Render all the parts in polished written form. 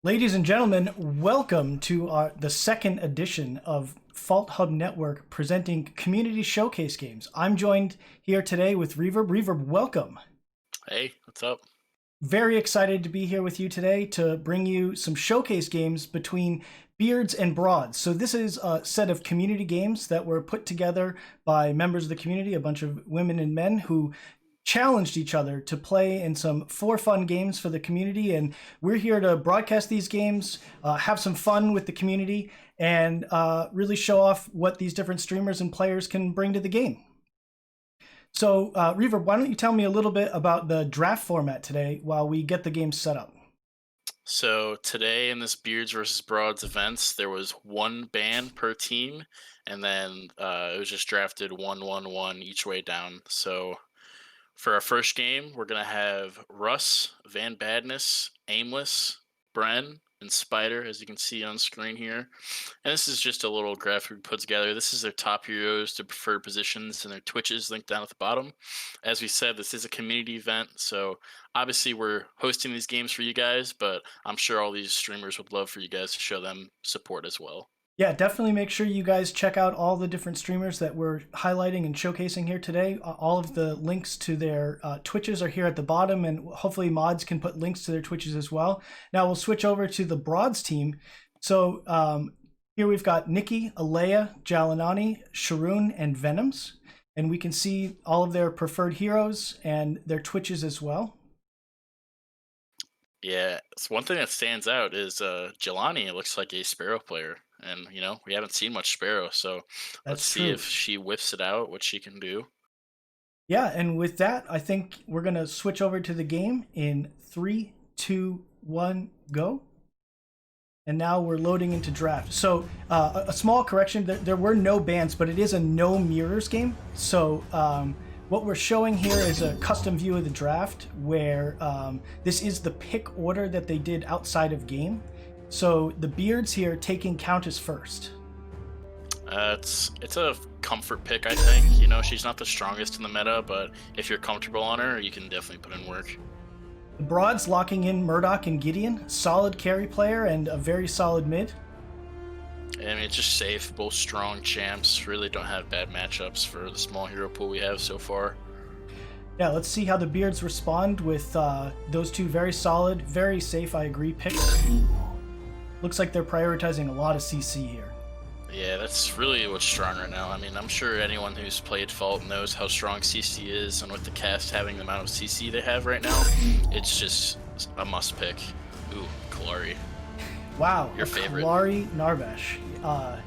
Ladies and gentlemen, welcome to the second edition of Fault Hub Network presenting community showcase games. I'm joined here today with Reverb. Reverb, welcome. Hey, what's up? Very excited to be here with you today to bring you some showcase games between beards and broads. So this is a set of community games that were put together by members of the community, a bunch of women and men who challenged each other to play in some for fun games for the community, and we're here to broadcast these games, have some fun with the community, and really show off what these different streamers and players can bring to the game. So Reverb, why don't you tell me a little bit about the draft format today while we get the game set up? So today in this Beards versus Broads events, there was one ban per team, and then it was just drafted 1-1-1 each way down. So for our first game, we're gonna have Russ, Van Badness, Aimless, Bren, and Spider, as you can see on screen here. And this is just a little graphic we put together. This is their top heroes to preferred positions and their Twitches linked down at the bottom. As we said, this is a community event, so obviously we're hosting these games for you guys, but I'm sure all these streamers would love for you guys to show them support as well. Yeah, definitely make sure you guys check out all the different streamers that we're highlighting and showcasing here today. All of the links to their Twitches are here at the bottom, and hopefully mods can put links to their Twitches as well. Now we'll switch over to the Broads team. So here we've got Nikki, Alea, Jalanani, Sharoon, and Venoms. And we can see all of their preferred heroes and their Twitches as well. Yeah, so one thing that stands out is Jelani looks like a Sparrow player. And, we haven't seen much Sparrow, so let's That's see true. if she whiffs it out, what she can do. Yeah, and with that, I think we're going to switch over to the game in 3, 2, 1, go. And now we're loading into draft. So a small correction, there were no bans, but it is a no mirrors game. So what we're showing here is a custom view of the draft where this is the pick order that they did outside of game. So the beards here taking Countess first. It's a comfort pick, I think. She's not the strongest in the meta, but if you're comfortable on her, you can definitely put in work. The broads locking in Murdoch and Gideon, solid carry player and a very solid mid. I mean, it's just safe. Both strong champs. Really don't have bad matchups for the small hero pool we have so far. Yeah, let's see how the beards respond with those two very solid, very safe, I agree, picks. Looks like they're prioritizing a lot of CC here. Yeah, that's really what's strong right now. I mean, I'm sure anyone who's played Fault knows how strong CC is, and with the cast having the amount of CC they have right now, it's just a must pick. Ooh, Kalari. Wow, Your favorite. Kalari Narbash.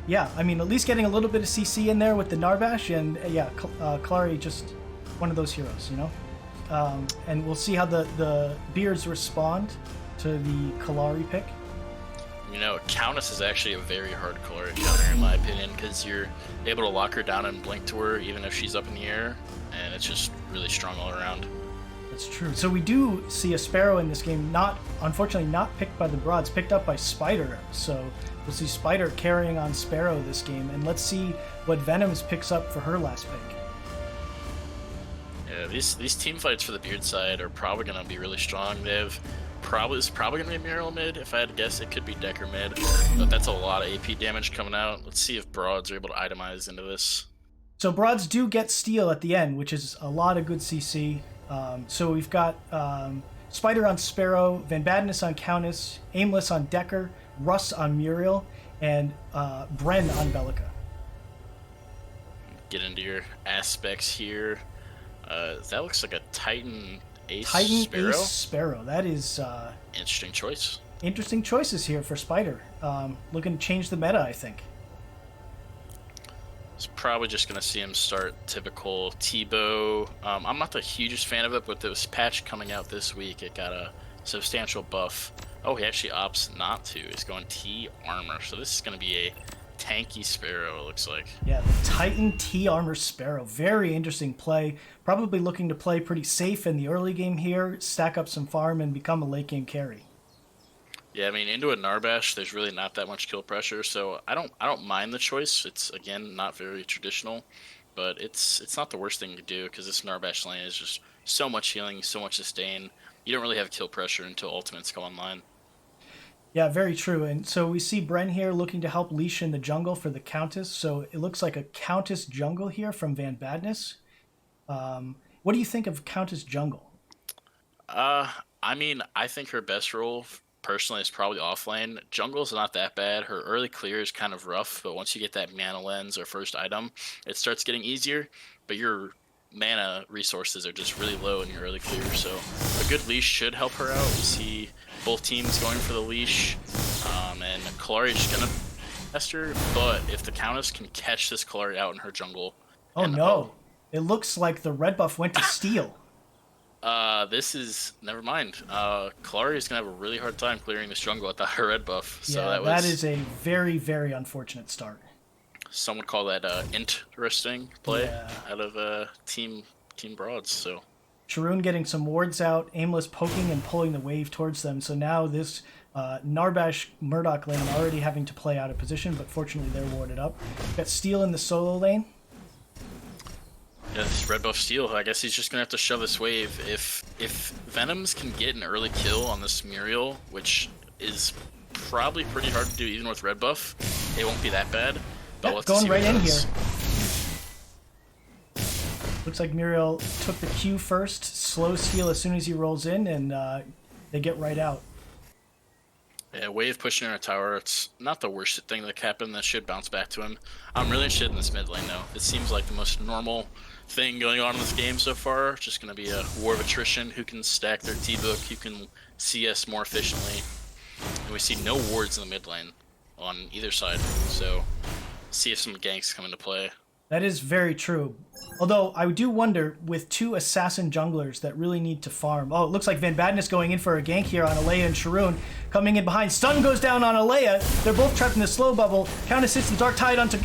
Yeah, I mean, at least getting a little bit of CC in there with the Narbash, and yeah, Kalari just one of those heroes, and we'll see how the beards respond to the Kalari pick. Countess is actually a very hard color counter in my opinion, because you're able to lock her down and blink to her even if she's up in the air, and it's just really strong all around. That's true. So we do see a Sparrow in this game, unfortunately not picked by the Broads, picked up by Spider. So we'll see Spider carrying on Sparrow this game, and let's see what Venoms picks up for her last pick. Yeah, these team fights for the Beard side are probably going to be really strong. It's probably going to be Muriel mid. If I had to guess, it could be Decker mid, but that's a lot of AP damage coming out. Let's see if Broads are able to itemize into this. So Broads do get Steel at the end, which is a lot of good CC. So we've got Spider on Sparrow, Van Badness on Countess, Aimless on Decker, Russ on Muriel, and Bren on Bellica. Get into your aspects here. That looks like a Titan Ace Titan Sparrow. Ace Sparrow. That is Interesting choice. interesting choices here for Spider. Looking to change the meta, I think. It's probably just going to see him start typical T-Bow. I'm not the hugest fan of it, but this patch coming out this week, it got a substantial buff. Oh, he actually opts not to. He's going T-Armor, so this is going to be a tanky Sparrow, it looks like. Yeah, the Titan T-Armor Sparrow. Very interesting play. Probably looking to play pretty safe in the early game here, stack up some farm, and become a late game carry. Yeah, I mean, into a Narbash, there's really not that much kill pressure, so I don't mind the choice. It's, again, not very traditional, but it's not the worst thing to do, because this Narbash lane is just so much healing, so much sustain. You don't really have kill pressure until ultimates come online. Yeah, very true. And so we see Bren here looking to help leash in the jungle for the Countess. So it looks like a Countess jungle here from Van Badness. What do you think of Countess jungle? Uh, I mean, I think her best role personally is probably offlane. Jungle's not that bad. Her early clear is kind of rough, but once you get that mana lens or first item, it starts getting easier. But your mana resources are just really low in your early clear, so a good leash should help her out. We see both teams going for the leash, and Kalari's gonna test her, but if the Countess can catch this Kalari out in her jungle... Oh no, it looks like the red buff went to steal. This is... Never mind. Kalari is going to have a really hard time clearing this jungle without her red buff. So Yeah, that is a very, very unfortunate start. Some would call that interesting play out of Team Broads, so... Sharoon getting some wards out, Aimless poking and pulling the wave towards them. So now this Narbash Murdoch lane already having to play out of position, but fortunately they're warded up. Got Steel in the solo lane. Yeah, this red buff Steel, I guess he's just going to have to shove this wave. If Venoms can get an early kill on this Muriel, which is probably pretty hard to do even with red buff, it won't be that bad. But let's going see right what it in does. here. Looks like Muriel took the Q first, slow Steel as soon as he rolls in, and they get right out. Yeah, wave pushing in our tower, it's not the worst thing that happened. That should bounce back to him. I'm really interested in this mid lane, though. It seems like the most normal thing going on in this game so far. It's just going to be a war of attrition. Who can stack their T-book, who can CS more efficiently. And we see no wards in the mid lane on either side. So, see if some ganks come into play. That is very true. Although, I do wonder, with two assassin junglers that really need to farm... Oh, it looks like Van Badness going in for a gank here on Alea and Sharoon. Coming in behind. Stun goes down on Alea. They're both trapped in the slow bubble. Countess hits the Dark Tide onto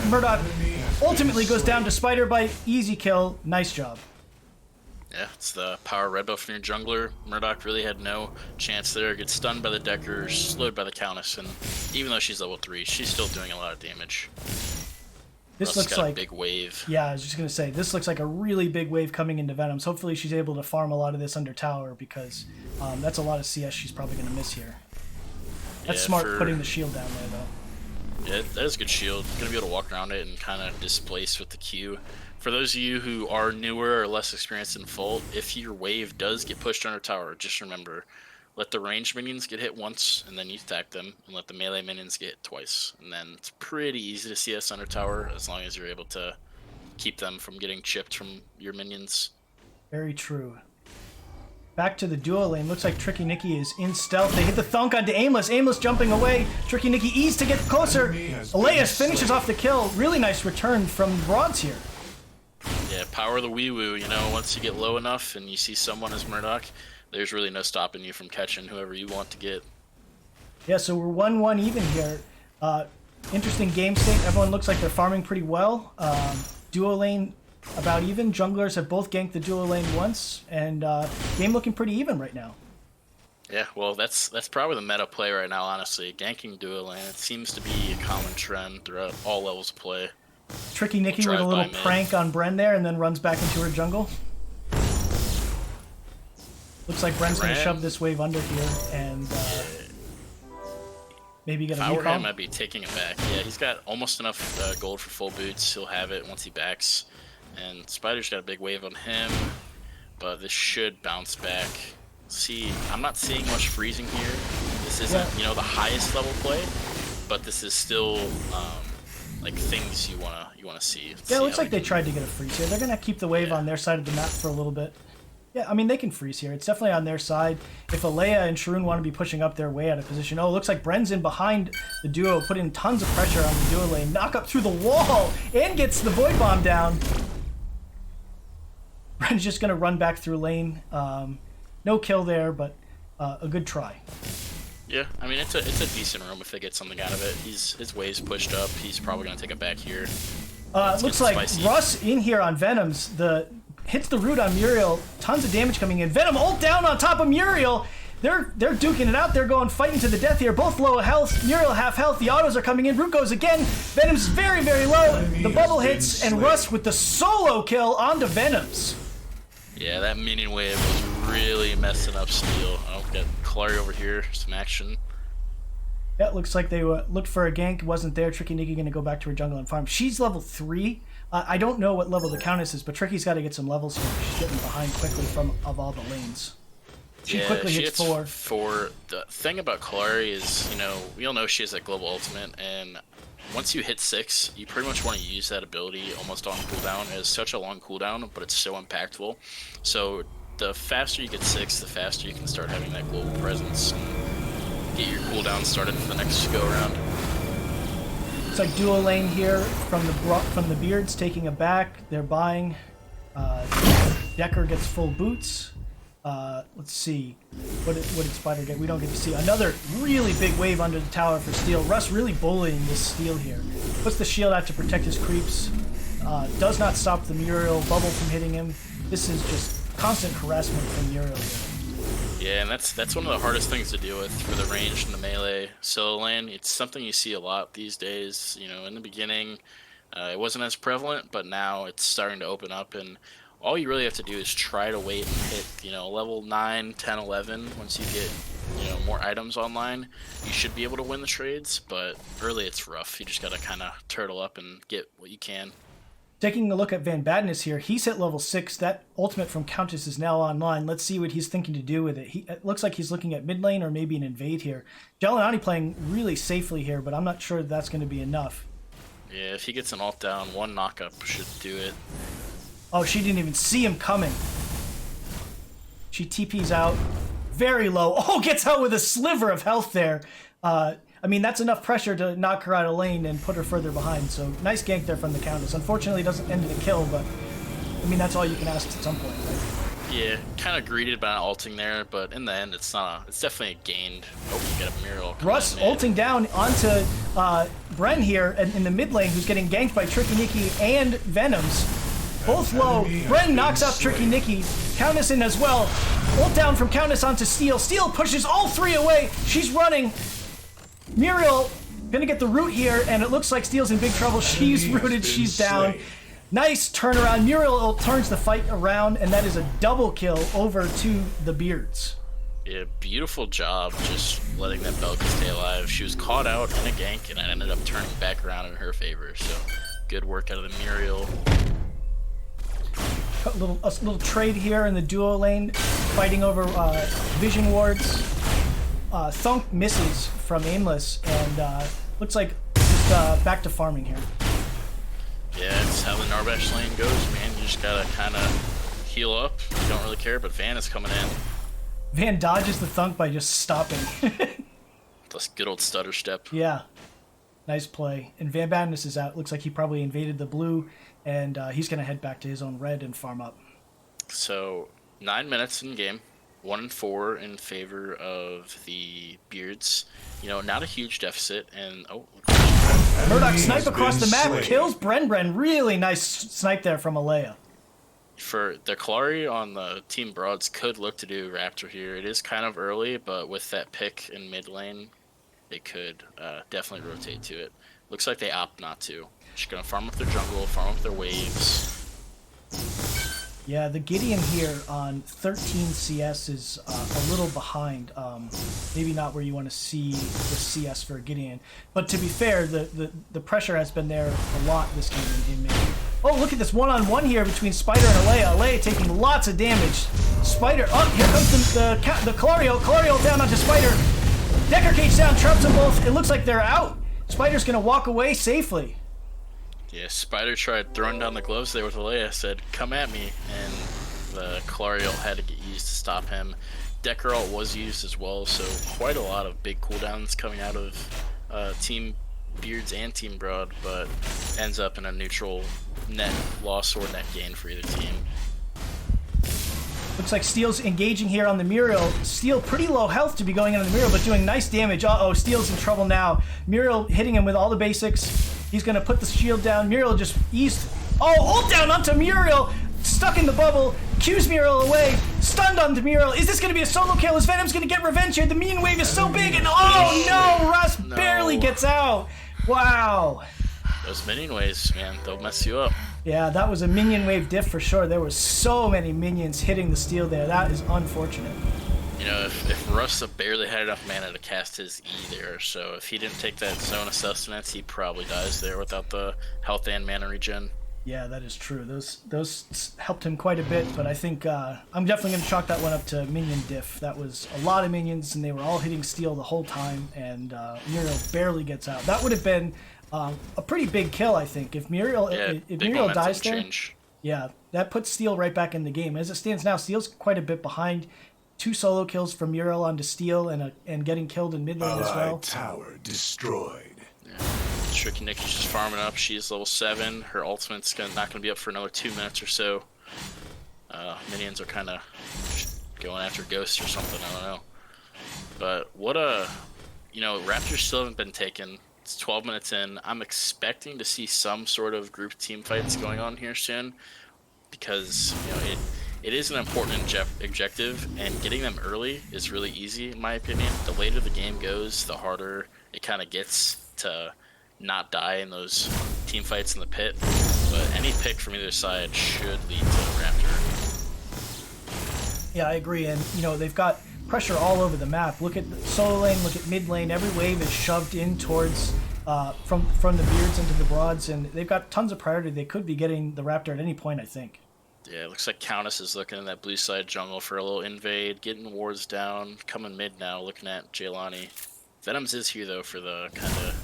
Murdoch. Ultimately goes down to Spider Bite. Easy kill. Nice job. Yeah, it's the power red buff from your jungler. Murdoch really had no chance there. Gets stunned by the Deckers, slowed by the Countess, and even though she's level 3, she's still doing a lot of damage. This Russ looks got like a big wave. Yeah, I was just gonna say this looks like a really big wave coming into Venoms. Hopefully, she's able to farm a lot of this under tower because that's a lot of CS she's probably gonna miss here. That's smart putting the shield down there though. Yeah, that is a good shield. Gonna be able to walk around it and kind of displace with the Q. For those of you who are newer or less experienced in Fault, if your wave does get pushed under tower, just remember, let the ranged minions get hit once, and then you attack them, and let the melee minions get hit twice. And then it's pretty easy to CS under tower, as long as you're able to keep them from getting chipped from your minions. Very true. Back to the duo lane. Looks like Tricky Nicky is in stealth. They hit the thunk onto Aimless. Aimless jumping away. Tricky Nicky ease to get closer. Elias finishes off the kill. Really nice return from Broads here. Yeah, power the wee woo. You know, once you get low enough and you see someone as Murdoch, there's really no stopping you from catching whoever you want to get. Yeah, so we're 1-1 even here. Interesting game state. Everyone looks like they're farming pretty well. Duo lane about even. Junglers have both ganked the duo lane once, and game looking pretty even right now. Yeah, well, that's probably the meta play right now, honestly. Ganking duo lane, it seems to be a common trend throughout all levels of play. Tricky Nicky with a little prank on Bren there, and then runs back into her jungle. Looks like Bren's going to shove this wave under here, and maybe get a recall. FHN might be taking it back. Yeah, he's got almost enough gold for full boots. He'll have it once he backs. And Spider's got a big wave on him, but this should bounce back. See, I'm not seeing much freezing here. This isn't, you know, the highest level play, but this is still like things you wanna see. Yeah, it looks like they tried to get a freeze here. They're gonna keep the wave on their side of the map for a little bit. Yeah, I mean, they can freeze here. It's definitely on their side. If Alea and Sharoon want to be pushing up, their way out of position. Oh, it looks like Bren's in behind the duo, putting tons of pressure on the duo lane. Knock up through the wall and gets the Void Bomb down. Bren's just going to run back through lane. No kill there, but a good try. Yeah, I mean, it's a decent room if they get something out of it. His wave's pushed up. He's probably going to take it back here. Looks like Russ in here on Venoms. Hits the root on Muriel. Tons of damage coming in. Venom ult down on top of Muriel. They're duking it out. They're going fighting to the death here. Both low health. Muriel half health. The autos are coming in. Root goes again. Venom's very, very low. The bubble hits, and Russ with the solo kill onto Venoms. Yeah, that minion wave was really messing up Steel. I'll get Kalari over here. Some action. Yeah, it looks like they looked for a gank, wasn't there. Tricky Nikki going to go back to her jungle and farm. She's level 3. I don't know what level the Countess is, but Tricky's got to get some levels here. She's getting behind quickly of all the lanes. She quickly hits 4. The thing about Kalari is, we all know she has that global ultimate, and once you hit 6, you pretty much want to use that ability almost on cooldown. It has such a long cooldown, but it's so impactful. So the faster you get 6, the faster you can start having that global presence and get your cooldown started for the next go around. It's like dual lane here from the Beards taking a back. They're buying. Decker gets full boots. Let's see. What did Spider get? We don't get to see. Another really big wave under the tower for Steel. Russ really bullying this Steel here. Puts the shield out to protect his creeps. Does not stop the Muriel bubble from hitting him. This is just constant harassment from Muriel here. Yeah, and that's one of the hardest things to deal with for the ranged and the melee solo lane. It's something you see a lot these days. In the beginning, it wasn't as prevalent, but now it's starting to open up, and all you really have to do is try to wait and hit, level 9, 10, 11. Once you get, more items online, you should be able to win the trades, but early it's rough. You just gotta kind of turtle up and get what you can. Taking a look at Van Badness here, he's hit level 6. That ultimate from Countess is now online. Let's see what he's thinking to do with it. It looks like he's looking at mid lane or maybe an invade here. Jalanani playing really safely here, but I'm not sure that's going to be enough. Yeah, if he gets an ult down, one knockup should do it. Oh, she didn't even see him coming. She TP's out. Very low. Oh, gets out with a sliver of health there. That's enough pressure to knock her out of lane and put her further behind. So nice gank there from the Countess. Unfortunately, it doesn't end in a kill, but that's all you can ask at some point, right? Yeah, kind of greeted by ulting there, but in the end, it's definitely a gained. Oh, you get a Muriel. Russ ulting down onto Bren here in the mid lane, who's getting ganked by Tricky Nikki and Venoms. Both low. Bren knocks out Tricky Nikki. Countess in as well. Ult down from Countess onto Steel. Steel pushes all 3 away. She's running. Muriel gonna get the root here, and it looks like Steel's in big trouble. She's rooted. She's down. Nice turnaround. Muriel turns the fight around, and that is a double kill over to the Beards. Yeah, beautiful job just letting that Belka stay alive. She was caught out in a gank, and it ended up turning back around in her favor. So good work out of the Muriel. A little trade here in the duo lane, fighting over vision wards. Thunk misses from Aimless, and looks like just back to farming here. Yeah, it's how the Narbash lane goes, man. You just gotta kind of heal up. You don't really care, but Van is coming in. Van dodges the Thunk by just stopping. That's good old stutter step. Yeah, nice play. And Van Badness is out. Looks like he probably invaded the blue, and he's gonna head back to his own red and farm up. So 9 minutes in game. 1-4 in favor of the Beards. Not a huge deficit, and Murdoch snipe across the map, kills Bren. Really nice snipe there from Alea. For the Kalari on the Team Broads could look to do Raptor here. It is kind of early, but with that pick in mid lane, they could definitely rotate to it. Looks like they opt not to. Just gonna farm up their jungle, farm up their waves. Yeah, the Gideon here on 13 CS is a little behind. Maybe not where you want to see the CS for Gideon. But to be fair, the pressure has been there a lot this game in mid. Oh, look at this one-on-one here between Spider and Alea. Alea taking lots of damage. Spider, oh, here comes the Clario. Clario down onto Spider. Decker Cage down, traps them both. It looks like they're out. Spider's going to walk away safely. Yeah, Spider tried throwing down the gloves there with Alea, said, come at me, and the Clariel had to get used to stop him. Decker ult was used as well, so quite a lot of big cooldowns coming out of Team Beards and Team Broad, but ends up in a neutral net loss or net gain for either team. Looks like Steel's engaging here on the Muriel. Steel pretty low health to be going in on the Muriel, but doing nice damage. Uh-oh, Steel's in trouble now. Muriel hitting him with all the basics. He's going to put the shield down. Muriel just eased. Oh, ult down onto Muriel. Stuck in the bubble. Q's Muriel away. Stunned onto Muriel. Is this going to be a solo kill? Is Venom's going to get revenge here? The minion wave is so big. And oh no, Russ barely gets out. Wow. Those minion waves, man, they'll mess you up. Yeah, that was a minion wave diff for sure. There were so many minions hitting the Steel there. That is unfortunate. if Russ barely had enough mana to cast his E there, so if he didn't take that Zone of Sustenance, he probably dies there without the health and mana regen. Yeah, that is true. Those helped him quite a bit, but I think I'm definitely going to chalk that one up to minion diff. That was a lot of minions, and they were all hitting steel the whole time, and Muriel barely gets out. That would have been a pretty big kill, I think. If Muriel dies there, yeah, that puts Steel right back in the game. As it stands now, Steel's quite a bit behind. 2 solo kills from Muriel onto Steel and getting killed in mid lane as well. Tower destroyed. Yeah. Tricky Nicky's just farming up. She's level 7. Her ultimate's not going to be up for another 2 minutes or so. Minions are kind of going after Ghosts or something. I don't know. But what Raptors still haven't been taken. It's 12 minutes in. I'm expecting to see some sort of group team fights going on here soon, because it is an important objective, and getting them early is really easy in my opinion. The later the game goes, the harder it kind of gets to not die in those team fights in the pit. But any pick from either side should lead to a Raptor. Yeah, I agree, and they've got pressure all over the map. Look at the solo lane, look at mid lane. Every wave is shoved in towards from the Beards into the Broads, and they've got tons of priority. They could be getting the Raptor at any point, I think. Yeah, it looks like Countess is looking in that blue side jungle for a little invade, getting wards down, coming mid now, looking at Jaylani. Venoms is here though for the kind of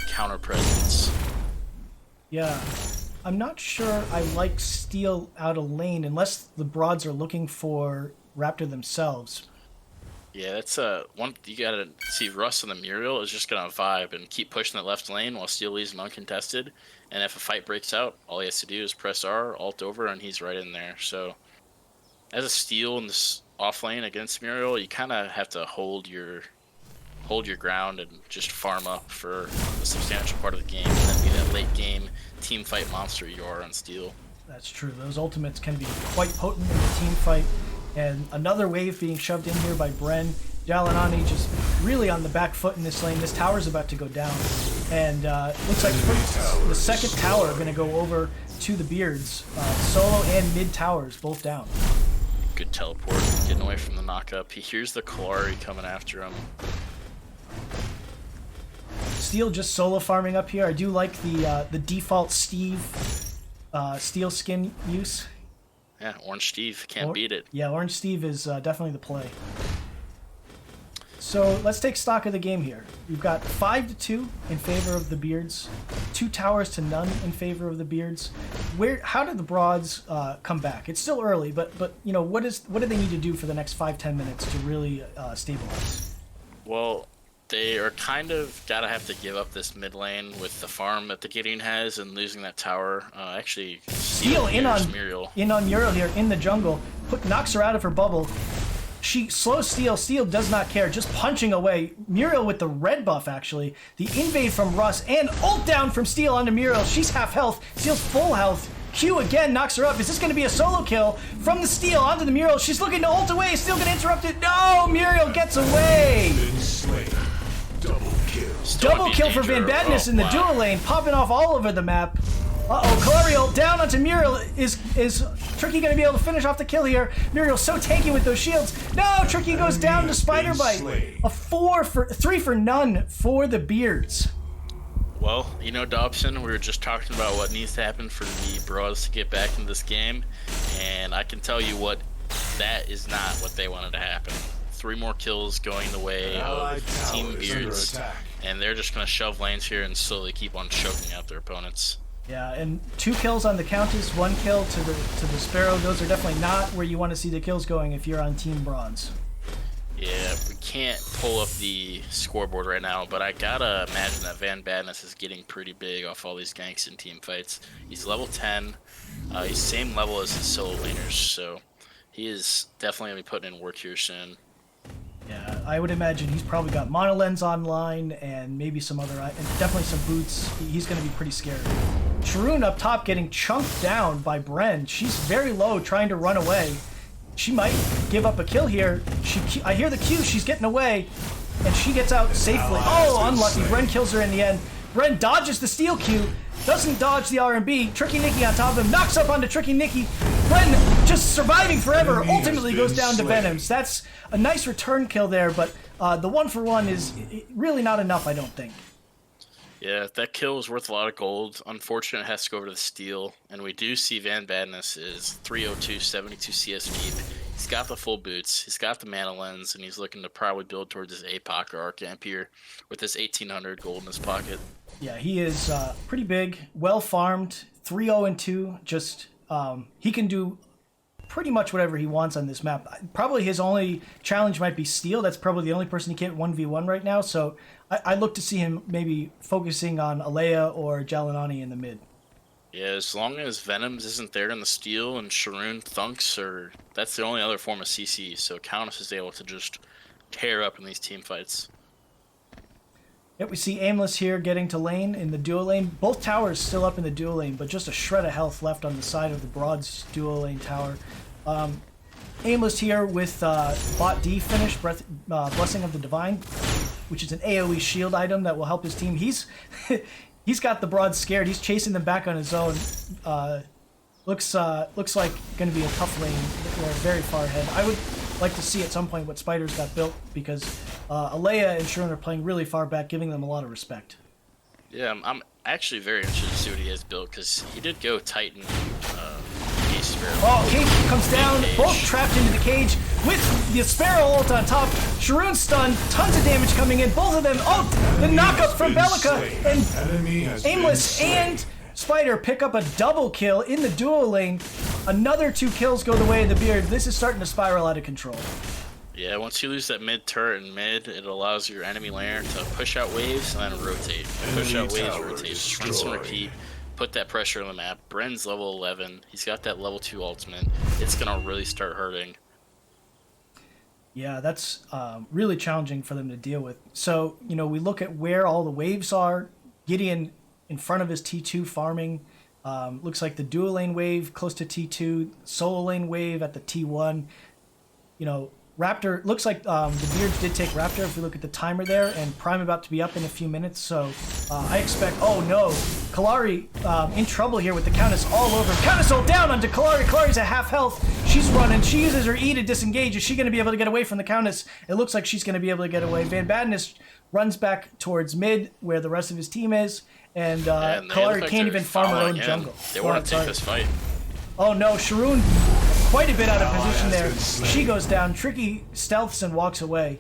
counter presence. Yeah, I'm not sure I like Steel out of lane unless the Broads are looking for Raptor themselves. Yeah, that's one you gotta see. Russ and the Muriel is just gonna vibe and keep pushing that left lane while Steel leaves him uncontested. And if a fight breaks out, all he has to do is press R, ult over, and he's right in there. So, as a Steel in this off lane against Muriel, you kind of have to hold your ground and just farm up for a substantial part of the game, and then be that late game team fight monster you are on Steel. That's true. Those ultimates can be quite potent in the team fight. And another wave being shoved in here by Bren. Jalanani just really on the back foot in this lane. This tower's about to go down. And looks like the second tower are going to go over to the Beards. Solo and mid towers both down. Good teleport, getting away from the knockup. He hears the Kalari coming after him. Steel just solo farming up here. I do like the default Steel skin use. Yeah, Orange Steve, can't beat it. Yeah, Orange Steve is definitely the play. So let's take stock of the game here. We've got 5-2 in favor of the Beards, 2 towers to none in favor of the Beards. How did the Broads come back? It's still early, but what do they need to do for the next 5-10 minutes to really stabilize? Well, they are kind of have to give up this mid lane with the farm that the Gideon has and losing that tower. Actually, Steel in on Muriel here in the jungle, knocks her out of her bubble. She slows Steel. Steel does not care, just punching away. Muriel with the red buff, actually. The invade from Russ and ult down from Steel onto Muriel. She's half health. Steel's full health. Q again knocks her up. Is this going to be a solo kill from the Steel onto the Muriel? She's looking to ult away. Steel going to interrupt it. No, Muriel gets away. Double kill for Van Badness in the dual lane, popping off all over the map. Uh-oh, Kalari down onto Muriel. Is Tricky going to be able to finish off the kill here? Muriel's so tanky with those shields. No, Tricky goes down to Spider Bite. A 3 for none for the Beards. Well, Dobson, we were just talking about what needs to happen for the Broads to get back into this game, and I can tell you that is not what they wanted to happen. 3 more kills going the way of Team Beards, and they're just going to shove lanes here and slowly keep on choking out their opponents. Yeah, and 2 kills on the Countess, 1 kill to the Sparrow. Those are definitely not where you want to see the kills going if you're on Team Bronze. Yeah, we can't pull up the scoreboard right now, but I gotta imagine that Van Badness is getting pretty big off all these ganks in team fights. He's level 10. He's same level as his solo laners, so he is definitely going to be putting in work here soon. Yeah, I would imagine he's probably got monolens online and maybe some other, and definitely some boots. He's going to be pretty scared. Sharoon up top getting chunked down by Bren. She's very low, trying to run away. She might give up a kill here. I hear the Q. She's getting away, and she gets out safely. Oh, unlucky. Bren kills her in the end. Bren dodges the steel Q. doesn't dodge the R&B. Tricky Nikki on top of him, knocks up onto Tricky Nikki. Bren just surviving forever, ultimately goes down to Venoms. That's a nice return kill there, but the 1-for-1 is really not enough, I don't think. Yeah, that kill was worth a lot of gold. Unfortunately, it has to go over to the steal, and we do see Van Badness is 302, 72 CS deep. He's got the full boots, he's got the mana lens, and he's looking to probably build towards his APOC or Arcamp here with this 1800 gold in his pocket. Yeah, he is pretty big, well farmed, 3-0-2. Just he can do pretty much whatever he wants on this map. Probably his only challenge might be steal. That's probably the only person he can't 1v1 right now. So I look to see him maybe focusing on Alea or Jalanani in the mid. Yeah, as long as Venoms isn't there in the steal and Sharoon thunks, that's the only other form of CC. So Countess is able to just tear up in these team fights. Yep, we see Aimless here getting to lane in the duo lane. Both towers still up in the duo lane, but just a shred of health left on the side of the Broad's duo lane tower. Aimless here with bot D finish, Blessing of the Divine, which is an AoE shield item that will help his team. He's got the Broad scared. He's chasing them back on his own. Looks like going to be a tough lane. They're very far ahead. I would like to see at some point what Spiders got built, because Alea and Sharon are playing really far back, giving them a lot of respect. Yeah, I'm actually very interested to see what he has built, because he did go Titan Cage Sparrow. Oh, Cage comes down, both trapped into the cage with the Sparrow ult on top. Sharoon stunned, tons of damage coming in, both of them. Oh, the knockup from Bellica, and Aimless and Spider pick up a double kill in the duo lane. Another 2 kills go the way of the Beard. This is starting to spiral out of control. Yeah, once you lose that mid turret in mid, it allows your enemy laner to push out waves and then rotate. Push out waves, rotate. Just rinse and repeat. Put that pressure on the map. Bren's level 11. He's got that level 2 ultimate. It's going to really start hurting. Yeah, that's really challenging for them to deal with. So, we look at where all the waves are. Gideon in front of his T2 farming. Looks like the dual lane wave close to T2, solo lane wave at the T1. Raptor, looks like the Beards did take Raptor if we look at the timer there, and Prime about to be up in a few minutes, so I expect, oh no, Kalari in trouble here with the Countess all over. Countess ult down onto Kalari. Kalari's at half health. She's running. She uses her E to disengage. Is she going to be able to get away from the Countess? It looks like she's going to be able to get away. Van Badness runs back towards mid where the rest of his team is, and Kalari can't even farm her own jungle. They want to take this fight. Oh no, Sharoon quite a bit out of position there. She goes down. Tricky stealths and walks away.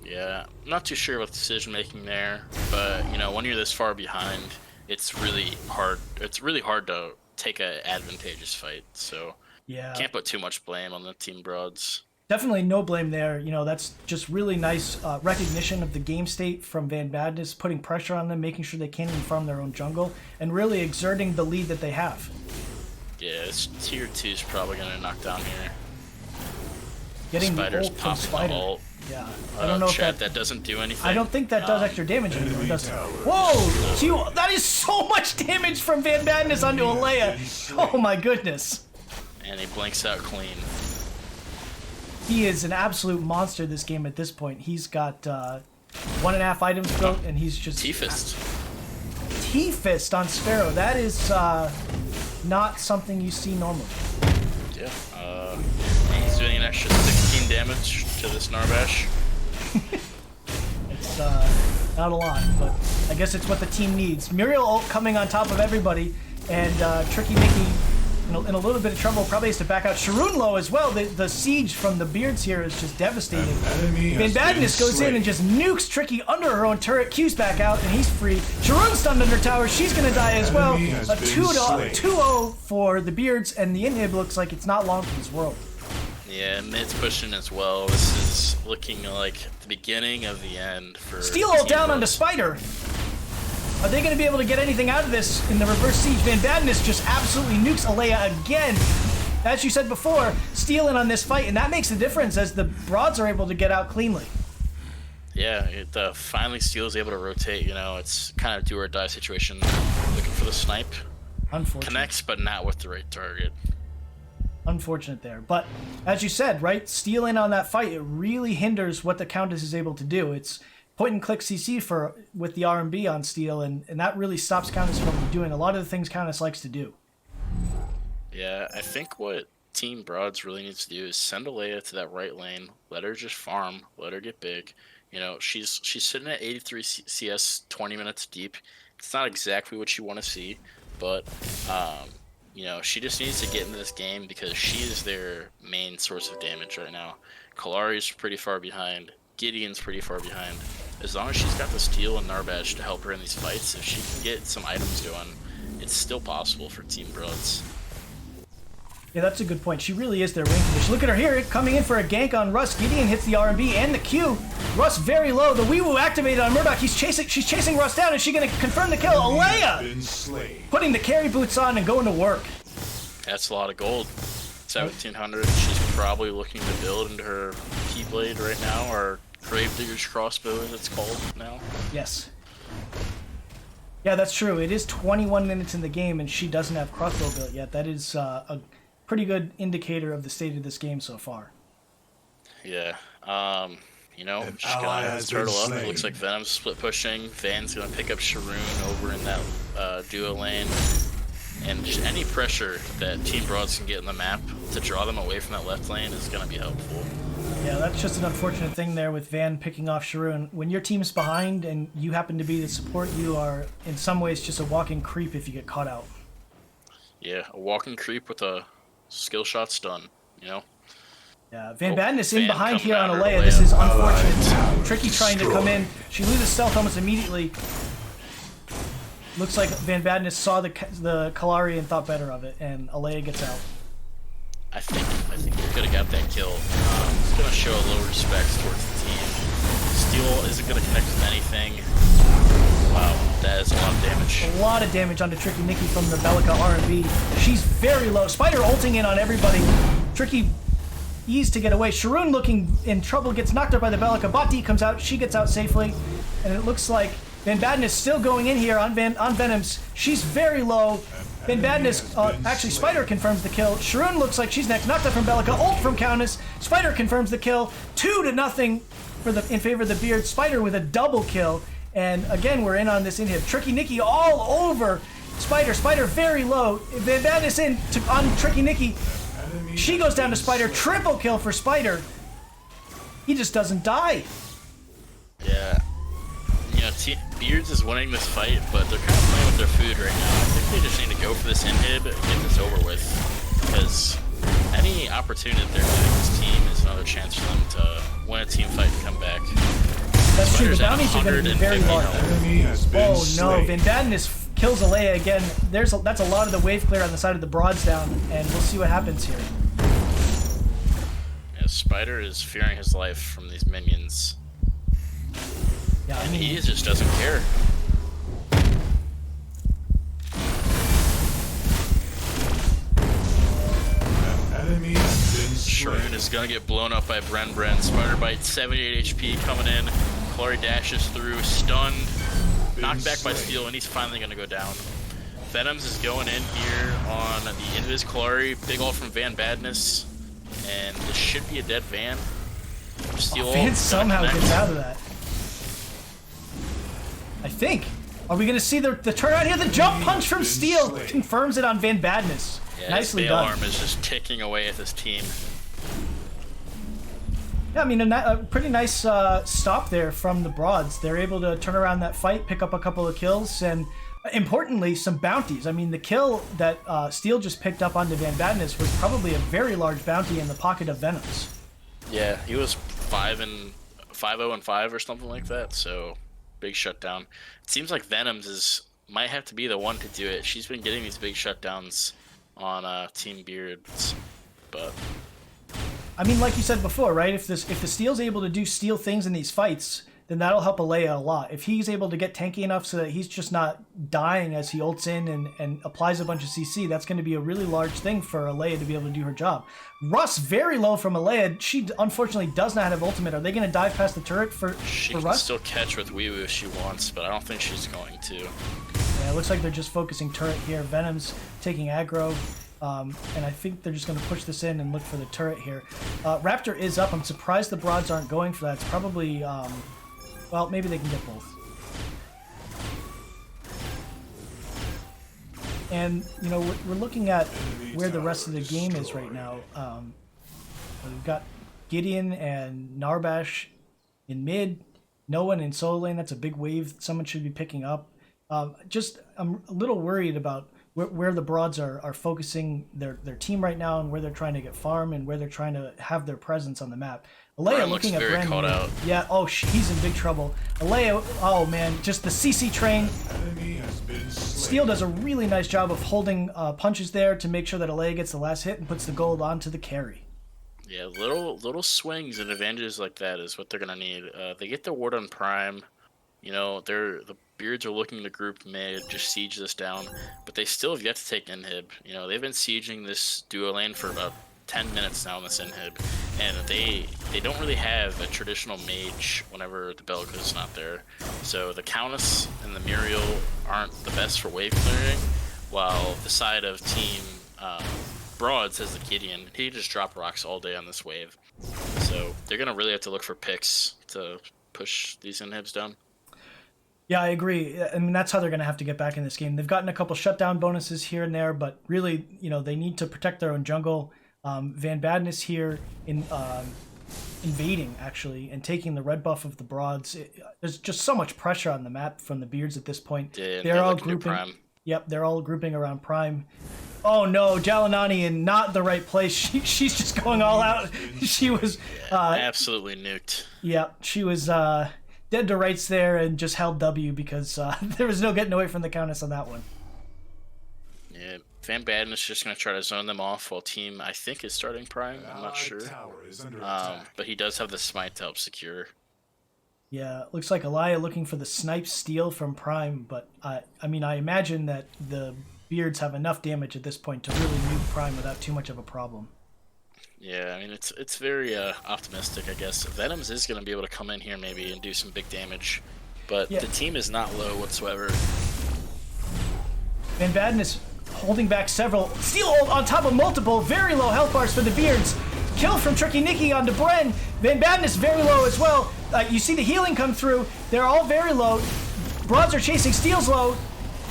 Yeah, I'm not too sure about the decision making there, but when you're this far behind, it's really hard. It's really hard to take an advantageous fight. So yeah, can't put too much blame on the team Broads. Definitely no blame there. That's just really nice recognition of the game state from Van Badness, putting pressure on them, making sure they can't even farm their own jungle, and really exerting the lead that they have. Yeah, this tier 2 is probably going to knock down here. Getting Spider's the ult popping from Spider. the ult. Yeah, I don't know if that doesn't do anything. I don't think that does extra damage anymore, does it? Whoa! That is so much damage from Van Badness onto Alea. Oh my goodness. And he blinks out clean. He is an absolute monster this game at this point. He's got 1.5 items built, and he's just... T-Fist. T-Fist on Sparrow. That is not something you see normally. Yeah. He's doing an extra 16 damage to this Narbash. It's not a lot, but I guess it's what the team needs. Muriel ult coming on top of everybody, and Tricky Nikki in a little bit of trouble, probably has to back out. Sharoon low as well. The siege from the Beards here is just devastating. Van Badness goes in and just nukes Tricky under her own turret. Q's back out, and he's free. Sharoon stunned under tower. She's going to die as well. A 2-0 for the Beards, and the inhib looks like it's not long for this world. Yeah, mid's pushing as well. This is looking like the beginning of the end for... Steal ult down onto Spider. Are they going to be able to get anything out of this in the reverse siege? Van Badness just absolutely nukes Alea again. As you said before, stealing on this fight, and that makes the difference as the Broads are able to get out cleanly. Yeah, finally Steel is able to rotate. It's kind of do or die situation. Looking for the snipe. Unfortunate. Connects, but not with the right target. Unfortunate there. But as you said, right, stealing on that fight, it really hinders what the Countess is able to do. It's point and click CC with the R&B on Steel, and that really stops Countess from doing a lot of the things Countess likes to do. Yeah, I think what Team Broads really needs to do is send Alea to that right lane, let her just farm, let her get big. You know, she's sitting at 83 CS 20 minutes deep. It's not exactly what you want to see, but you know, she just needs to get into this game because she is their main source of damage right now. Kalari's pretty far behind. Gideon's pretty far behind. As long as she's got the Steel and Narbadge to help her in these fights, if she can get some items going, it's still possible for Team Broads. Yeah, that's a good point. She really is their range condition. Look at her here, coming in for a gank on Russ. Gideon hits the R&B and the Q. Russ very low. The Weewoo activated on Murdoch. She's chasing Russ down. Is she going to confirm the kill? Alea putting the carry boots on and going to work. That's a lot of gold. 1,700. She's probably looking to build into her Keyblade right now, or Gravedigger's crossbow as it's called now. Yes. Yeah, that's true. It is 21 minutes in the game, and she doesn't have crossbow built yet. That is a pretty good indicator of the state of this game so far. Yeah. You know, just gonna turtle up. It looks like Venom's split pushing. Van's gonna pick up Sharoon over in that duo lane. And just any pressure that Team Broads can get in the map to draw them away from that left lane is gonna be helpful. Yeah, that's just an unfortunate thing there with Van picking off Sharoon. When your team's behind and you happen to be the support, you are in some ways just a walking creep if you get caught out. Yeah, a walking creep with a skill shot stun, you know? Yeah, Van Badness in Van behind coming here on out, Alea. Alea. This is unfortunate. Tricky trying to come in. She loses stealth almost immediately. Looks like Van Badness saw the Kalari and thought better of it, and Alea gets out. I think we could have got that kill. It's gonna show a little respect towards the team. Steel isn't gonna connect with anything. Wow, that is a lot of damage. A lot of damage onto Tricky Nikki from the Bellica R&B. She's very low. Spider ulting in on everybody. Tricky ease to get away. Sharoon looking in trouble, gets knocked out by the Bellica. Bot D comes out, she gets out safely. And it looks like Van Baden is still going in here on Venoms. She's very low. Van Baden is, actually Spider confirms the kill. Sharoon looks like she's next. Knocked out from Bellica, ult from Countess. Spider confirms the kill. 2-0 in favor of the Beard. Spider with a double kill. And again, we're in on this inhib. Tricky Nikki all over Spider. Spider very low. Van Baden is in on Tricky Nikki. She goes down to Spider. Triple kill for Spider. He just doesn't die. Yeah. You know, Beards is winning this fight, but they're kind of playing with their food right now. I think they just need to go for this inhib and get this over with. Because any opportunity that they're giving this team is another chance for them to win a team fight and come back. That's true. Spider's The at bounties are going to be very 150 large. Oh no, Van Baden kills Alea again. That's a lot of the wave clear on the side of the Broads down, and we'll see what happens here. Yeah, Spider is fearing his life from these minions. Yeah, and he just doesn't care. Sharoon is gonna get blown up by Bren. Spider Bite, 78 HP coming in. Kalari dashes through, stunned, knocked back by Steel, and he's finally gonna go down. Venoms is going in here on the Invis Kalari, big ult from Van Badness, and this should be a dead Van. Steel Van somehow gets out of that. I think. Are we going to see the turnaround here? The jump punch from Steel confirms it on Van Badness. Yeah, nicely his done. arm is just ticking away at this team. Yeah, I mean, a pretty nice stop there from the Broads. They're able to turn around that fight, pick up a couple of kills, and importantly, some bounties. I mean, the kill that Steel just picked up onto Van Badness was probably a very large bounty in the pocket of Venoms. Yeah, he was 5-0-5 or something like that, so big shutdown. It seems like Venoms might have to be the one to do it. She's been getting these big shutdowns on Team Beards, but I mean, like you said before, right? If the Steel's able to do Steel things in these fights, then that'll help Alea a lot. If he's able to get tanky enough so that he's just not dying as he ults in and applies a bunch of CC, that's going to be a really large thing for Alea to be able to do her job. Russ, very low from Alea. She unfortunately does not have ultimate. Are they going to dive past the turret for Russ? She can still catch with Weewoo if she wants, but I don't think she's going to. Yeah, it looks like they're just focusing turret here. Venom's taking aggro. And I think they're just going to push this in and look for the turret here. Raptor is up. I'm surprised the Broads aren't going for that. It's probably Well, maybe they can get both. And, you know, we're looking at where the rest of the game is right now. We've got Gideon and Narbash in mid. No one in solo lane. That's a big wave someone should be picking up. I'm a little worried about where the Broads are focusing their team right now and where they're trying to get farm and where they're trying to have their presence on the map. Alea looking at Bren. Caught out. Yeah, oh, he's in big trouble. Alea, oh man, just the CC train. Steel does a really nice job of holding punches there to make sure that Alea gets the last hit and puts the gold onto the carry. Yeah, little swings and advantages like that is what they're gonna need. They get the ward on Prime. You know, the Beards are looking to group mid, just siege this down, but they still have yet to take inhib. You know, they've been sieging this duo lane for about 10 minutes now in this inhib, and they don't really have a traditional mage whenever the Bellico's is not there. So the Countess and the Muriel aren't the best for wave clearing, while the side of team Broads has the Gideon. He just drop rocks all day on this wave. So they're gonna really have to look for picks to push these inhibs down. Yeah, I agree. I mean, that's how they're going to have to get back in this game. They've gotten a couple shutdown bonuses here and there, but really, you know, they need to protect their own jungle. Van Baden is here invading, actually, and taking the red buff of the Broads. There's just so much pressure on the map from the Beards at this point. Yeah, they're all grouping. Prime. Yep, they're all grouping around Prime. Oh no, Jalanani in not the right place. She's just going all out. She was absolutely nuked. Yeah, she was dead to rights there and just held W because there was no getting away from the Countess on that one. Yeah, Van Baden is just going to try to zone them off while team, I think, is starting Prime. I'm not sure. But he does have the smite to help secure. Yeah, looks like Alaya looking for the snipe steal from Prime, but I mean, I imagine that the Beards have enough damage at this point to really nuke Prime without too much of a problem. Yeah, I mean, it's very optimistic, I guess. Venoms is going to be able to come in here maybe and do some big damage, but the team is not low whatsoever. Van Baden is holding back several. Steel on top of multiple, very low health bars for the Beards. Kill from Tricky Nicky onto Bren. Van Baden is very low as well. You see the healing come through. They're all very low. Broads are chasing. Steel's low.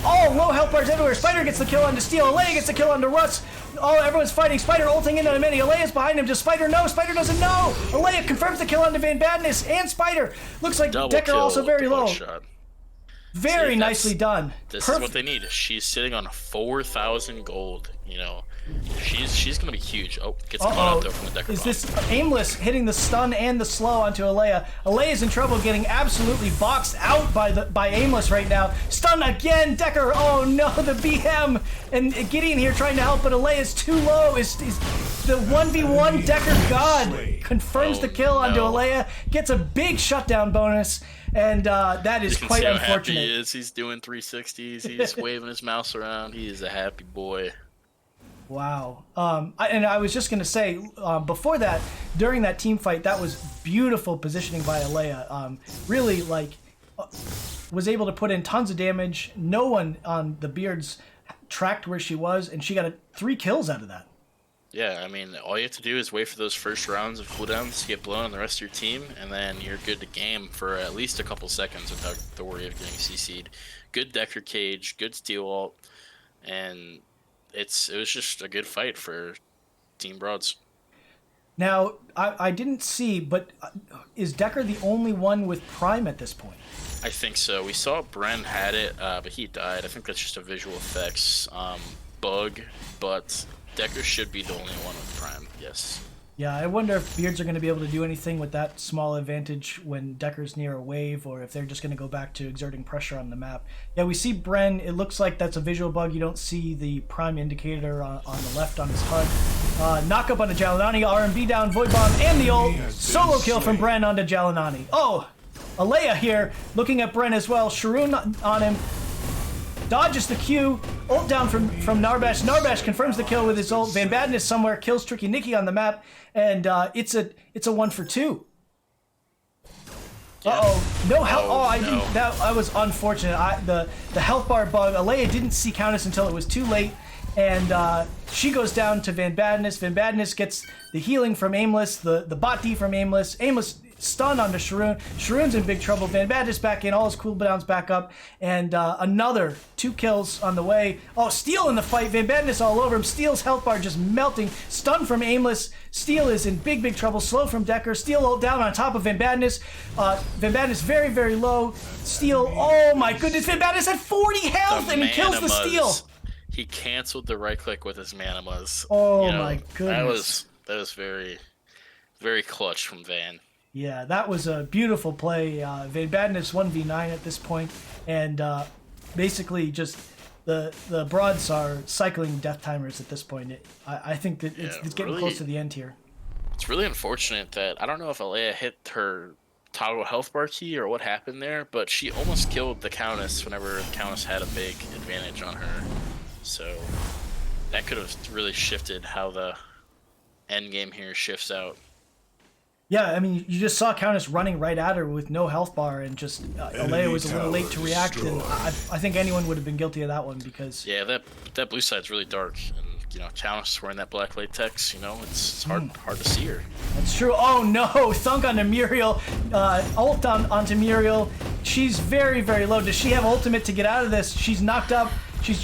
Oh, low health bars everywhere. Spider gets the kill onto Steel. Alea gets the kill onto Russ. Oh, everyone's fighting. Spider ulting into many. Alea's behind him. Does Spider know? Spider doesn't know. Alea confirms the kill onto Van Baden and Spider. Looks like Double Decker also very low. Shot. Very nicely done. This is what they need. She's sitting on 4,000 gold. You know, she's gonna be huge. Oh, gets caught out though from the Decker. Is this Aimless hitting the stun and the slow onto Alea? Alea's in trouble, getting absolutely boxed out by Aimless right now. Stun again, Decker. Oh no, the BM and Gideon here trying to help, but Alea's too low. Is the 1v1 Decker God confirms the kill onto Alea, gets a big shutdown bonus. And that is quite unfortunate. How happy he is. He's doing 360s. He's waving his mouse around. He is a happy boy. Wow. And I was just going to say, before that, during that team fight, that was beautiful positioning by Alea. Really, was able to put in tons of damage. No one on the Beards tracked where she was, and she got 3 kills out of that. Yeah, I mean, all you have to do is wait for those first rounds of cooldowns to get blown on the rest of your team, and then you're good to game for at least a couple seconds without the worry of getting CC'd. Good Decker cage, good steal ult, and it was just a good fight for Team Broads. Now, I didn't see, but is Decker the only one with Prime at this point? I think so. We saw Bren had it, but he died. I think that's just a visual effects bug, but Decker should be the only one with Prime, yes. Yeah, I wonder if Beards are going to be able to do anything with that small advantage when Decker's near a wave, or if they're just going to go back to exerting pressure on the map. Yeah, we see Bren. It looks like that's a visual bug. You don't see the Prime indicator on the left on his HUD. Knock up onto Jalanani, RMB down, Void Bomb, and the ult. Solo kill from Bren onto Jalanani. Oh, Alea here, looking at Bren as well. Sharoon on him. Dodges the Q, ult down from Narbash. Narbash confirms the kill with his ult. Van Baden is somewhere, kills Tricky Nicky on the map, and it's a 1-for-2. Uh-oh, no health. That was unfortunate. The health bar bug. Alea didn't see Countess until it was too late, and she goes down to Van Baden. Van Baden gets the healing from Aimless, the bot D from Aimless. Aimless stun onto Sharoon. Sharoon's in big trouble. Van Badness back in, all his cooldowns back up, and another 2 kills on the way. Oh, Steel in the fight. Van Badness all over him. Steel's health bar just melting. Stun from Aimless. Steel is in big trouble. Slow from Decker. Steel all down on top of Van Badness. Van Badness very low. Steel, oh my goodness, Van Badness had 40 health and he kills the Steel. He canceled the right click with his Manimas. Oh my goodness. That was very clutch from Van. Yeah, that was a beautiful play. Van Badness 1v9 at this point, and basically just the Broads are cycling death timers at this point. I think that it's getting close to the end here. It's really unfortunate that I don't know if Alea hit her toggle health bar key or what happened there, but she almost killed the Countess whenever the Countess had a big advantage on her. So that could have really shifted how the end game here shifts out. Yeah, I mean, you just saw Countess running right at her with no health bar, and just Alea was a little late to react, and I think anyone would have been guilty of that one because... Yeah, that blue side's really dark, and Countess wearing that black latex, it's hard to see her. That's true. Oh no, Thunk onto Muriel, ult onto Muriel. She's very low. Does she have ultimate to get out of this? She's knocked up. She's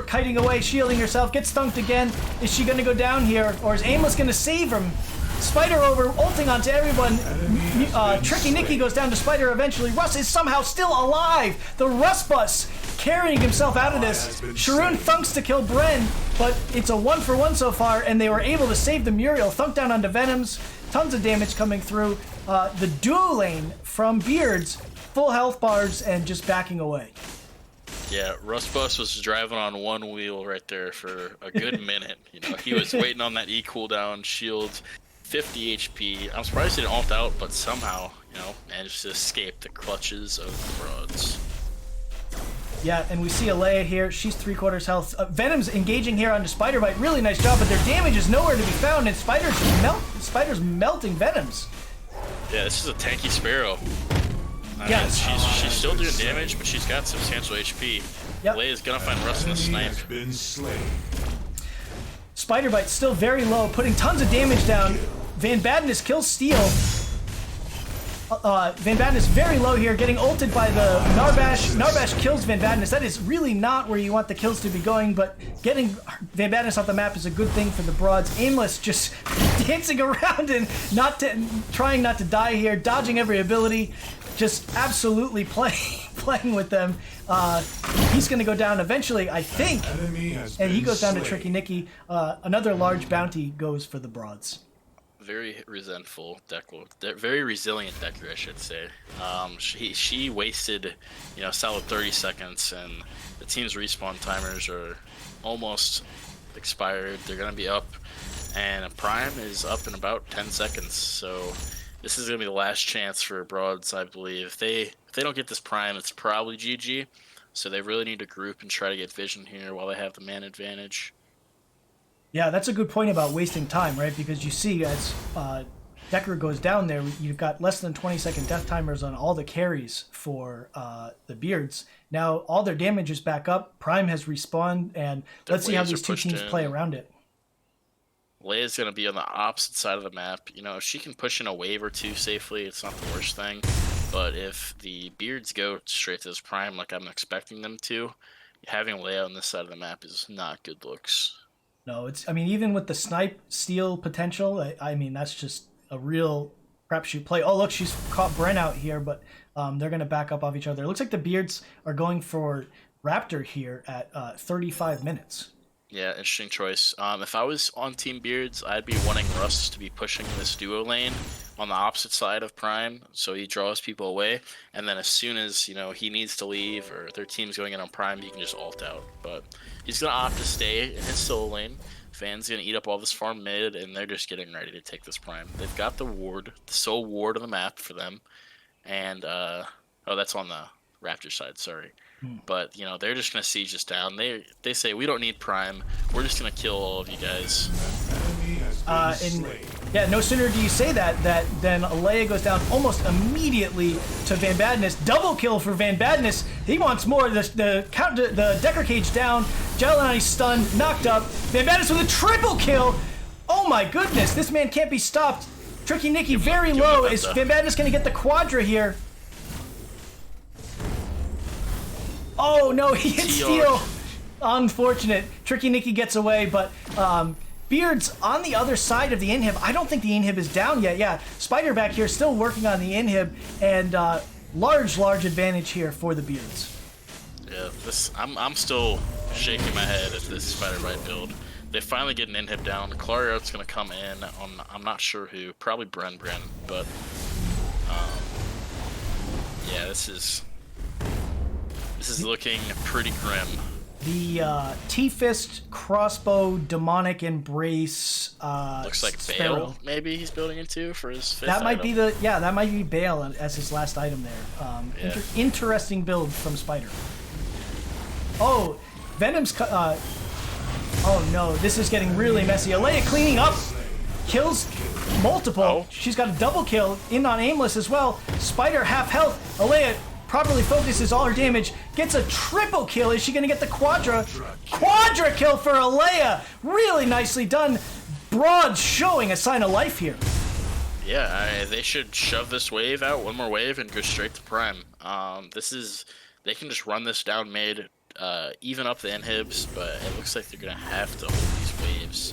kiting away, shielding herself, gets thunked again. Is she gonna go down here, or is Aimless gonna save him? Spider over, ulting onto everyone. Tricky Nicky goes down to Spider eventually. Russ is somehow still alive. The Russ bus carrying himself out of this. Sharoon thunks to kill Bren, but it's a 1-for-1 so far, and they were able to save the Muriel. Thunk down onto Venoms. Tons of damage coming through. The duo lane from Beards, full health bars and just backing away. Yeah, Rustbus was driving on one wheel right there for a good minute. He was waiting on that E cooldown, shields, 50 HP. I'm surprised he didn't ult out, but somehow, managed to escape the clutches of the Broads. Yeah, and we see Alea here. She's 3/4 health. Venom's engaging here onto Spider Bite. Really nice job, but their damage is nowhere to be found, and Spider's melting Venoms. Yeah, this is a tanky Sparrow. I mean, she's still doing damage, but she's got substantial HP. Yep. Alea's gonna find Rust in the snipe. Spider Bite's still very low, putting tons of damage down. Van Badness kills Steel. Van Badness very low here, getting ulted by the Narbash. Narbash kills Van Badness. That is really not where you want the kills to be going, but getting Van Badness off the map is a good thing for the Broads. Aimless just dancing around and trying not to die here, dodging every ability, just absolutely playing with them. He's going to go down eventually, I think, and he goes down to Tricky Nicky. Another large bounty goes for the Broads. Very resentful Decker, very resilient Decker, I should say. She wasted, solid 30 seconds, and the team's respawn timers are almost expired. They're gonna be up, and Prime is up in about 10 seconds. So this is gonna be the last chance for Broads, I believe. If they don't get this Prime, it's probably GG. So they really need to group and try to get vision here while they have the man advantage. Yeah, that's a good point about wasting time, right? Because you see as Decker goes down there, you've got less than 20-second death timers on all the carries for the Beards. Now all their damage is back up. Prime has respawned, and let's see how these two teams play around it. Leia's going to be on the opposite side of the map. If she can push in a wave or two safely, it's not the worst thing. But if the Beards go straight to this Prime like I'm expecting them to, having Leia on this side of the map is not good looks. No, even with the snipe steal potential, I mean, that's just a real crapshoot play. Oh, look, she's caught Bren out here, but they're going to back up off each other. It looks like the Beards are going for Raptor here at 35 minutes. Yeah, interesting choice. If I was on Team Beards, I'd be wanting Russ to be pushing this duo lane on the opposite side of Prime, so he draws people away, and then as soon as he needs to leave or their team's going in on Prime, he can just ult out. But he's gonna opt to stay in his solo lane. Van's gonna eat up all this farm mid, and they're just getting ready to take this Prime. They've got the ward, the sole ward on the map for them, and oh, that's on the Raptor side. Sorry. But they're just gonna siege us down. They say we don't need Prime. We're just gonna kill all of you guys. And yeah, no sooner do you say that then Alea goes down almost immediately to Van Badness. Double kill for Van Badness. He wants more. The Decker cage down. Gelani stunned, knocked up. Van Badness with a triple kill. Oh my goodness, this man can't be stopped. Tricky Nicky Give him very give him low. the Is Venta. Van Badness going to get the Quadra here? Oh, no, he hit TR. Steel. Unfortunate. Tricky Nicky gets away, but Beard's on the other side of the inhib. I don't think the inhib is down yet. Yeah, Spider back here still working on the inhib, and large advantage here for the Beards. Yeah, I'm still shaking my head at this Spider Bite build. They finally get an inhib down. Clario's gonna come in on I'm not sure who, probably Bren, but yeah, this is looking pretty grim. The T-Fist crossbow demonic embrace. Looks like Sparrow. Bale maybe he's building into for his fifth That might item. be that might be Bale as his last item there. Yeah. Interesting build from Spider. Oh, Venom's. Oh no, this is getting really messy. Alea cleaning up, kills multiple. Oh. She's got a double kill in on Aimless as well. Spider half health. Alea properly focuses all her damage, gets a triple kill. Is she gonna get the quadra kill for Alea? Really nicely done. Broad showing a sign of life here. Yeah, they should shove this wave out, one more wave, and go straight to Prime. They can just run this down mid, even up the inhibs, but it looks like they're gonna have to hold these waves.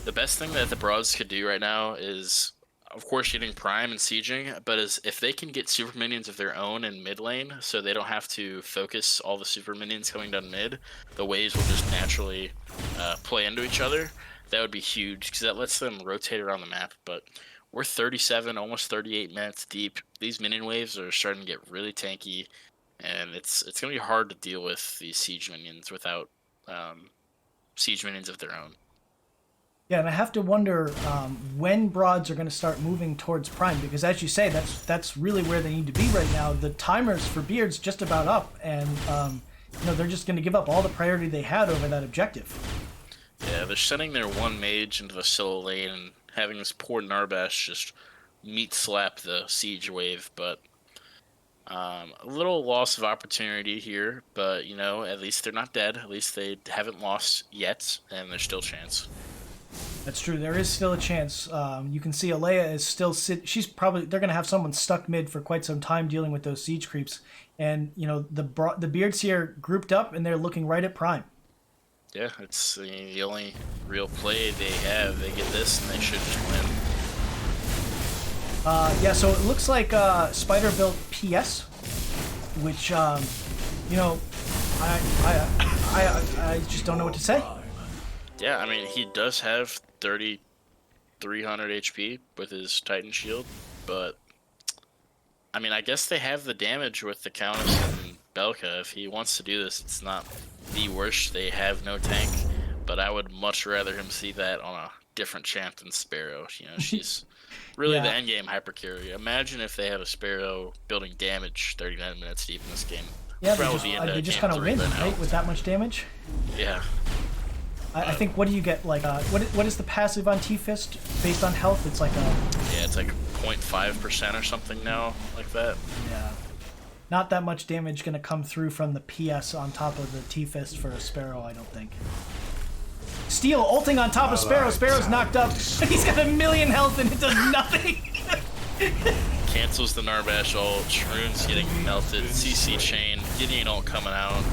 The best thing that the Broads could do right now is, of course, getting Prime and sieging, but if they can get super minions of their own in mid lane, so they don't have to focus all the super minions coming down mid, the waves will just naturally play into each other. That would be huge, because that lets them rotate around the map, but we're 37, almost 38 minutes deep. These minion waves are starting to get really tanky, and it's going to be hard to deal with these siege minions without siege minions of their own. Yeah, and I have to wonder when Broads are going to start moving towards Prime, because as you say, that's really where they need to be right now. The timers for Beard's just about up, and they're just going to give up all the priority they had over that objective. Yeah, they're sending their one mage into the solo lane and having this poor Narbash just meat slap the siege wave, but a little loss of opportunity here, but at least they're not dead. At least they haven't lost yet, and there's still a chance. That's true. There is still a chance. You can see Alea is still they're going to have someone stuck mid for quite some time dealing with those siege creeps, and the Beards here grouped up and they're looking right at Prime. Yeah, it's the only real play they have. They get this, and they should just win. Yeah, so it looks like Spider built PS, which I just don't know what to say. Yeah, I mean, he does have 3,300 HP with his Titan Shield, but I mean, I guess they have the damage with the Countess and Belka. If he wants to do this, it's not the worst. They have no tank, but I would much rather him see that on a different champ than Sparrow. She's really the endgame hypercarry. Imagine if they had a Sparrow building damage 39 minutes deep in this game. Yeah, they just kind of win, right, with that much damage. Yeah. I think, what do you get, like, what is the passive on T-Fist based on health? It's like it's like 0.5% or something now, like that. Yeah. Not that much damage going to come through from the PS on top of the T-Fist for a Sparrow, I don't think. Steel ulting on top of Sparrow. Sparrow's knocked up. He's got 1,000,000 health and it does nothing. Cancels the Narbash ult. Shroon's getting melted. CC chain. Gideon ult coming out.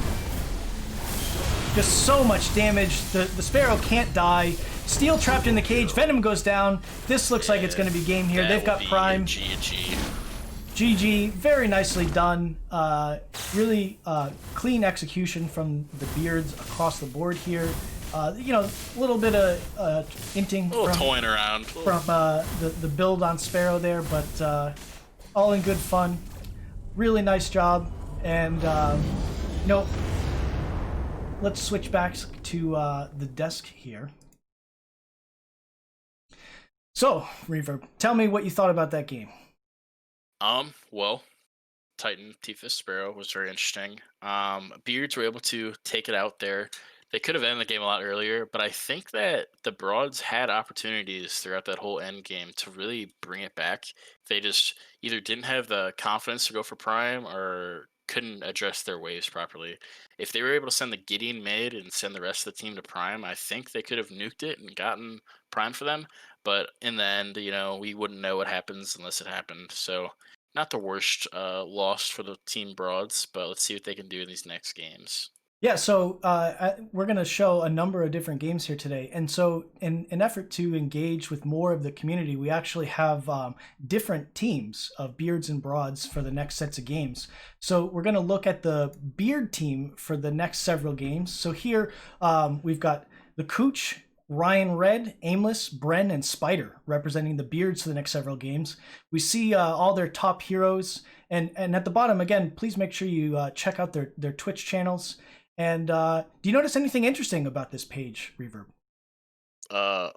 Just so much damage. The Sparrow can't die. Steel trapped in the cage. Venom goes down. This looks like it's going to be game here. They've got Prime. GG. Very nicely done. Really clean execution from the Beards across the board here. A little bit of inting. A little toying around. From the build on Sparrow there, but all in good fun. Really nice job. And, let's switch back to the desk here. So, Reverb, tell me what you thought about that game. Well, Titan, T-Fist, Sparrow was very interesting. Beards were able to take it out there. They could have ended the game a lot earlier, but I think that the Broads had opportunities throughout that whole end game to really bring it back. They just either didn't have the confidence to go for Prime or couldn't address their waves properly. If they were able to send the Gideon mid and send the rest of the team to Prime, I think they could have nuked it and gotten Prime for them. But in the end, we wouldn't know what happens unless it happened. So not the worst loss for the team Broads, but let's see what they can do in these next games. Yeah, so we're going to show a number of different games here today. And so, in an effort to engage with more of the community, we actually have different teams of Beards and Broads for the next sets of games. So, we're going to look at the Beard team for the next several games. So, here we've got the Cooch, Ryan Red, Aimless, Bren, and Spider representing the Beards for the next several games. We see all their top heroes. And at the bottom, again, please make sure you check out their Twitch channels. And do you notice anything interesting about this page, Reverb? I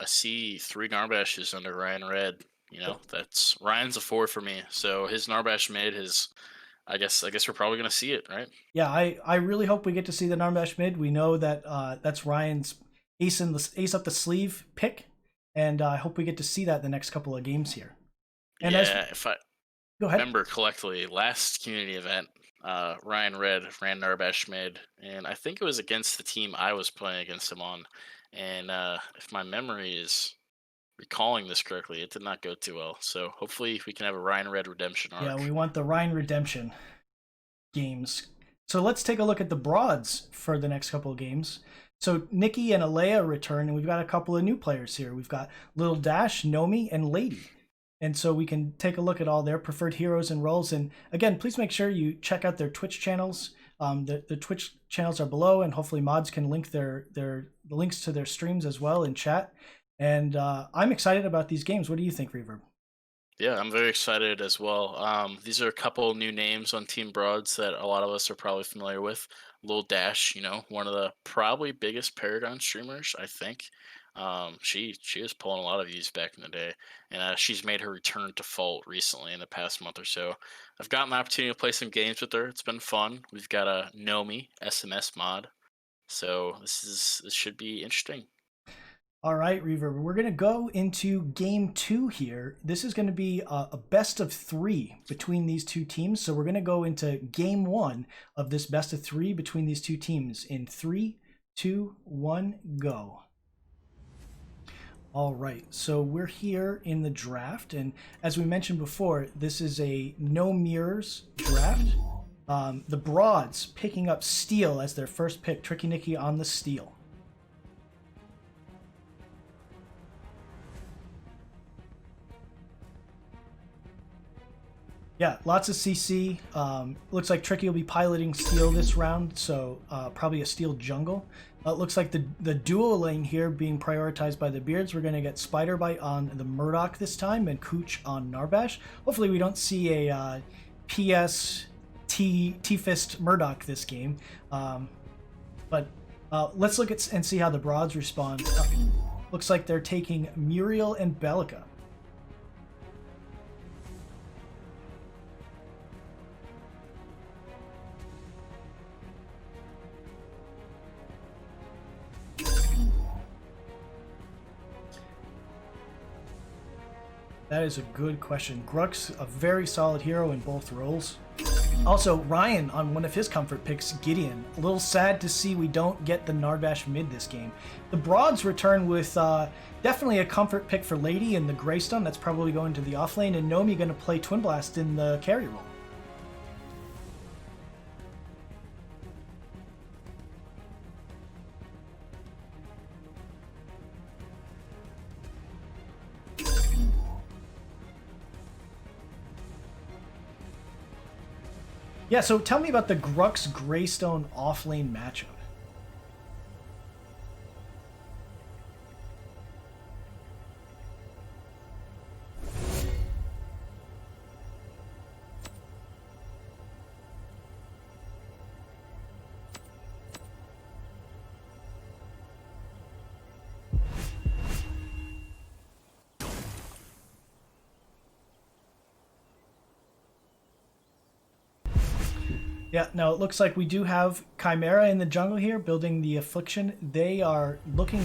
see 3 Narbashes under Ryan Red. That's Ryan's a 4 for me. So his Narbash mid is, I guess we're probably gonna see it, right? Yeah, I really hope we get to see the Narbash mid. We know that that's Ryan's ace up the sleeve pick, and I hope we get to see that in the next couple of games here. And yeah, if I go ahead. remember correctly, last community event, Ryan Red ran Narbash mid, and I think it was against the team I was playing against him on. And if my memory is recalling this correctly, it did not go too well. So hopefully we can have a Ryan Red redemption arc. Yeah, we want the Ryan redemption games. So let's take a look at the Broads for the next couple of games. So Nikki and Alea return, and we've got a couple of new players here. We've got Little Dash, Nomi, and Lady. And so we can take a look at all their preferred heroes and roles. And again, please make sure you check out their Twitch channels. The Twitch channels are below, and hopefully mods can link the links to their streams as well in chat. And I'm excited about these games. What do you think, Reverb? Yeah, I'm very excited as well. These are a couple new names on Team Broads that a lot of us are probably familiar with. Lil Dash, one of the probably biggest Paragon streamers, I think. She was pulling a lot of views back in the day, and she's made her return to Fault recently in the past month or so. I've gotten the opportunity to play some games with her. It's been fun. We've got a Nomi SMS mod, so this should be interesting. All right, Reverb, we're going to go into game 2 here. This is going to be a best of 3 between these two teams. So we're going to go into game 1 of this best of 3 between these two teams in 3, 2, 1, go. All right, so we're here in the draft. And as we mentioned before, this is a no mirrors draft. The Broads picking up Steel as their first pick. Tricky Nicky on the Steel. Yeah, lots of CC. Looks like Tricky will be piloting Steel this round, so probably a Steel jungle. It looks like the duo lane here being prioritized by the Beards. We're going to get Spider Bite on the Murdoch this time and Cooch on Narbash. Hopefully we don't see a PS T-Fist Murdoch this game. But let's look at and see how the Broads respond. Looks like they're taking Muriel and Bellica. That is a good question. Gruk's a very solid hero in both roles. Also, Ryan on one of his comfort picks, Gideon. A little sad to see we don't get the Narbash mid this game. The Broads return with definitely a comfort pick for Lady in the Greystone. That's probably going to the off lane, and Nomi going to play Twin Blast in the carry role. Yeah, so tell me about the Grux Greystone offlane matchup. Yeah, now it looks like we do have Chimera in the jungle here, building the Affliction. They are looking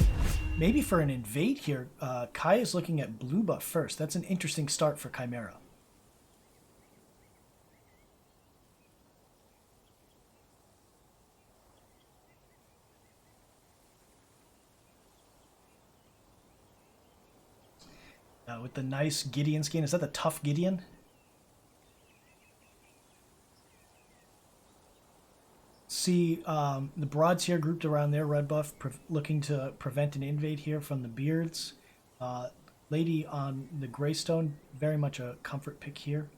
maybe for an invade here. Kai is looking at blue buff first. That's an interesting start for Chimera. With the nice Gideon skin. Is that the tough Gideon? See the Broads here grouped around their red buff, looking to prevent an invade here from the Beards. Lady on the Greystone, very much a comfort pick here.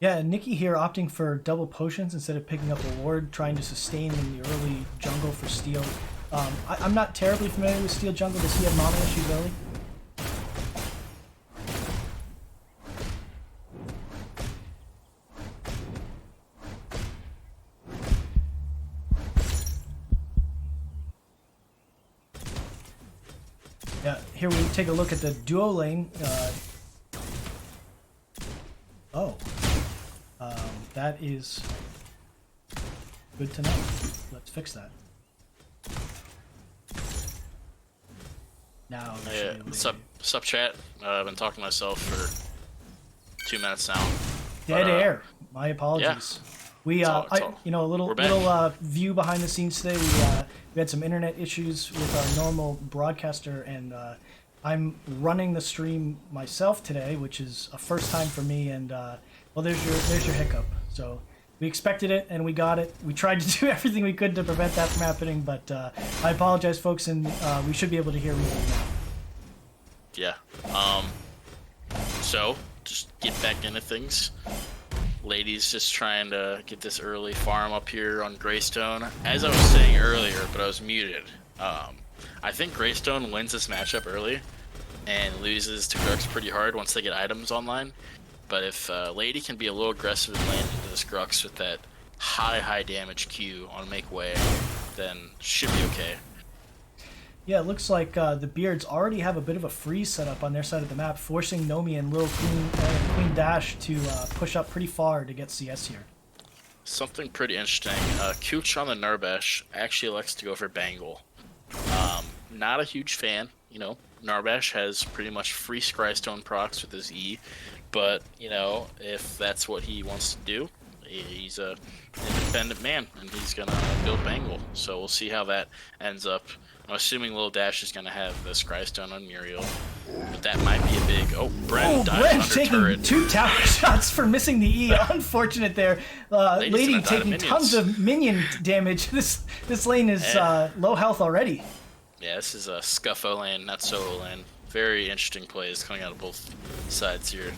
Yeah, Nikki here opting for double potions instead of picking up a ward, trying to sustain in the early jungle for Steel. I'm not terribly familiar with Steel jungle. Does he have mana issues early? Yeah, here we take a look at the duo lane. That is good to know. Let's fix that. Now, yeah, sup, chat. I've been talking to myself for 2 minutes now. Dead air. My apologies. Yeah. We, a little view behind the scenes today. We had some internet issues with our normal broadcaster, and I'm running the stream myself today, which is a first time for me. And well, there's your hiccup. So we expected it, and we got it. We tried to do everything we could to prevent that from happening, but I apologize, folks, and we should be able to hear me now. Yeah. So just get back into things. Lady's just trying to get this early farm up here on Greystone. As I was saying earlier, but I was muted. I think Greystone wins this matchup early and loses to Grux pretty hard once they get items online. But if Lady can be a little aggressive and land into this Grux with that high damage Q on Make Way, then should be okay. Yeah, it looks like the Beards already have a bit of a freeze set up on their side of the map, forcing Nomi and Lil Queen Dash to push up pretty far to get CS here. Something pretty interesting. Cooch on the Narbash actually elects to go for Bangle. Not a huge fan. You know, Narbash has pretty much free Scrystone procs with his E. But, you know, if that's what he wants to do, he's a independent man, and he's going to build Bangle. So we'll see how that ends up. I'm assuming Lil Dash is going to have the Scrystone on Muriel. But that might be a big... Oh, Bren dies under taking turret. 2 tower shots for missing the E. Unfortunate there. Lady taking tons of minion damage. This lane is low health already. Yeah, this is a Scuffo lane, not Solo lane. Very interesting plays coming out of both sides here.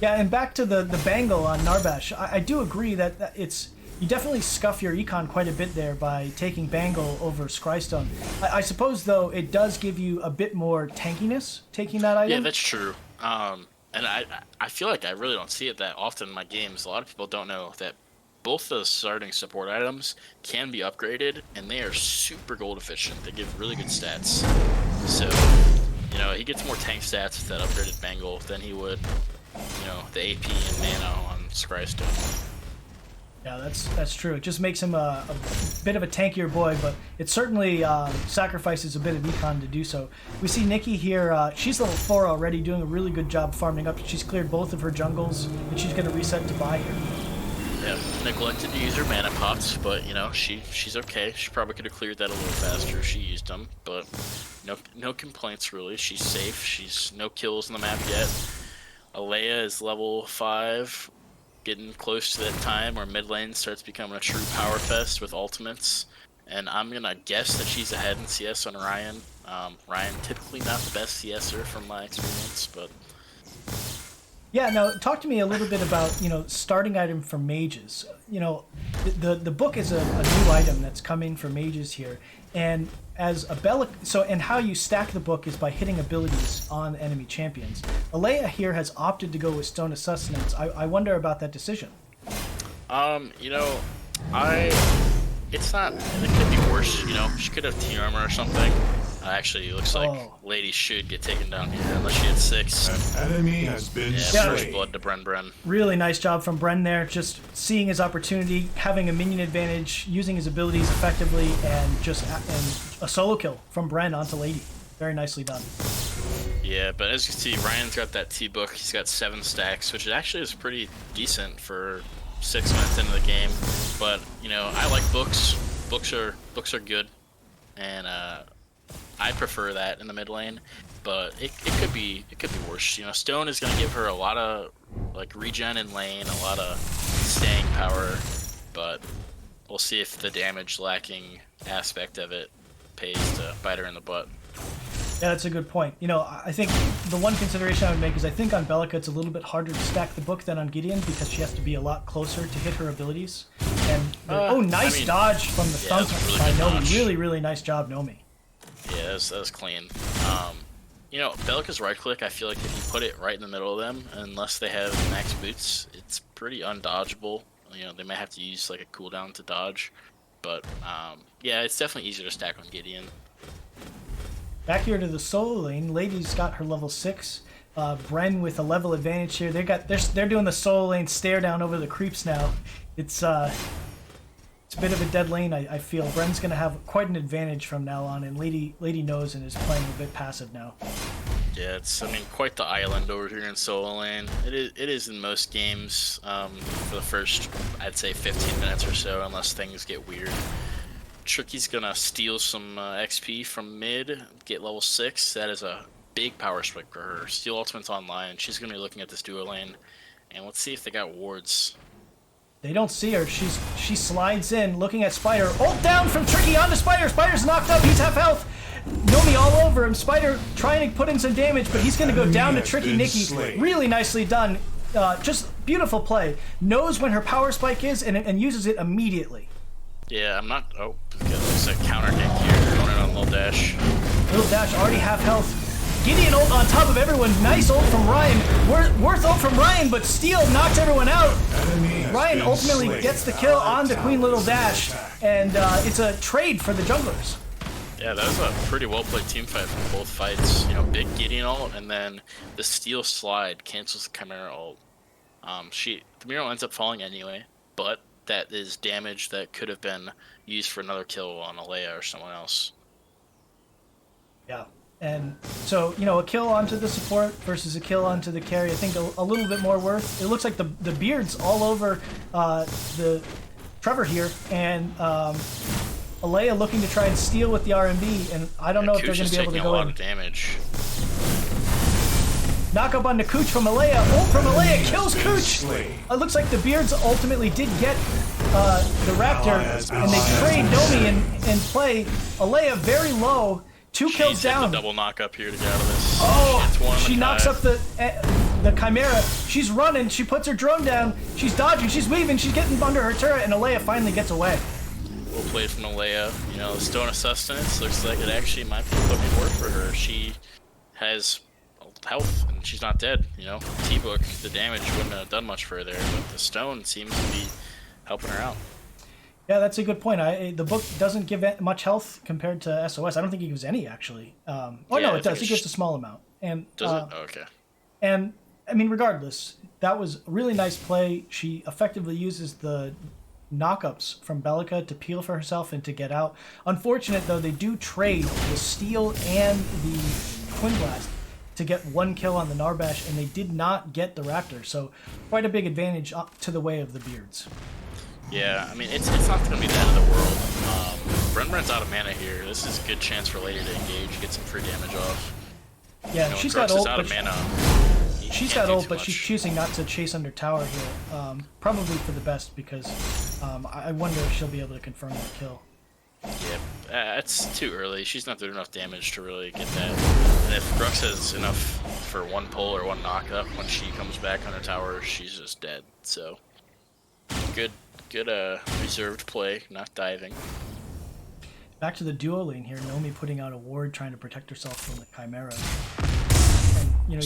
Yeah, and back to the Bangle on Narbash. I do agree that you definitely scuff your econ quite a bit there by taking Bangle over Scrystone. I suppose, though, it does give you a bit more tankiness taking that item. Yeah, that's true. And I feel like I really don't see it that often in my games. A lot of people don't know that both the starting support items can be upgraded, and they are super gold efficient. They give really good stats. So, you know, he gets more tank stats with that upgraded Bangle than he would, you know, the AP and mana on Scrystone. Yeah, that's true. It just makes him a bit of a tankier boy, but it certainly sacrifices a bit of econ to do so. We see Nikki here. She's level 4 already, doing a really good job farming up. She's cleared both of her jungles, and she's going to reset to buy here. Yeah, neglected to use her mana pots, but, you know, she's okay. She probably could have cleared that a little faster if she used them, but no complaints, really. She's safe. She's no kills on the map yet. Alea is level 5. Getting close to that time where mid lane starts becoming a true power fest with ultimates, and I'm gonna guess that she's ahead in CS on Ryan. Ryan typically not the best CSer from my experience, but yeah. Now talk to me a little bit about starting item for mages. The book is a new item that's coming for mages here, and as a and how you stack the book is by hitting abilities on enemy champions. Alea here has opted to go with Stone of Sustenance. I wonder about that decision. It's not. It could be worse. She could have T armor or something. Actually, it looks like Lady should get taken down here unless she had 6. An enemy has been First slain. blood to Bren. Really nice job from Bren there, just seeing his opportunity, having a minion advantage, using his abilities effectively, and a solo kill from Bren onto Lady. Very nicely done. Yeah, but as you can see, Ryan's got that T-book. He's got 7 stacks, which actually is pretty decent for 6 minutes into the game. But you know, I like books. Books are good, and I prefer that in the mid lane. But it could be worse. You know, Stone is gonna give her a lot of like regen in lane, a lot of staying power, but we'll see if the damage lacking aspect of it pays to bite her in the butt. Yeah, that's a good point. You know, I think the one consideration I would make is I think on Belica it's a little bit harder to stack the book than on Gideon because she has to be a lot closer to hit her abilities. And oh, nice dodge from the thump by Nomi. Really, really nice job, Nomi. Yeah, that was clean. You know, Belica's right click, I feel like if you put it right in the middle of them, unless they have max boots, it's pretty undodgeable. You know, they might have to use like a cooldown to dodge. But yeah, it's definitely easier to stack on Gideon. Back here to the solo lane, Lady's got her level 6. Bren with a level advantage here. They're doing the solo lane stare down over the creeps now. It's a bit of a dead lane, I feel. Bren's gonna have quite an advantage from now on, and Lady knows and is playing a bit passive now. Yeah, it's quite the island over here in solo lane. It is in most games for the first, I'd say 15 minutes or so, unless things get weird. Tricky's gonna steal some XP from mid, get level 6. That is a big power spike for her. Steal ultimate's online. She's gonna be looking at this duo lane, and let's see if they got wards. They don't see her. She slides in, looking at Spider. Ult down from Tricky onto Spider. Spider's knocked up. He's half health. Nomi all over him. Spider trying to put in some damage, but he's going to go down to Tricky Nikki. Really nicely done. Just beautiful play. Knows when her power spike is and uses it immediately. Yeah, I'm not... Oh, looks like counter hit here. Going in on Lil Dash. Lil Dash already half health. Gideon ult on top of everyone. Nice ult from Ryan. Worth ult from Ryan, but Steel knocks everyone out. Ryan ultimately gets the kill on the Queen Little Dash, and it's a trade for the junglers. Yeah, that was a pretty well-played team fight from both fights. You know, big Gideon ult, and then the Steel slide cancels the Chimera ult. The Miro ends up falling anyway, but that is damage that could have been used for another kill on Alea or someone else. Yeah. And so, you know, a kill onto the support versus a kill onto the carry, I think a little bit more worth. It looks like the beards all over the Trevor here, and Alea looking to try and steal with the RMB, and I don't know if they're going to be able to go in. a lot of damage. Knock up on the Cooch from Alea. Ult from Alea kills Cooch. It looks like the beards ultimately did get the Raptor, and they trade Nomi and play Alea very low. 2 kills down. The double knock up here to get out of this. Oh, she knocks up the Chimera. She's running. She puts her drone down. She's dodging. She's weaving. She's getting under her turret, and Alea finally gets away. Well played from Alea. You know, the Stone of Sustenance looks like it actually might be looking work for her. She has health, and she's not dead. You know, T-Book, the damage wouldn't have done much for her there, but the Stone seems to be helping her out. Yeah, that's a good point. The book doesn't give much health compared to SOS. I don't think it gives any, actually. No, it does. It gives a small amount. And does it? Oh, okay. And, I mean, regardless, that was a really nice play. She effectively uses the knockups from Belica to peel for herself and to get out. Unfortunate, though, they do trade the Steel and the Twin Blast to get 1 kill on the Narbash, and they did not get the Raptor. So quite a big advantage to the way of the Beards. Yeah, I mean, it's not going to be the end of the world. Bren's out of mana here. This is a good chance for Lady to engage, get some free damage off. Yeah, you know, she's got ult, out but of mana. She's got ult, but she's choosing not to chase under tower here. Probably for the best, because I wonder if she'll be able to confirm that kill. Yeah, it's too early. She's not doing enough damage to really get that. And if Grux has enough for 1 pull or 1 knockup, when she comes back on her tower, she's just dead. So, good reserved play, not diving. Back to the duo lane here. Nomi putting out a ward, trying to protect herself from the Chimera. And, you know,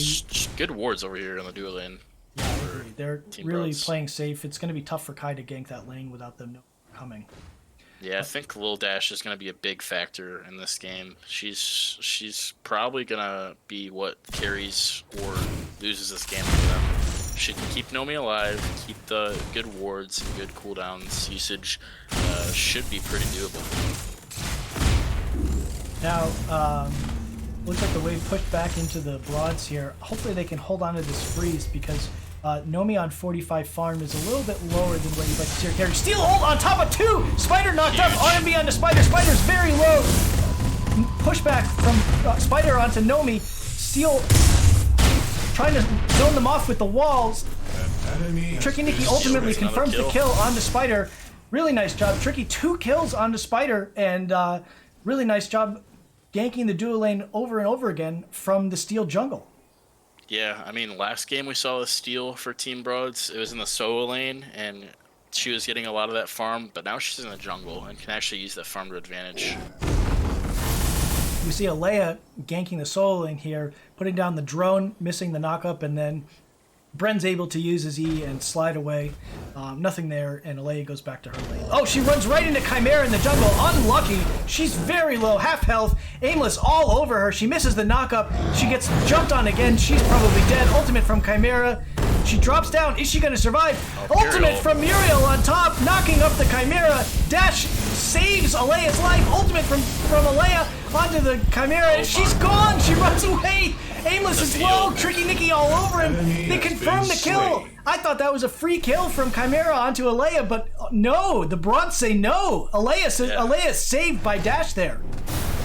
good wards over here on the duo lane. Yeah, I agree. They're really playing safe. It's going to be tough for Kai to gank that lane without them coming. Yeah, I think Lil Dash is going to be a big factor in this game. She's probably going to be what carries or loses this game for them. She can keep Nomi alive, keep the good wards and good cooldowns usage. Should be pretty doable. Now, Looks like the wave pushed back into the Broads here. Hopefully they can hold on to this freeze because Nomi on 45 farm is a little bit lower than what you'd like to see her carry. Steal ult on top of 2! Spider knocked up, RMB onto Spider. Spider's very low. Pushback from Spider onto Nomi. Steal trying to zone them off with the walls. Tricky Nikki ultimately confirms the kill onto Spider. Really nice job. Tricky 2 kills onto Spider, and really nice job ganking the duo lane over and over again from the Steel jungle. Yeah, I mean, last game we saw the steal for Team Broads. It was in the solo lane, and she was getting a lot of that farm, but now she's in the jungle and can actually use that farm to advantage. We see Alea ganking the solo lane here, putting down the drone, missing the knockup, and then Bren's able to use his E and slide away. Nothing there, and Alea goes back to her lane. Oh, she runs right into Chimera in the jungle. Unlucky. She's very low, half health. Aimless all over her. She misses the knockup. She gets jumped on again. She's probably dead. Ultimate from Chimera. She drops down. Is she going to survive? Ultimate from Muriel on top, knocking up the Chimera. Dash saves Alea's life. Ultimate from Alea onto the Chimera. She's gone. She runs away. Aimless is low. Tricky Nikki all over him. They confirm the kill. I thought that was a free kill from Chimera onto Alea, but no. The Broads say no. Alea is saved by Dash there.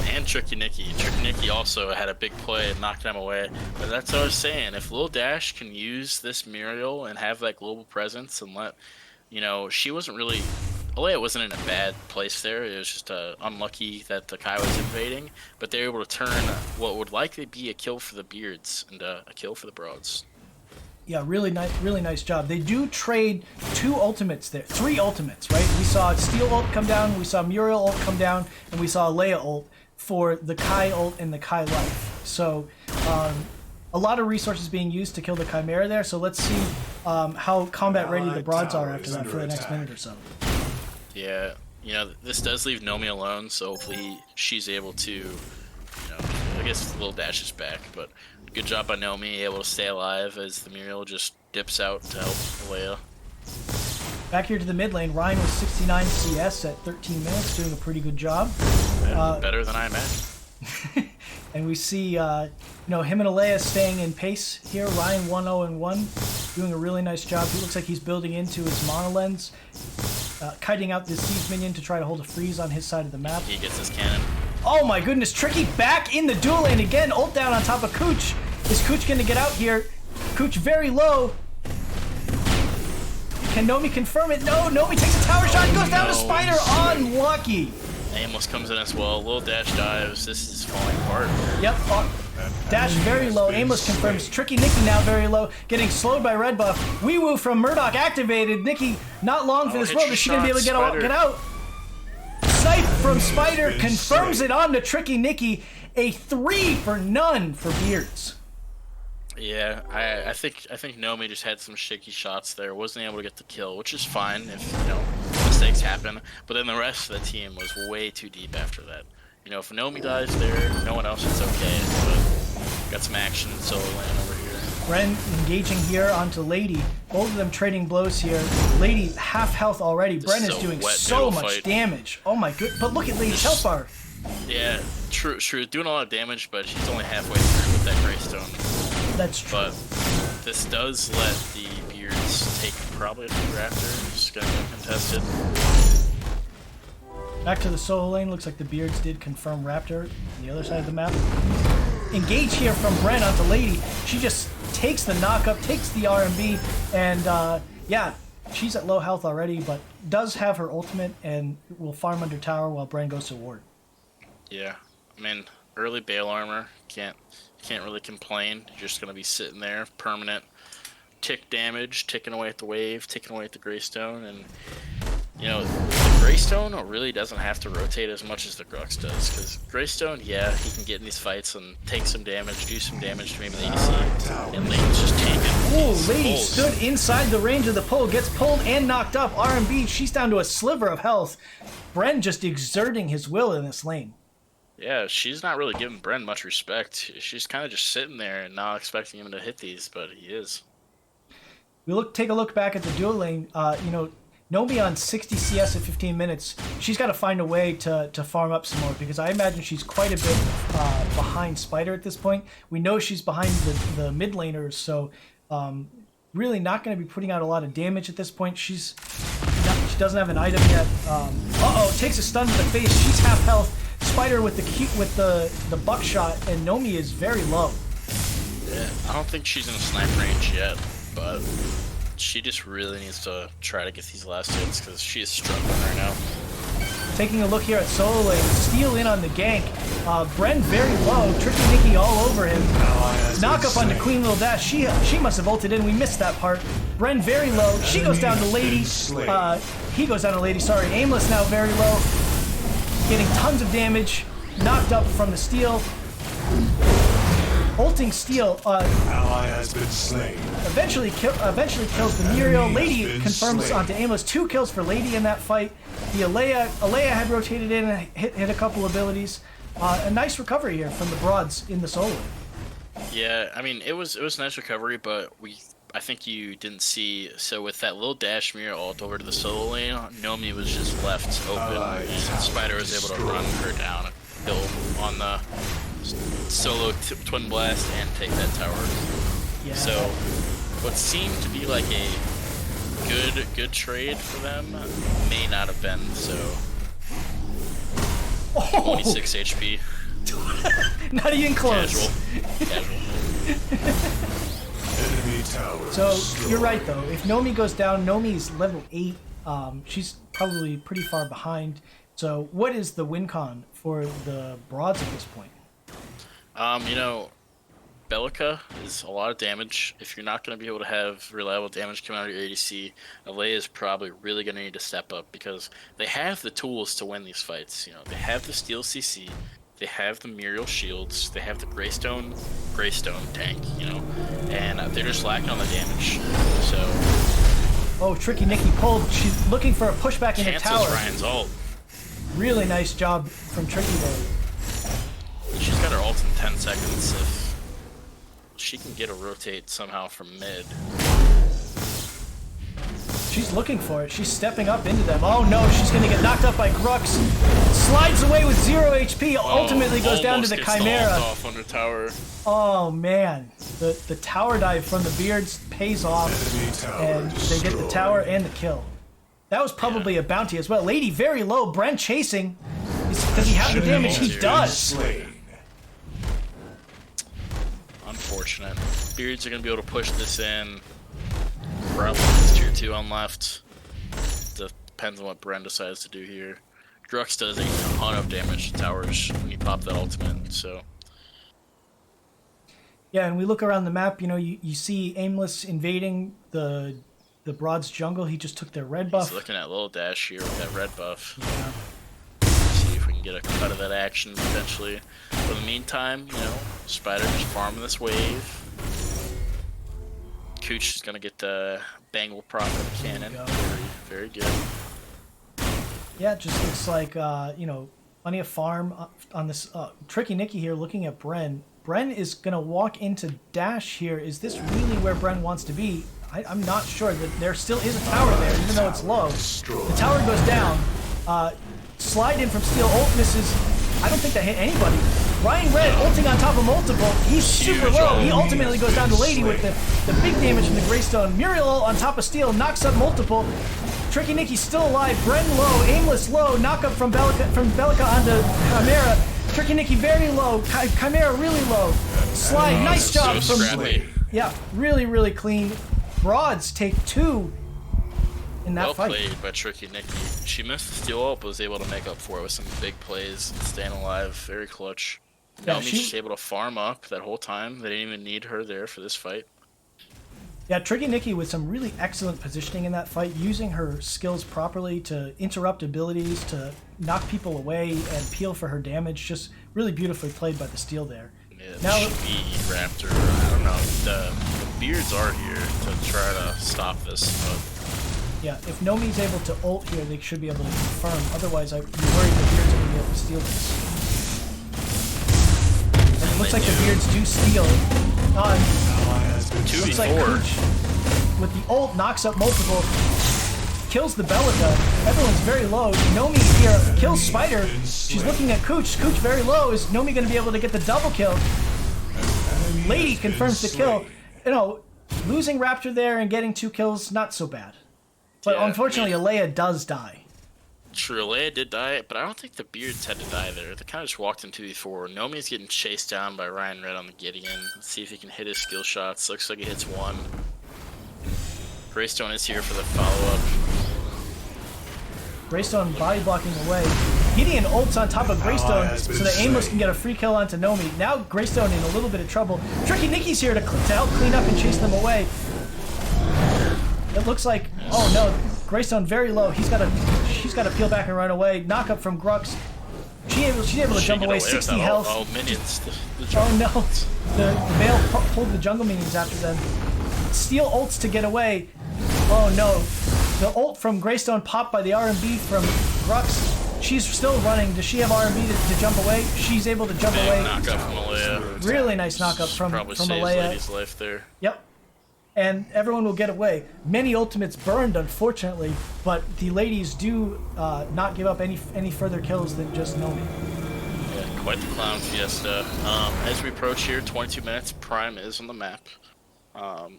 And Tricky Nikki. Tricky Nikki also had a big play and knocked them away. But that's what I was saying. If Lil Dash can use this Muriel and have that global presence and let, she wasn't really... Alea wasn't in a bad place there. It was just unlucky that the Kai was invading. But they were able to turn what would likely be a kill for the Beards into a kill for the Broads. Yeah, really nice job. They do trade 2 ultimates there, 3 ultimates, right? We saw Steel ult come down, we saw Muriel ult come down, and we saw Alea ult for the Kai ult and the Kai life. So a lot of resources being used to kill the Chimera there. So let's see how combat ready the Broads are after that for the next minute or so. Yeah, this does leave Nomi alone, so hopefully she's able to, I guess Lil Dash is back, but good job by Nomi, able to stay alive as the Muriel just dips out to help Alea. Back here to the mid lane, Ryan with 69 CS at 13 minutes, doing a pretty good job. Better than I imagined. And we see, him and Alea staying in pace here. Ryan 1-0-1, doing a really nice job. He looks like he's building into his monolens, kiting out this siege minion to try to hold a freeze on his side of the map. He gets his cannon. Oh my goodness, Tricky back in the dual lane again. Ult down on top of Cooch. Is Cooch going to get out here? Cooch very low. Can Nomi confirm it? No, Nomi takes a tower shot, goes down to Spider. Unlucky. Aimless comes in as well. Lil Dash dives. This is falling apart. Yep. Dash very low. Aimless confirms. Tricky Nikki now very low. Getting slowed by red buff. Wee Woo from Murdoch activated. Nikki not long for this world. Is she going to be able to get out? Snipe from Spider confirms it on to Tricky Nikki. A 3 for none for Beards. Yeah, I think Nomi just had some shaky shots there. Wasn't able to get the kill, which is fine if mistakes happen. But then the rest of the team was way too deep after that. If Nomi dies there, no one else is okay. But got some action in solo lane over here. Bren engaging here onto Lady. Both of them trading blows here. Lady half health already. Bren is doing so much damage. Oh my good! But look at Lady's health bar. Yeah, true. Doing a lot of damage, but she's only halfway through with that Greystone. That's true. But this does let the Beards take probably a few Raptor. Just gonna get contested. Back to the solo lane. Looks like the Beards did confirm Raptor on the other side of the map. Engage here from Bren onto Lady. She just takes the knockup, takes the RMB, and yeah, she's at low health already, but does have her ultimate and will farm under tower while Bren goes to ward. Yeah, I mean, early Bale armor, can't really complain. You're just gonna be sitting there, permanent tick damage, ticking away at the wave, ticking away at the Greystone, and the Greystone really doesn't have to rotate as much as the Grux does, because Greystone, yeah, he can get in these fights and take some damage, do some damage to maybe the EC, and Lady's just taking. Ooh, Lady stood inside the range of the pull, gets pulled and knocked up. RMB, she's down to a sliver of health. Bren just exerting his will in this lane. Yeah, she's not really giving Bren much respect. She's kind of just sitting there and not expecting him to hit these, but he is. Take a look back at the dual lane. Nomi on 60 CS at 15 minutes. She's got to find a way to farm up some more because I imagine she's quite a bit behind behind Spider at this point. We know she's behind the mid laners, so really not going to be putting out a lot of damage at this point. She doesn't have an item yet. Uh-oh, takes a stun to the face. She's half health. Spider with the buckshot, and Nomi is very low. Yeah, I don't think she's in snipe range yet, but she just really needs to try to get these last hits because she is struggling right now. Taking a look here at solo lane, steal in on the gank. Bren very low, Tricky Nikki all over him. Knock up onto Queen Lil Dash. She must have ulted in. We missed that part. Bren very low. She goes down to Lady. He goes down to Lady. Sorry, Aimless now very low, getting tons of damage. Knocked up from the steal. Ulting steal. Ally has been slain. Eventually kills the Muriel. Lady confirms onto Aimless. 2 kills for Lady in that fight. The Alea had rotated in and hit a couple abilities. A nice recovery here from the Broads in the solo. Yeah, I mean it was a nice recovery, but I think you didn't see. So with that little dash mirror ult over to the solo lane, Nomi was just left open, and Spider was able to run her down and kill on the solo twin blast and take that tower. Yeah. So what seemed to be like a good trade for them may not have been. So 26 HP. Not even close. Casual. Enemy tower. So you're right though. If Nomi goes down, Nomi's level 8. She's probably pretty far behind. So what is the win con for the Broads at this point? You know, Bellica is a lot of damage. If you're not going to be able to have reliable damage coming out of your ADC, Alea is probably really going to need to step up because they have the tools to win these fights. You know, they have the Steel CC, they have the Muriel shields, they have the Greystone tank, you know, and they're just lacking on the damage. So. Oh, Tricky Nikki pulled. She's looking for a pushback in the tower. Cancels Ryan's ult. Really nice job from Tricky there. She's got her ult in 10 seconds. If she can get a rotate somehow from mid. She's looking for it. She's stepping up into them. Oh no, she's going to get knocked up by Grux. Slides away with 0 HP. Ultimately goes down to the Chimera. Off under tower. Oh man, the tower dive from the Beards pays off, and they get the tower and the kill. That was probably a bounty as well. Lady very low. Bren chasing. Does he have the damage? He does. Unfortunate. Beards are going to be able to push this in. Probably with tier 2 on left. Depends on what Bren decides to do here. Grux does a ton of damage to towers when you pop that ultimate, so. Yeah, and we look around the map, you know, you see Aimless invading the Broad's jungle. He just took their red buff. He's looking at little dash here with that red buff. Yeah. See if we can get a cut of that action potentially. But in the meantime, you know, Spider just farming this wave. Cooch is gonna get the Bangle Prophet cannon. Very good. Yeah, it just looks like you know, plenty of farm on this. Tricky Nikki here looking at Bren. Bren is gonna walk into dash here. Is this really where Bren wants to be? I'm not sure. That there still is a tower there, even though it's low. The tower goes down. Slide in from steal. Ult misses. I don't think that hit anybody. Ryan Red ulting on top of multiple. He's super low. He ultimately goes down to Lady with the big damage from the Greystone. Muriel on top of steal knocks up multiple. Tricky Nikki still alive. Bren low. Aimless low. Knock up from Bellica onto Chimera. Tricky Nikki very low. Chimera really low. Slide. Nice job so from. scrappy. Yeah, really clean. Broads take 2 in that fight. Well played by Tricky Nikki. She missed the steal up, but was able to make up for it with some big plays, staying alive. Very clutch. Yeah, Naomi's just able to farm up that whole time. They didn't even need her there for this fight. Yeah, Tricky Nikki with some really excellent positioning in that fight, using her skills properly to interrupt abilities, to knock people away and peel for her damage. Just really beautifully played by the steal there. Yeah, Now, Raptor, I don't know. The Beards are here to try to stop this, but yeah, if Nomi's able to ult here, they should be able to confirm. Otherwise, I'm worried the Beards are going to be able to steal this. And it looks like the Beards do steal. Looks like Cooch with the ult knocks up multiple. kills the Belica. Everyone's very low. Nomi here kills Spider. She's looking at Cooch. Cooch very low. Is Nomi going to be able to get the double kill? Lady confirms the kill. You know, losing Raptor there and getting 2 kills, not so bad. But Yeah, unfortunately, Alea does die. True, Leia did die, but I don't think the Beards had to die there. They kind of just walked in 2v4. Nomi's getting chased down by Ryan Red on the Gideon. Let's see if he can hit his skill shots. Looks like he hits 1. Greystone is here for the follow-up. Greystone body blocking away. Gideon ults on top of Greystone so that Aimless can get a free kill onto Nomi. Now Greystone in a little bit of trouble. Tricky Nicky's here to help clean up and chase them away. It looks like, oh no, Greystone very low. She's got to peel back and run away. Knock up from Grux. She's able to jump away. 60 health. Oh, minions. Oh no, the Veil pulled the jungle minions after them. Steal ults to get away. Oh no, the ult from Greystone popped by the RMB from Grux. She's still running. Does she have RMB to jump away? She's able to jump away. Knockup from Alea. Really nice knockup from Alea. Lady's life there. Yep. And everyone will get away. Many ultimates burned, unfortunately, but the ladies do not give up any further kills than just Nomi. Yeah, quite the clown fiesta. As we approach here, 22 minutes, Prime is on the map.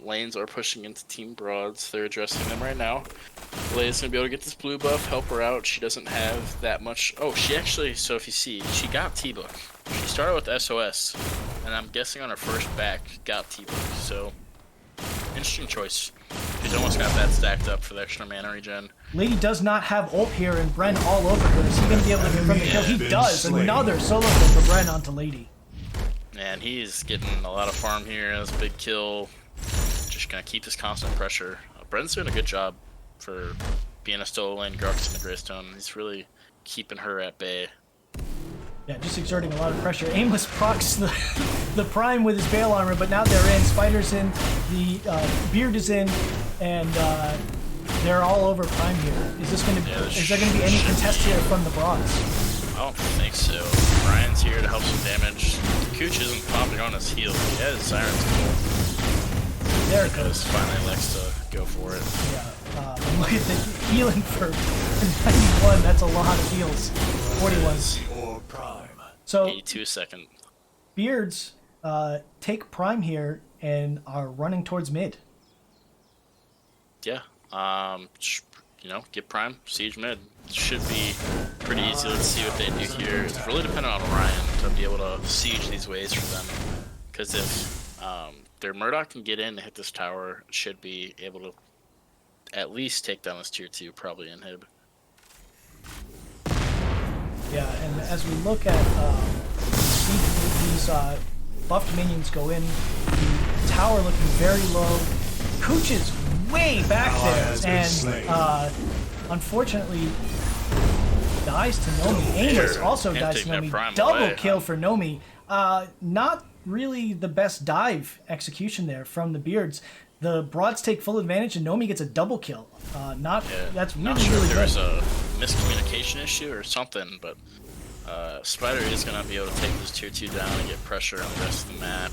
Lanes are pushing into Team Broads. They're addressing them right now. Leia's gonna be able to get this blue buff, help her out. She doesn't have that much. Oh, she actually, so if you see, she got T-Book. She started with SOS, and I'm guessing on her first back, got T-Book, so interesting choice. She's almost got that stacked up for the extra mana regen. Lady does not have ult here, and Bren all over her. Is he going to be able to confirm the kill? He does. Another solo kill for Bren onto Lady. And he's getting a lot of farm here. That's a big kill. Just going to keep this constant pressure. Bren's doing a good job for being a solo lane Grux in the Greystone. He's really keeping her at bay. Yeah, just exerting a lot of pressure. Aimless procs the Prime with his Veil armor, but now they're in. Spider's in, the Beard is in, and they're all over Prime here. Is this going to? Is there going to be any contest here from the Broads? I don't think so. Ryan's here to help some damage. Cooch isn't popping on his heal. He has Siren's Goal. There it goes. Finally elects to go for it. Yeah, look at the healing for 91. That's a lot of heals. 41. So 82 second. Beards take Prime here and are running towards mid. Yeah. You know, get Prime, siege mid. Should be pretty easy. Let's see what they do here. It's really dependent on Orion to be able to siege these waves for them. Because if their Murdoch can get in and hit this tower, it should be able to at least take down this tier 2, probably inhib. Yeah, and as we look at these buffed minions go in, the tower looking very low. Cooch is way back there, and unfortunately dies to Nomi. Aimless also dies to Nomi. Double kill for Nomi. Not really the best dive execution there from the Beards. The Broads take full advantage, and Nomi gets a double kill. That's really, not sure really if good. there's a miscommunication issue or something, but Spider is going to be able to take this tier 2 down and get pressure on the rest of the map.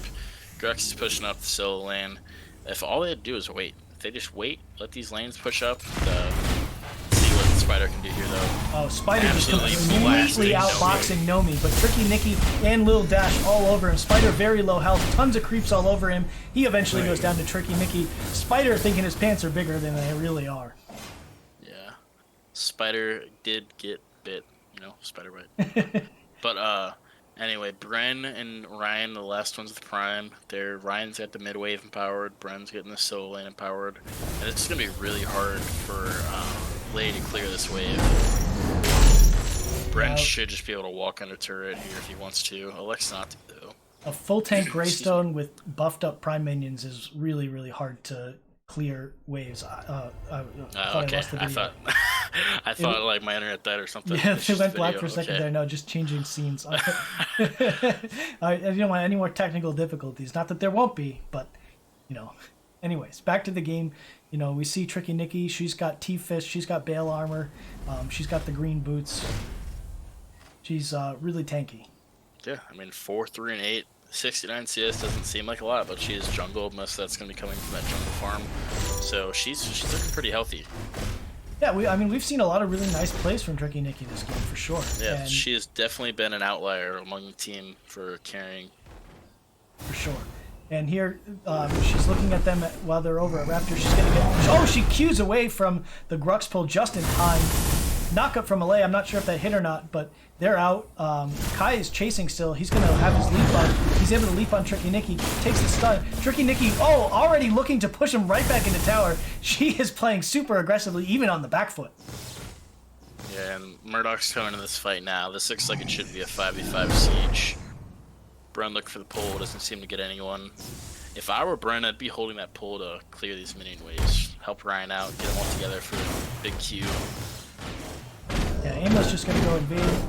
Grux is pushing up the solo lane. If all they do is wait, if they just wait, let these lanes push up, see what Spider can do here, though. Oh, Spider just Absolutely completely outboxing Nomi, but Tricky Nicky and Lil Dash all over him. Spider very low health, tons of creeps all over him. He eventually goes down to Tricky Nicky. Spider thinking his pants are bigger than they really are. Yeah. Spider did get bit, you know, spider bite. But anyway, Bren and Ryan, the last ones with Prime. Ryan's got the mid wave empowered, Bren's getting the solo lane empowered. And it's gonna be really hard for Lady to clear this wave. Bren should just be able to walk under turret here if he wants to. Elects not to, though. A full tank Greystone with buffed up Prime minions is really, really hard to clear waves. I thought like my internet died or something. Yeah, they went black for a second there. No, just changing scenes. I don't want any more technical difficulties. Not that there won't be, but you know. Anyways, back to the game. You know, we see Tricky Nicky. She's got T-Fist. She's got Bale armor. She's got the green boots. She's really tanky. Yeah, I mean 4, 3, and 8. 69 CS doesn't seem like a lot, but she is jungle. Most of that's going to be coming from that jungle farm. So she's looking pretty healthy. Yeah, I mean, we've seen a lot of really nice plays from Tricky Nikki this game for sure. Yeah, and she has definitely been an outlier among the team for carrying. for sure. And here, she's looking at them while they're over at Raptor. She's gonna get. Oh, she cues away from the Grux pull just in time. Knock up from Alea. I'm not sure if that hit or not, but they're out. Kai is chasing still. He's gonna have his leap on. He's able to leap on Tricky Nikki. Takes the stun. Tricky Nikki, already looking to push him right back into tower. She is playing super aggressively, even on the back foot. Yeah, and Murdoch's coming in this fight now. This looks like it should be a 5v5 siege. Bren looked for the pull, doesn't seem to get anyone. If I were Bren, I'd be holding that pull to clear these minion waves. Help Ryan out, get them all together for a big Q. Yeah, Aimless just going to go invade,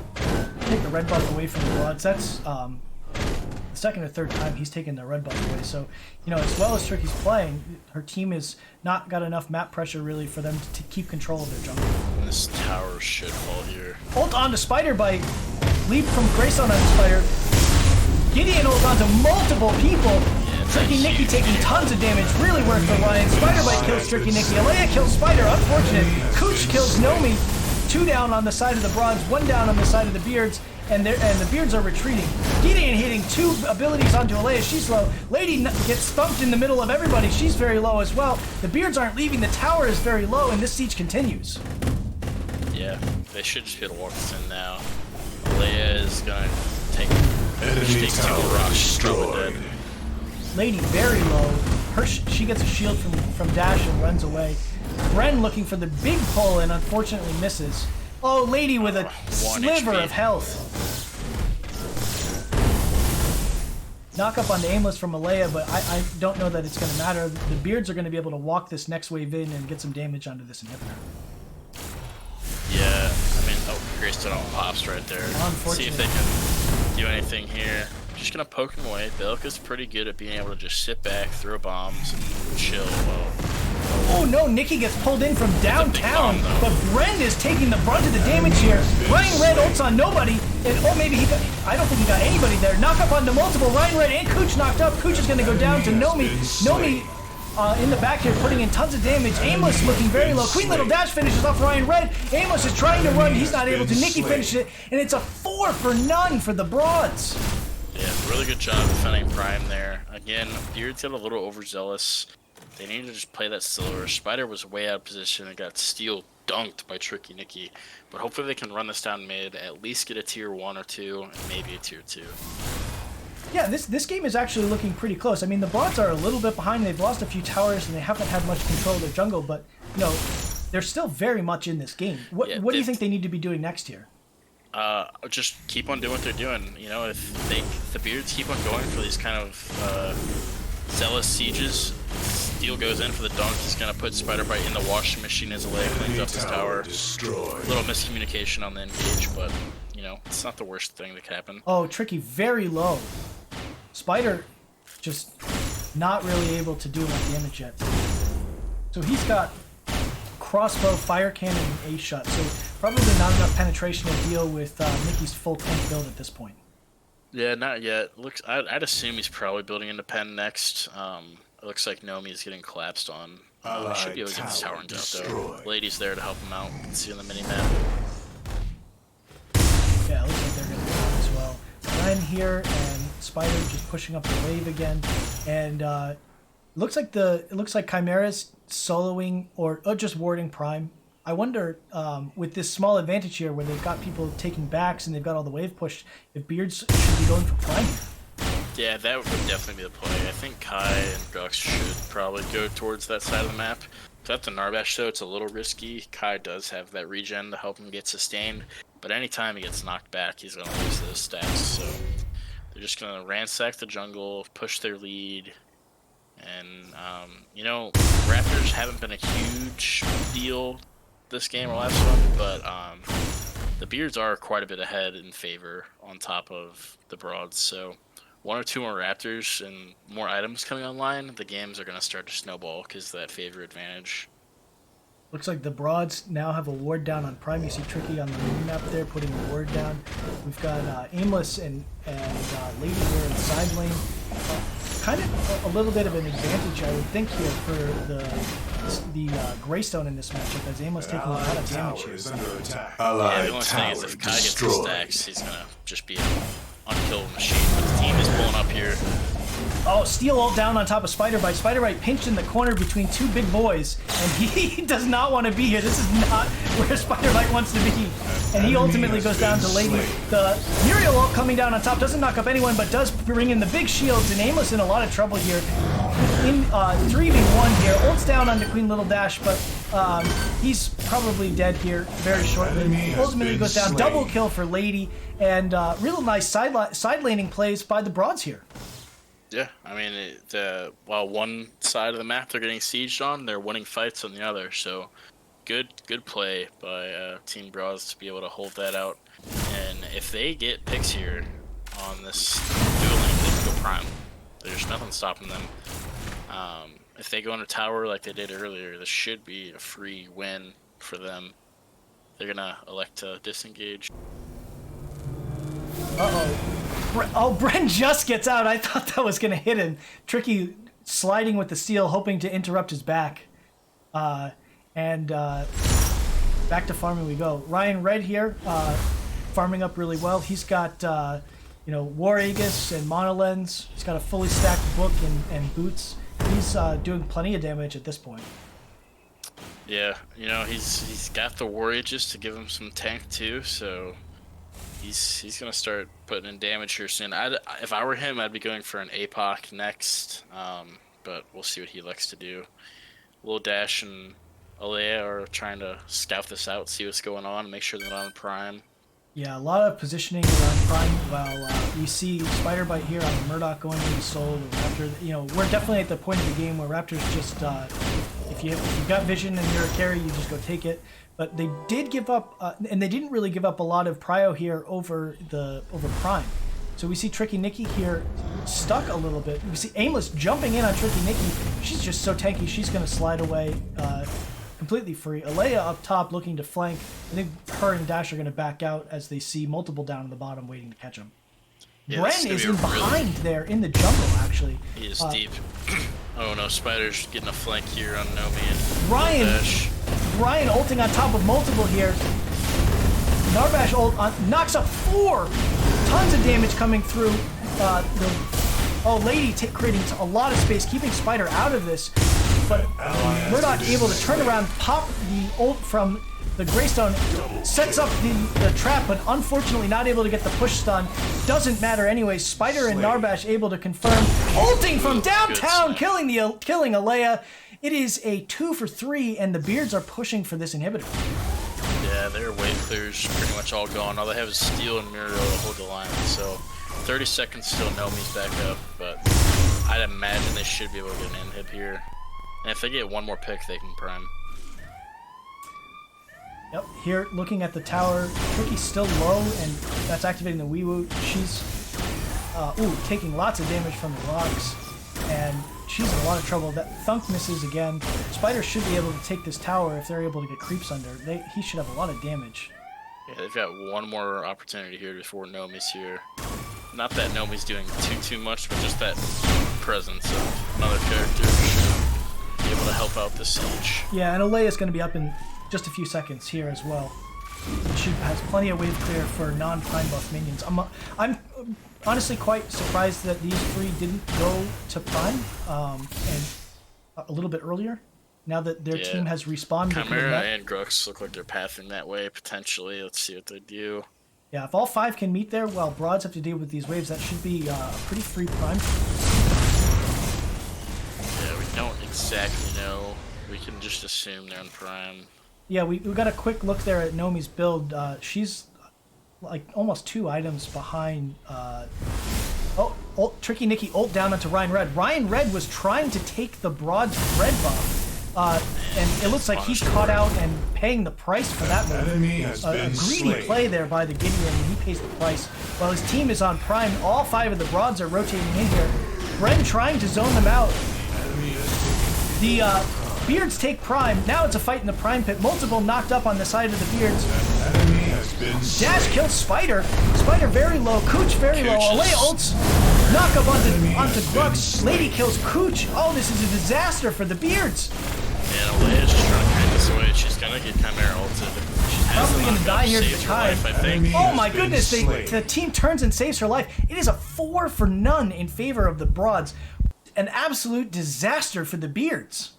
take the red buff away from the Bloods. That's the second or third time he's taken the red buff away. So, as well as Tricky's playing, her team has not got enough map pressure really for them to keep control of their jungle. And this tower should fall here. Ult onto Spider Bite. Leap from Grayson on Spider. Gideon ult onto multiple people. Yeah, Tricky Nikki taking tons of damage. Really worked for Ryan. Spider Bite kills Tricky Nikki. Alea kills Spider. Unfortunate. Cooch kills Nomi. 2 down on the side of the Broads, 1 down on the side of the Beards, and the Beards are retreating. Gideon hitting 2 abilities onto Alea. She's low. Lady gets thumped in the middle of everybody. She's very low as well. The Beards aren't leaving. The tower is very low, and this siege continues. Yeah, they should just be able to walk this in now. Alea is gonna take Enemy takes 2 tower rocks. She's probably destroyed. dead. Lady very low. She gets a shield from Dash and runs away. Bren looking for the big pull and unfortunately misses. Oh, Lady with a 1 sliver HP. of health. Knock up onto Aimless from Alea, but I don't know that it's going to matter. The Beards are going to be able to walk this next wave in and get some damage onto this inhibitor. Yeah, I mean, Greystone all pops right there. See if they can do anything here. Just gonna poke him away. Belka's pretty good at being able to just sit back, throw bombs, and chill. Well, Oh no, Nikki gets pulled in from downtown, bomb, though. but Bren is taking the brunt of the damage here. Ryan Red ults on nobody, and maybe I don't think he got anybody there. Knock up onto multiple. Ryan Red and Cooch knocked up. Cooch is going to go down to Nomi. Nomi in the back here putting in tons of damage. Aimless looking very low. Queen Little Dash finishes off Ryan Red. Aimless is trying to run. He's not able to. Nikki finishes it, and it's a 4 for none for the Broads. yeah, really good job defending Prime there. Again, Beards got a little overzealous. They needed to just play that slower. Spider was way out of position and got steel dunked by Tricky Nikki. But hopefully they can run this down mid, at least get a tier 1 or 2, and maybe a tier 2. Yeah, this game is actually looking pretty close. I mean, the Broads are a little bit behind. They've lost a few towers, and they haven't had much control of their jungle, but, they're still very much in this game. What do you think they need to be doing next here? Just keep on doing what they're doing. If the Beards keep on going for these kind of zealous sieges, Steel goes in for the dunk. He's gonna put Spider Bite in the washing machine as Alea cleans up his tower. Destroyed. A little miscommunication on the engage, but it's not the worst thing that could happen. Oh, Tricky very low. Spider just not really able to do much damage yet. So he's got crossbow, fire cannon, and ace shot. So probably not enough penetration to deal with Nikki's full tank build at this point. Yeah, not yet. I'd assume he's probably building into pen next. It looks like Nomi is getting collapsed on. He should be able to get his tower and out though. Lady's there to help him out. You can see on the mini map. Yeah, it looks like they're going to go down as well. Ren here and Spider just pushing up the wave again, and it looks like Chimera's soloing or just warding Prime. I wonder with this small advantage here, where they've got people taking backs and they've got all the wave pushed, if Beards should be going for Prime here. Yeah, that would definitely be the play. I think Kai and Dux should probably go towards that side of the map. So at the Narbash, though, it's a little risky. Kai does have that regen to help him get sustained, but anytime he gets knocked back, he's going to lose those stats. So they're just going to ransack the jungle, push their lead, and, Raptors haven't been a huge deal this game or last one, but the Beards are quite a bit ahead in favor on top of the Broads, so 1 or 2 more Raptors and more items coming online, the games are going to start to snowball because of that favor advantage. Looks like the Broads now have a ward down on Prime. You see Tricky on the mini map there putting a ward down. We've got Aimless and Lady here in the side lane. kind of a little bit of an advantage, I would think, here for the Greystone in this matchup, as Amos taking a lot of damage here. Is under attack. Yeah, Allied the only thing is tower if Kai gets the destroyed. stacks, he's gonna just be an unkillable machine. But the team is pulling up here. Oh, Steel ult down on top of Spider-Bite. Spider-Bite pinched in the corner between two big boys, and he does not want to be here. This is not where Spider-Bite wants to be. And he ultimately goes down to Lady. The Muriel ult coming down on top doesn't knock up anyone, but does bring in the big shields, and Amos in a lot of trouble here. In 3v1 here, ult's down onto Queen Little Dash, but he's probably dead here very shortly. Ultimately goes down, double kill for Lady, and real nice side laning plays by the Broads here. Yeah, I mean, while one side of the map they're getting sieged on, they're winning fights on the other. So, good play by Team Bros to be able to hold that out. And if they get picks here on this dueling, they can go prime. There's nothing stopping them. If they go into tower like they did earlier, this should be a free win for them. They're gonna elect to disengage. Oh, Bren just gets out. I thought that was going to hit him. Tricky sliding with the steel, hoping to interrupt his back. Back to farming we go. Ryan Red here, farming up really well. He's got, War Aegis and Monolens. He's got a fully stacked book and boots. He's doing plenty of damage at this point. Yeah, he's got the War Aegis to give him some tank too, so he's gonna start putting in damage here soon. If I were him, I'd be going for an APOC next, but we'll see what he likes to do. Lil Dash and Alea are trying to scout this out, see what's going on, and make sure they're not on Prime. Yeah, a lot of positioning around Prime. While we see Spider-Bite here on the Murdoch going into Soul. Raptor, we're definitely at the point of the game where Raptors just, if you've got vision and you're a carry, you just go take it. But they did give up, and they didn't really give up a lot of prio here over Prime. So we see Tricky Nikki here stuck a little bit. We see Aimless jumping in on Tricky Nikki. She's just so tanky, she's going to slide away completely free. Alea up top looking to flank. I think her and Dash are going to back out as they see multiple down in the bottom waiting to catch them. Yeah, Bren is in behind there in the jungle, actually. He is deep. Oh no, Spider's getting a flank here on Nomi and Ryan ulting on top of multiple here. Narbash ult knocks up 4. Tons of damage coming through. Lady creating a lot of space, keeping Spider out of this. But Murdoch able to turn around, pop the ult from the Greystone, sets up the trap, but unfortunately not able to get the push stun. Doesn't matter anyway. Spider and Narbash able to confirm. Ulting from downtown, killing Alea. It is a 2 for 3, and the Beards are pushing for this inhibitor. Yeah, their wave clear's pretty much all gone. All they have is Steel and Muriel to hold the line. So 30 seconds still, Nomi's back up, but I'd imagine they should be able to get an inhib here. And if they get one more pick, they can prime. Yep, here looking at the tower, Tricky's still low, and that's activating the Weewoot. She's taking lots of damage from the rocks, and she's in a lot of trouble. That Thunk misses again. Spider should be able to take this tower if they're able to get creeps under. He should have a lot of damage. Yeah, they've got one more opportunity here before Nomi's here. Not that Nomi's doing too much, but just that presence of another character should be able to help out the siege. Yeah, and Alea's going to be up in just a few seconds here as well. She has plenty of wave clear for non-prime buff minions. I'm honestly quite surprised that these 3 didn't go to prime and a little bit earlier. Now that their team has respawned. Chimera and Grux look like they're pathing that way potentially. Let's see what they do. Yeah, if all 5 can meet there while Broads have to deal with these waves, that should be a pretty free prime. Yeah, we don't exactly know. We can just assume they're in prime. Yeah, we got a quick look there at Nomi's build. She's like almost 2 items behind. Tricky Nikki ult down onto Ryan Red. Ryan Red was trying to take the Broad's red buff. And it looks like he's caught out and paying the price for that move. A greedy play there by the Gideon, and he pays the price. While his team is on prime, all 5 of the Broads are rotating in here. Bren trying to zone them out. The Beards take prime. Now it's a fight in the prime pit. Multiple knocked up on the side of the Beards. Dash kills Spider. Spider very low. Cooch very low. Alea ults. Knock up onto Grux. Lady kills Cooch. Oh, this is a disaster for the Beards. And Alea's just trying to carry this away. She's gonna get Chimera ulted. She has Probably the gonna die here saves to her Kai. life, I think. Oh my goodness, the team turns and saves her life. It is a 4-for-0 in favor of the Broads. An absolute disaster for the Beards.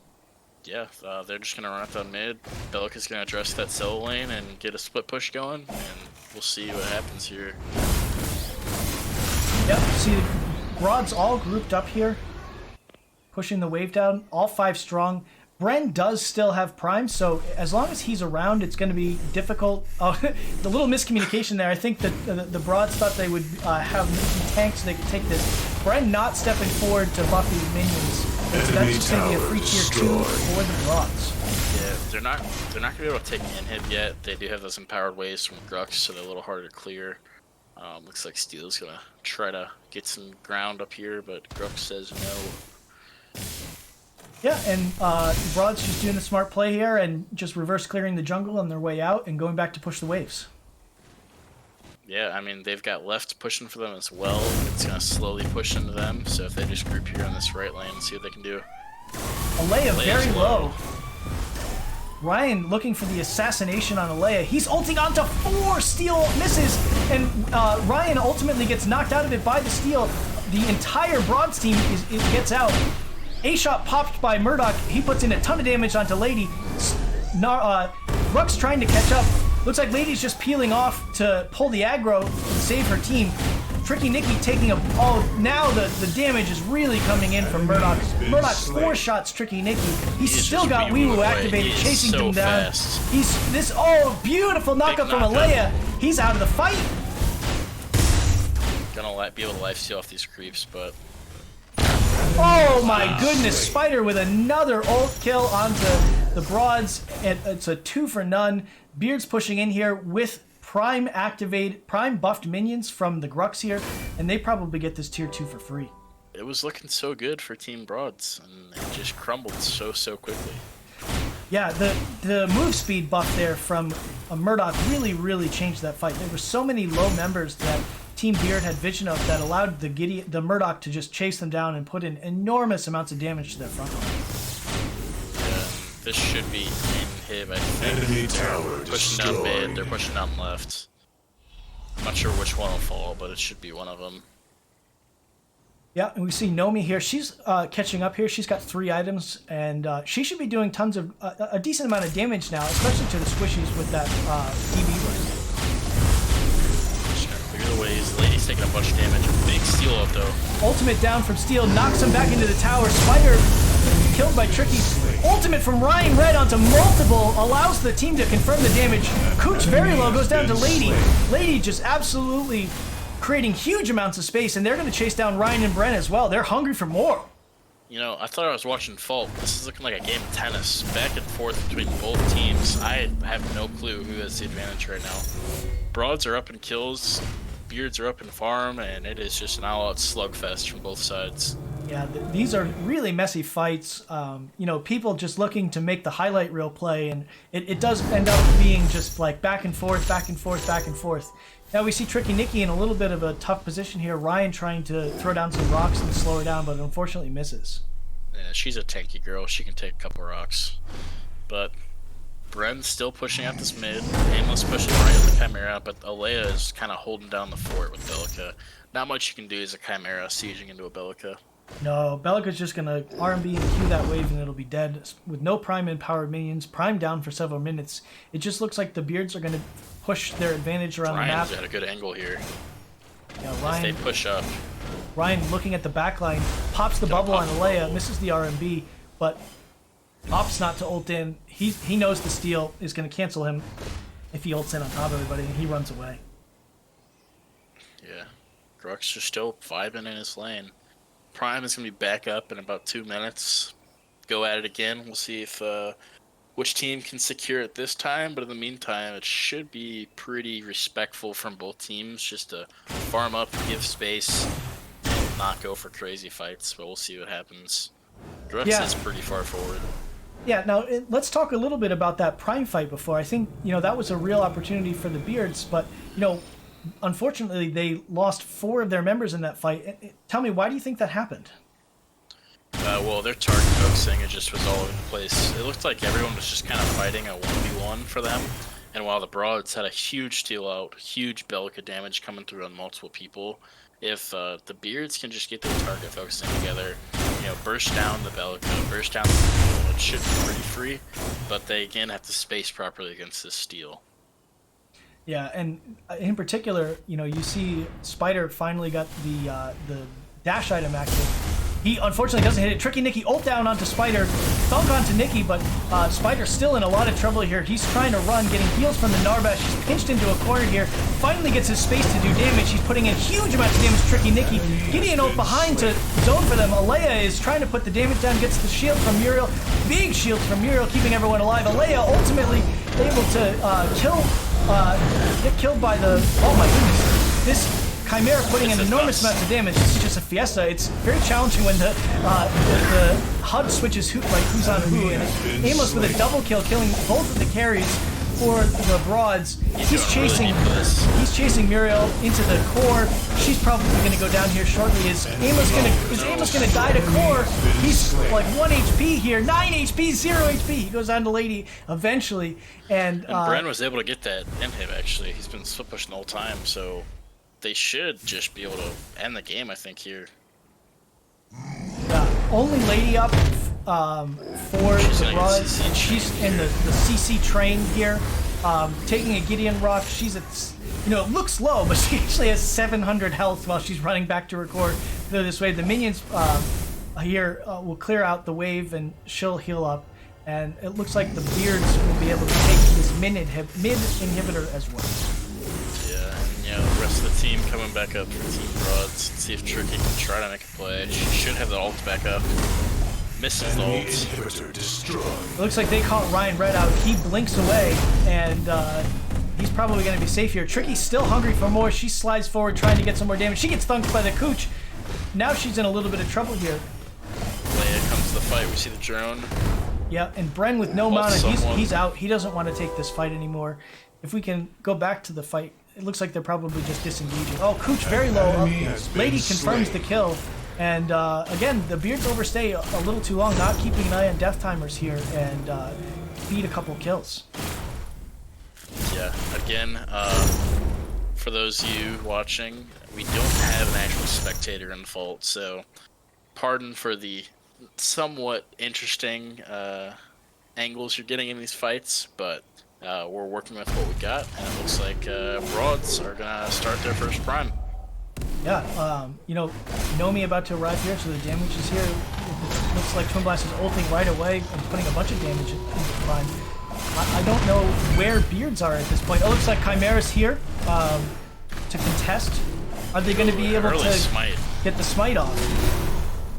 Yeah, they're just gonna run up down mid. Bellica's gonna address that solo lane and get a split push going, and we'll see what happens here. Yep, see the Broads all grouped up here, pushing the wave down, all 5 strong. Bren does still have Prime, so as long as he's around, it's going to be difficult. Oh, the little miscommunication there. I think that the Broads thought they would have tanks so they could take this. Bren not stepping forward to buff these minions. So that's just going to be a free tier 2 for the Broads. Yeah, they're not gonna be able to take inhib yet. They do have those empowered waves from Grux, so they're a little harder to clear. Looks like Steel's gonna try to get some ground up here, but Grux says no. Yeah, and the Broads just doing the smart play here and just reverse clearing the jungle on their way out and going back to push the waves. Yeah, I mean, they've got left pushing for them as well. It's going to slowly push into them, so if they just group here on this right lane and see what they can do. Alea very low. Ryan looking for the assassination on Alea. He's ulting onto 4. Steel misses, and Ryan ultimately gets knocked out of it by the Steel. The entire Broads team gets out. A-shot popped by Murdoch. He puts in a ton of damage onto Lady. Rux trying to catch up. Looks like Lady's just peeling off to pull the aggro and save her team. Tricky Nikki taking a... Oh, now the damage is really coming in from Murdoch. Murdoch 4 shots Tricky Nikki. He's still got Weewoo activated, chasing him down. He's this... Oh, beautiful knockup from Alea. He's out of the fight. Gonna be able to lifesteal off these creeps, but... Oh my goodness, Spider with another ult kill onto the Broads. It's a 2-for-0. Beard's pushing in here with Prime buffed minions from the Grux here, and they probably get this tier 2 for free. It was looking so good for Team Broads, and it just crumbled so quickly. Yeah, the move speed buff there from Murdoch really changed that fight. There were so many low members that Team Beard had vision of that allowed the Murdoch to just chase them down and put in enormous amounts of damage to their front line. Yeah, this should be inhib, I think. Enemy tower Pushing down mid, they're pushing down left. I'm not sure which one will fall, but it should be one of them. Yeah, and we see Nomi here. She's catching up here. She's got 3 items, and she should be doing tons of a decent amount of damage now, especially to the squishies with that EV ring. Clear the waves. Lady's taking a bunch of damage. Big Steel up though. Ultimate down from Steel, knocks him back into the tower. Spider killed by Tricky. Ultimate from Ryan Red onto multiple allows the team to confirm the damage. Cooch very low, goes down to Lady. Lady just absolutely creating huge amounts of space, and they're going to chase down Ryan and Bren as well. They're hungry for more. You know, I thought I was watching Fault. This is looking like a game of tennis, back and forth between both teams. I have no clue who has the advantage right now. Broads are up in kills, Beards are up in farm, and it is just an all-out slugfest from both sides. Yeah, these are really messy fights. You know, people just looking to make the highlight reel play, and it does end up being just like back and forth, back and forth, back and forth. Now we see Tricky Nikki in a little bit of a tough position here. Ryan trying to throw down some rocks and slow her down, but unfortunately misses. Yeah, she's a tanky girl. She can take a couple rocks. But Bren's still pushing out this mid. Aimless pushing right at the Chimera, but Alea is kind of holding down the fort with Bellica. Not much you can do as a Chimera sieging into a Bellica. No, Bellica's just going to R&B and Q that wave and it'll be dead. With no Prime empowered minions, Prime down for several minutes. It just looks like the Beards are going to push their advantage around the map. Ryan's at a good angle here. Yeah, Ryan, if they push up. Ryan looking at the back line, pops the bubble on Alea, misses the R&B, but opts not to ult in. He knows the steal is going to cancel him if he ults in on top of everybody, and he runs away. Yeah, Grux is still vibing in his lane. Prime is going to be back up in about 2 minutes. Go at it again. We'll see if which team can secure it this time, but in the meantime, it should be pretty respectful from both teams just to farm up, give space, and not go for crazy fights, but we'll see what happens. Grux is pretty far forward. Yeah, now let's talk a little bit about that Prime fight before. I think, you know, that was a real opportunity for the Beards, but, you know, unfortunately, they lost 4 of their members in that fight. Tell me, why do you think that happened? Well, their target focusing it just was all over the place. It looked like everyone was just kind of fighting a 1v1 for them. And while the Broads had a huge steal out, huge Bellica damage coming through on multiple people, if the Beards can just get their target focusing together, burst down the Bellica, burst down the steal, it should be pretty free. But they again have to space properly against this steal. Yeah, and in particular, you see Spider finally got the dash item active. He unfortunately doesn't hit it. Tricky Nicky ult down onto Spider, thunk onto Nicky, but Spider's still in a lot of trouble here. He's trying to run, getting heals from the Narbash. He's pinched into a corner here. Finally gets his space to do damage. He's putting in huge amounts of damage to Tricky Nicky. Gideon ult behind to zone for them. Alea is trying to put the damage down, gets the shield from Muriel. Big shields from Muriel, keeping everyone alive. Alea ultimately able to get killed by the... Oh my goodness. This Chimera putting in enormous amounts of damage. This is just a fiesta. It's very challenging when the HUD switches who's on who. And Amos with a double kill, killing both of the carries for the Broads. He's chasing Muriel into the core. She's probably going to go down here shortly. Is Amos going to die to core? He's like 1 HP here, 9 HP, 0 HP. He goes on to Lady eventually, and Bren was able to get that inhib. Actually, he's been split pushing the whole time, so they should just be able to end the game, I think, here. Only Lady up for the Broads. She's in the CC train here, taking a Gideon Rock. She's at, it looks low, but she actually has 700 health while she's running back to record. Go this way. The minions here will clear out the wave, and she'll heal up. And it looks like the Beards will be able to take this mid inhibitor as well. The rest of the team coming back up for Team Broads. Let's see if Tricky can try to make a play. She should have the ult back up. Misses the ult. It looks like they caught Ryan Red out. He blinks away, and he's probably going to be safe here. Tricky's still hungry for more. She slides forward, trying to get some more damage. She gets thunked by the Cooch. Now she's in a little bit of trouble here. Leia comes to the fight. We see the drone. Yeah, and Bren with no mana, he's out. He doesn't want to take this fight anymore. If we can go back to the fight, it looks like they're probably just disengaging. Oh, Cooch very low. Lady confirms the kill. And again, the Beards overstay a little too long, not keeping an eye on death timers here, and beat a couple kills. Yeah, again, for those of you watching, we don't have an actual spectator in Fault, so pardon for the somewhat interesting angles you're getting in these fights, but we're working with what we got, and it looks like Broads are gonna start their first prime. Yeah, Nomi about to arrive here, so the damage is here. It looks like Twin Blast is ulting right away and putting a bunch of damage into prime. I don't know where Beards are at this point. It looks like Chimera's here to contest. Are they going to be able to get the smite off?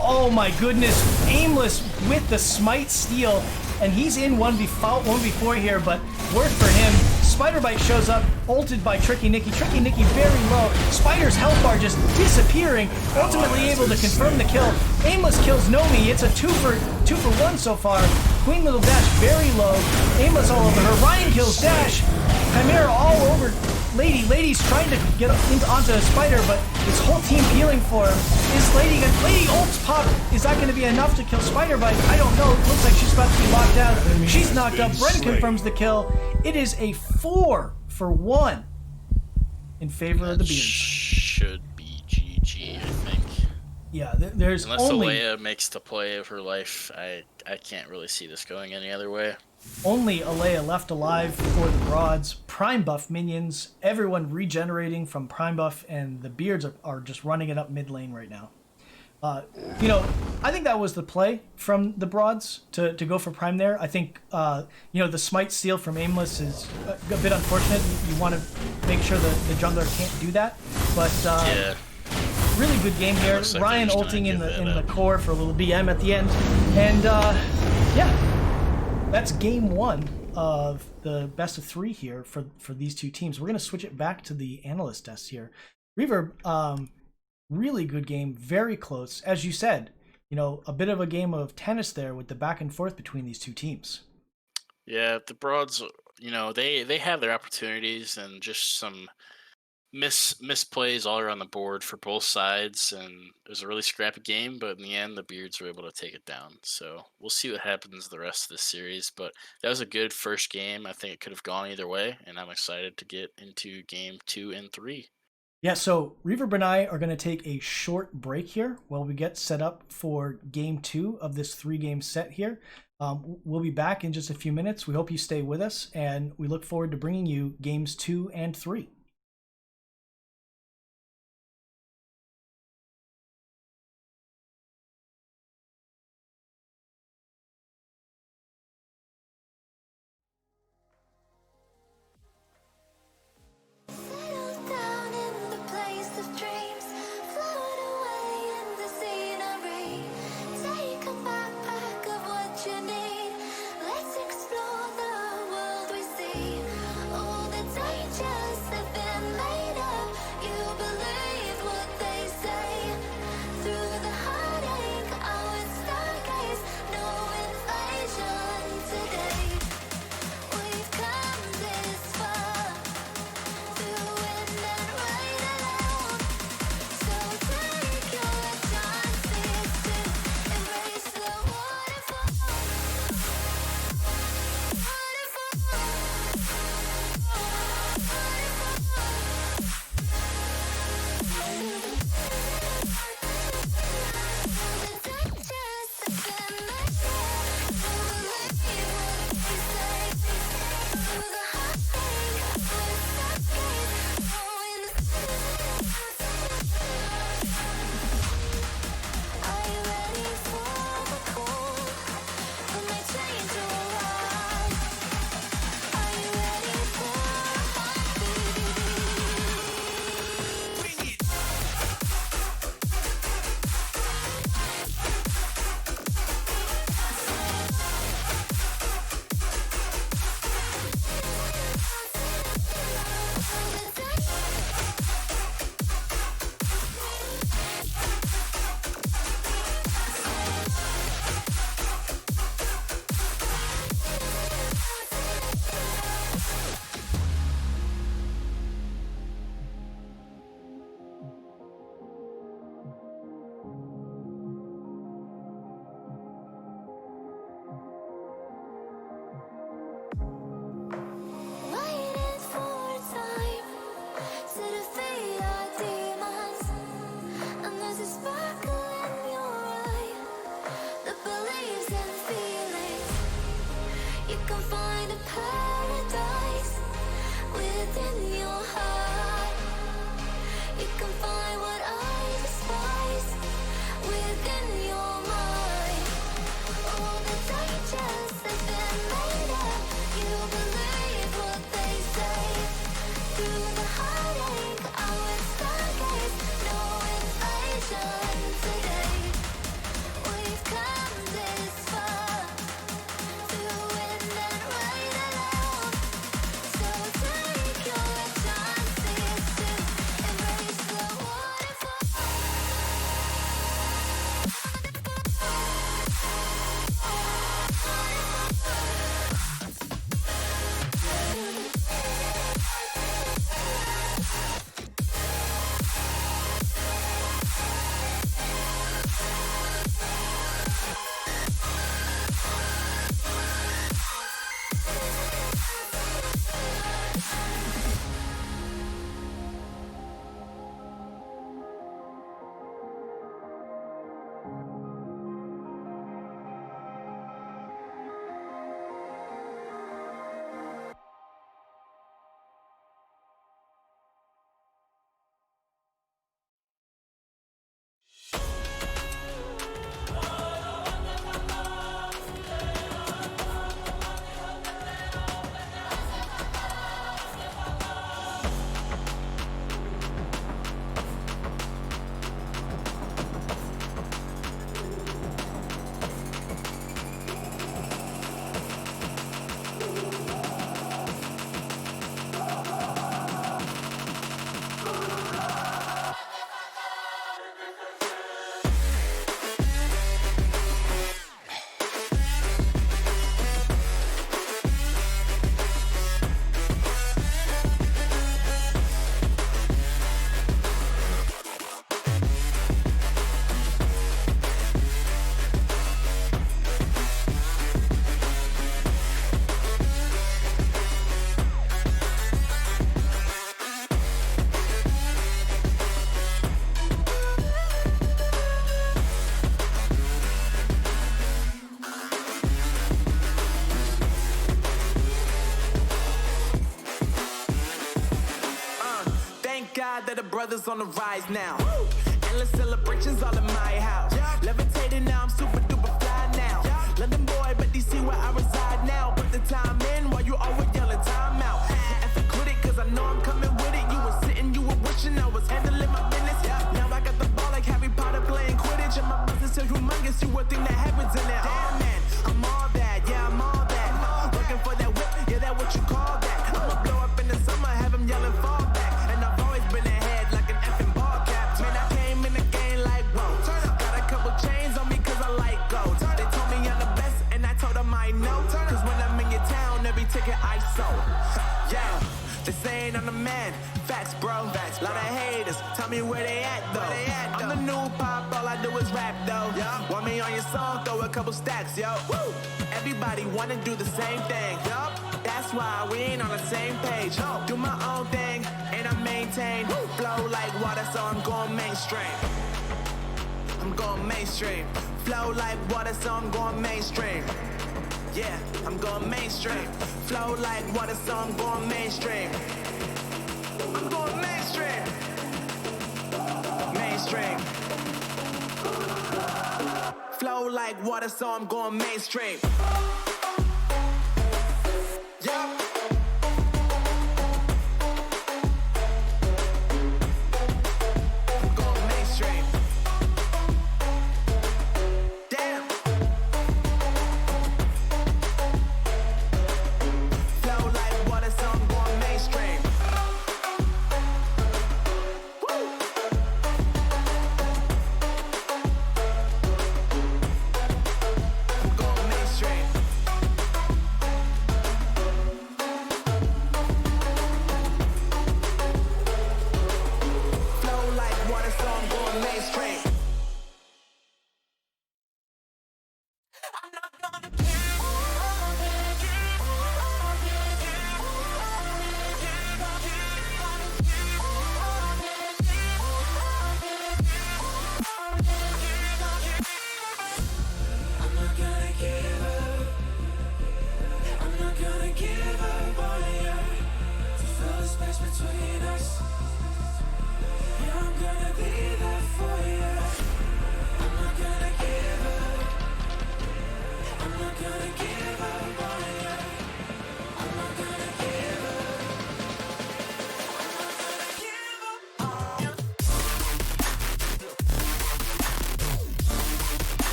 Oh my goodness, Aimless with the smite steal, and he's in 1v4 here, but work for him. Spider Bite shows up, ulted by Tricky Nicky. Tricky Nicky very low. Spider's health bar just disappearing, ultimately able to confirm the kill. Aimless kills Nomi. It's a 2 for 1 so far. Queen Little Dash very low. Aimless all over her. Ryan kills Dash. Chimera all over Lady. Lady's trying to get onto Spider, but his whole team healing for him. Is Lady ults pop? Is that going to be enough to kill Spider Bite? I don't know. It looks like she's about to be locked out. She's knocked up. Bren confirms the kill. It is a 4 for 1 in favor of the Beards. Should be GG, I think. Yeah, there's unless only... Alea makes the play of her life, I can't really see this going any other way. Only Alea left alive for the Broads. Prime buff minions, everyone regenerating from prime buff, and the Beards are just running it up mid lane right now. I think that was the play from the Broads to go for prime there. I think, the smite steal from Aimless is a bit unfortunate. You want to make sure that the jungler can't do that. But yeah. Really good game here. Like Ryan ulting in the core for a little BM at the end. And, that's game 1 of the best of 3 here for these two teams. We're going to switch it back to the analyst desk here. Reverb, really good game, very close. As you said, a bit of a game of tennis there with the back and forth between these two teams. Yeah, the Broads, they have their opportunities and just some misplays all around the board for both sides, and it was a really scrappy game. But in the end, the Beards were able to take it down. So we'll see what happens the rest of this series. But that was a good first game. I think it could have gone either way, and I'm excited to get into game 2 and 3. Yeah, so Reverb and I are going to take a short break here while we get set up for game 2 of this 3-game set here. We'll be back in just a few minutes. We hope you stay with us, and we look forward to bringing you games 2 and 3. Settle down in the place of dreams, float away in the scenery. Take a backpack of what you need. Let's explore the world we see. All the dangers that that the brothers on the rise now. Endless celebrations all in my house. Levitating now, I'm super duper fly now. London boy, but DC where I reside now. Put the time in while you always yelling time out. And for quit it, cause I know I'm coming with it. You were sitting, you were wishing I was handling my business. Now I got the ball like Harry Potter playing Quidditch. And my business so humongous, you would think that happens in there. Damn man, I'm all that, yeah, I'm all that. Looking for that whip, yeah, that what you call that. I'ma blow up in the summer, have him yelling fall back. And I've always been ahead like an effing ball cap. Man, I came in the game like, whoa. Got a couple chains on me cause I like gold. They told me I'm the best and I told them I know. Cause when I'm in your town, every ticket I sold. Yeah, they saying I'm the man. Facts, bro. Lot of haters, tell me where they at though. I'm the new pop, all I do is rap though. Want me on your song, throw a couple stacks, yo. Woo! Everybody wanna do the same thing. That's why we ain't on the same page. Do my own thing, and I maintain. Flow like water, so I'm going mainstream. I'm going mainstream. Flow like water, so I'm going mainstream. Yeah, I'm going mainstream. Flow like water, so I'm going mainstream. I'm going mainstream. Mainstream. Flow like water, so I'm going mainstream. Yeah. I'm going mainstream. Damn. Flow like water, so I'm going mainstream. I'm going mainstream.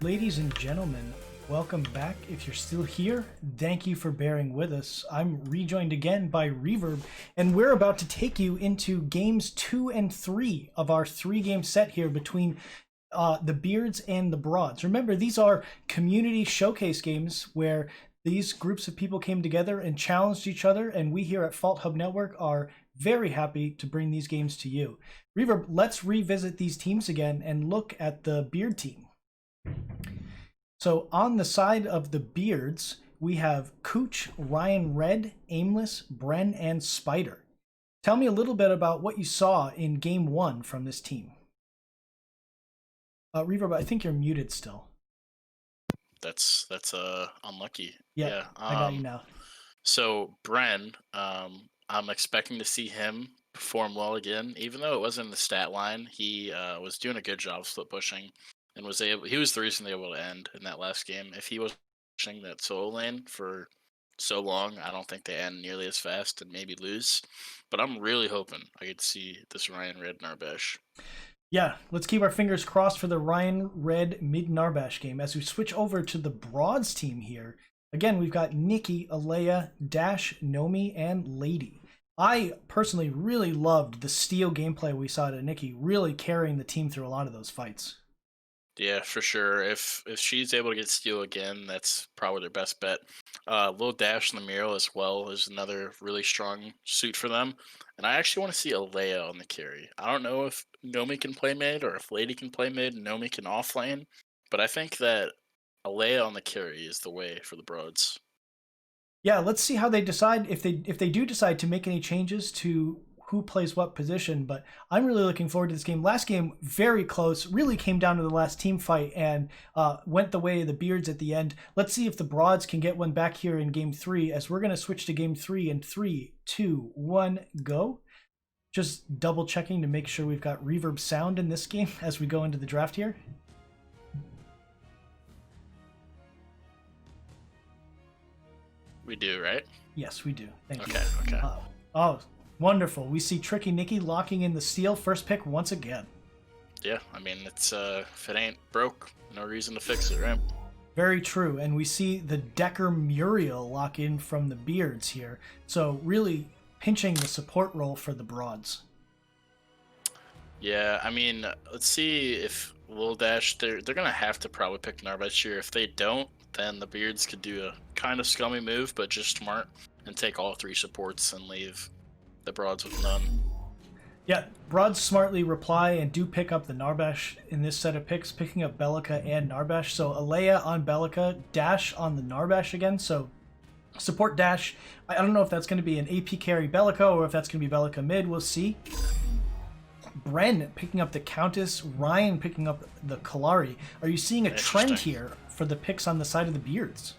Ladies and gentlemen, welcome back. If you're still here, thank you for bearing with us. I'm rejoined again by Reverb, and we're about to take you into games 2 and 3 of our 3-game set here between the Beards and the Broads. Remember, these are community showcase games where these groups of people came together and challenged each other, and we here at Fault Hub Network are very happy to bring these games to you. Reverb, let's revisit these teams again and look at the Beard team. So on the side of the Beards, we have Cooch, Ryan Red, Aimless, Bren, and Spider. Tell me a little bit about what you saw in Game 1 from this team. Reverb, I think you're muted still. That's unlucky. Yeah, I got you now. So Bren, I'm expecting to see him perform well again, even though it wasn't in the stat line. He was doing a good job split pushing, and he was the reason they were able to end in that last game. If he was pushing that solo lane for so long, I don't think they end nearly as fast and maybe lose. But I'm really hoping I get to see this Ryan Red Narbash. Yeah, let's keep our fingers crossed for the Ryan Red mid Narbash game as we switch over to the Broads team here. Again, we've got Nikki, Alea, Dash, Nomi, and Lady. I personally really loved the steal gameplay we saw to Nikki, really carrying the team through a lot of those fights. Yeah, for sure. If she's able to get steal again, that's probably their best bet. Little Dash in the mural as well is another really strong suit for them. And I actually want to see Alea on the carry. I don't know if Nomi can play mid or if Lady can play mid and Nomi can offlane, but I think that Alea on the carry is the way for the Broads. Yeah, let's see how they decide if they do decide to make any changes to who plays what position, but I'm really looking forward to this game. Last game, very close, really came down to the last team fight and went the way of the Beards at the end. Let's see if the Broads can get one back here in game 3, as we're going to switch to game 3 in 3, 2, 1, go. Just double checking to make sure we've got reverb sound in this game as we go into the draft here. We do, right? Yes, we do. Thank you. Okay. Oh, wonderful. We see Tricky Nikki locking in the steal first pick once again. Yeah, I mean, it's if it ain't broke, no reason to fix it, right? Very true. And we see the Decker Muriel lock in from the Beards here. So really pinching the support role for the Broads. Yeah, I mean, let's see if Lil Dash, they're going to have to probably pick Narbash here. If they don't, then the Beards could do a kind of scummy move, but just smart, and take all 3 supports and leave the Broads with none. Yeah, Broads smartly reply and do pick up the Narbash in this set of picks, picking up Bellica and Narbash. So Alea on Bellica, Dash on the Narbash again. So support Dash. I don't know if that's going to be an AP carry Bellica or if that's going to be Bellica mid. We'll see. Bren picking up the Countess, Ryan picking up the Kalari. Are you seeing a trend here for the picks on the side of the Beards?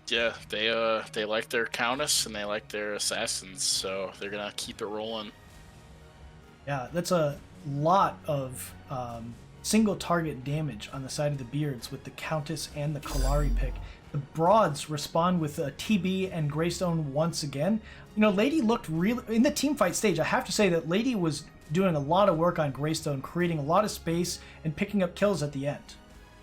Yeah, they like their Countess and they like their Assassins, so they're gonna keep it rolling. Yeah, that's a lot of single target damage on the side of the Beards with the Countess and the Kalari pick. The Broads respond with a TB and Greystone once again. You know, Lady looked real in the team fight stage. I have to say that Lady was doing a lot of work on Greystone, creating a lot of space and picking up kills at the end.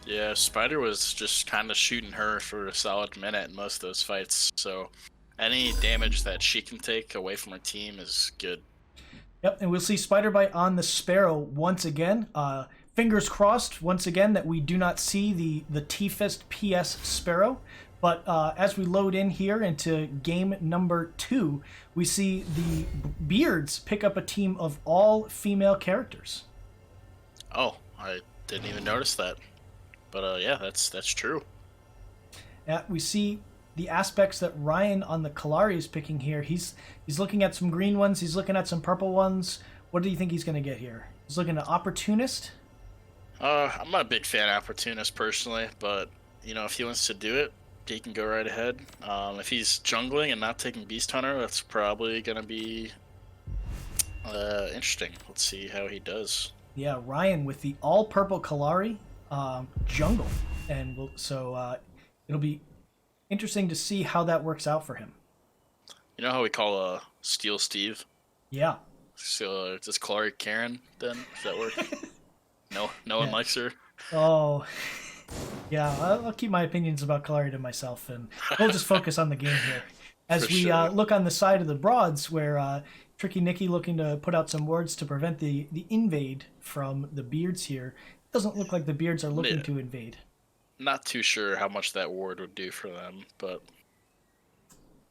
Yeah, Spider was just kind of shooting her for a solid minute in most of those fights, so any damage that she can take away from her team is good. Yep, and we'll see Spider Bite on the Sparrow once again. Fingers crossed once again that we do not see the T-Fist PS Sparrow. But as we load in here into game number 2, we see the Beards pick up a team of all female characters. Oh, I didn't even notice that. But yeah, that's true. We see the aspects that Ryan on the Kalari is picking here. He's looking at some green ones. He's looking at some purple ones. What do you think he's going to get here? He's looking at Opportunist. I'm not a big fan of Opportunist personally, but you know, if he wants to do it, he can go right ahead. If he's jungling and not taking Beast Hunter, that's probably going to be interesting. Let's see how he does. Yeah, Ryan with the all purple Kalari jungle, and it'll be interesting to see how that works out for him. You know how we call Steel Steve? Yeah. So does Kalari Karen then? Does that work? No one likes her. Oh, Yeah, I'll keep my opinions about Kalari to myself, and we'll just focus on the game here. As For we sure. look on the side of the Broads, where Tricky Nicky looking to put out some words to prevent the invade from the Beards here. Doesn't look like the Beards are looking Yeah. to invade. Not too sure how much that ward would do for them, but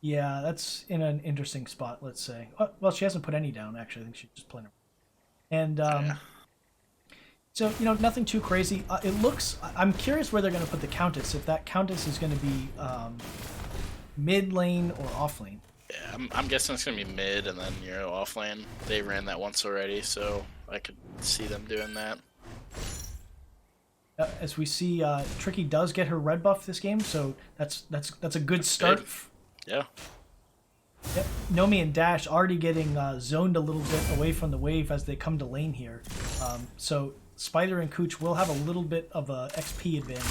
Yeah, that's in an interesting spot, let's say. Well, she hasn't put any down, actually. I think she's just playing her. And yeah. so, nothing too crazy. It looks... I'm curious where they're going to put the Countess, if that Countess is going to be mid lane or off lane. Yeah, I'm guessing it's gonna be mid and then off lane. They ran that once already, so I could see them doing that. As we see, Tricky does get her red buff this game, so that's a good start. good. Yeah. Yep. Nomi and Dash already getting zoned a little bit away from the wave as they come to lane here. So Spider and Cooch will have a little bit of a XP advantage.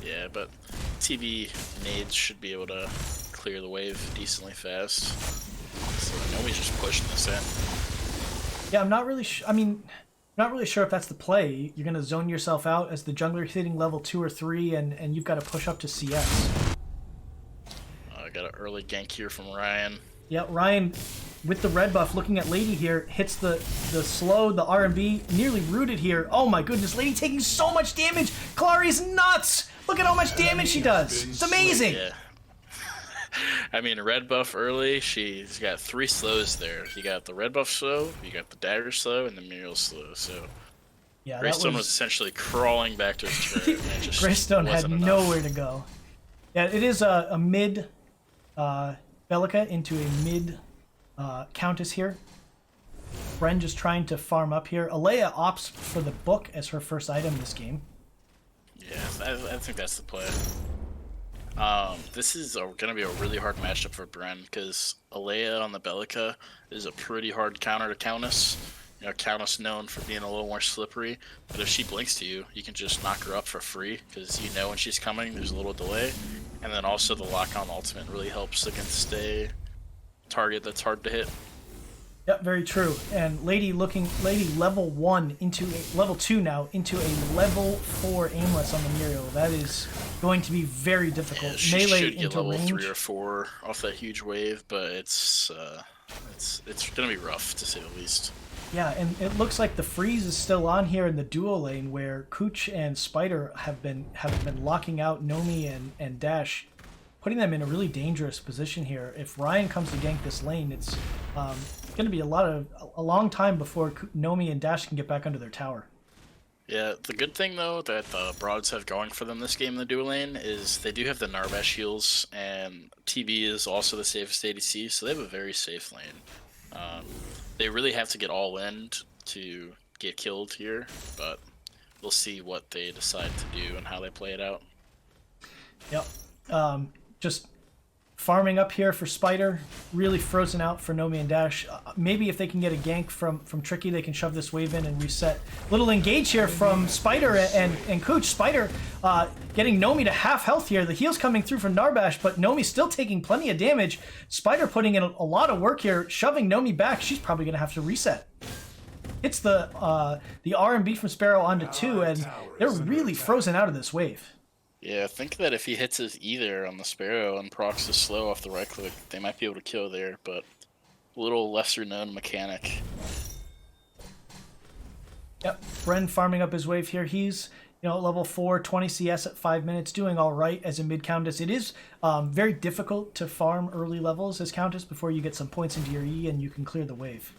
Yeah, but TV nades should be able to clear the wave decently fast. So nobody's just pushing this in. Yeah, I'm not really. Not really sure if that's the play. You're gonna zone yourself out as the jungler hitting level 2 or 3, and you've got to push up to CS. I got an early gank here from Ryan. Yeah, Ryan, with the red buff, looking at Lady here, hits the slow, the R&B, nearly rooted here. Oh my goodness, Lady taking so much damage. Kalari's nuts. Look at how much damage she does. It's amazing. Yeah. I mean, red buff early, she's got 3 slows there. You got the red buff slow, you got the dagger slow, and the Muriel slow. So Yeah, Greystone was essentially crawling back to his turret. And it just Greystone had wasn't enough. nowhere to go. Yeah, it is a mid Belica into a mid Countess here. Bren just trying to farm up here. Alea opts for the book as her first item this game. Yeah, I think that's the play. This is going to be a really hard matchup for Bren because Alea on the Belica is a pretty hard counter to Countess. Countess known for being a little more slippery, but if she blinks to you, you can just knock her up for free because when she's coming, there's a little delay. And then also the lock-on ultimate really helps against a target that's hard to hit. Yep, very true. And Lady level 1 into a level 2 now into a level 4 aimless on the Muriel. That is going to be very difficult. Yeah, she Melee should get into level range. 3 or 4 off that huge wave, but it's gonna be rough to say the least. Yeah, and it looks like the freeze is still on here in the duo lane where Cooch and Spider have been locking out Nomi and Dash, putting them in a really dangerous position here. If Ryan comes to gank this lane, it's going to be a long time before Nomi and Dash can get back under their tower. Yeah, the good thing though that the Broads have going for them this game in the duo lane is they do have the Narbash heals, and TB is also the safest ADC, so they have a very safe lane. They really have to get all in to get killed here, but we'll see what they decide to do and how they play it out. Yep. Just farming up here for Spider, really frozen out for Nomi and Dash. Maybe if they can get a gank from Tricky, they can shove this wave in and reset. Little engage here from Spider and Cooch. Spider getting Nomi to half health here. The heal's coming through from Narbash, but Nomi's still taking plenty of damage. Spider putting in a lot of work here, shoving Nomi back. She's probably going to have to reset. Hits the R&B from Sparrow onto 2, and they're really frozen out of this wave. Yeah, I think that if he hits his either on the Sparrow and procs the slow off the right click, they might be able to kill there, but a little lesser known mechanic. Yep, Bren farming up his wave here. He's level 4, 20 CS at 5 minutes, doing all right as a mid Countess. It is very difficult to farm early levels as Countess before you get some points into your E and you can clear the wave.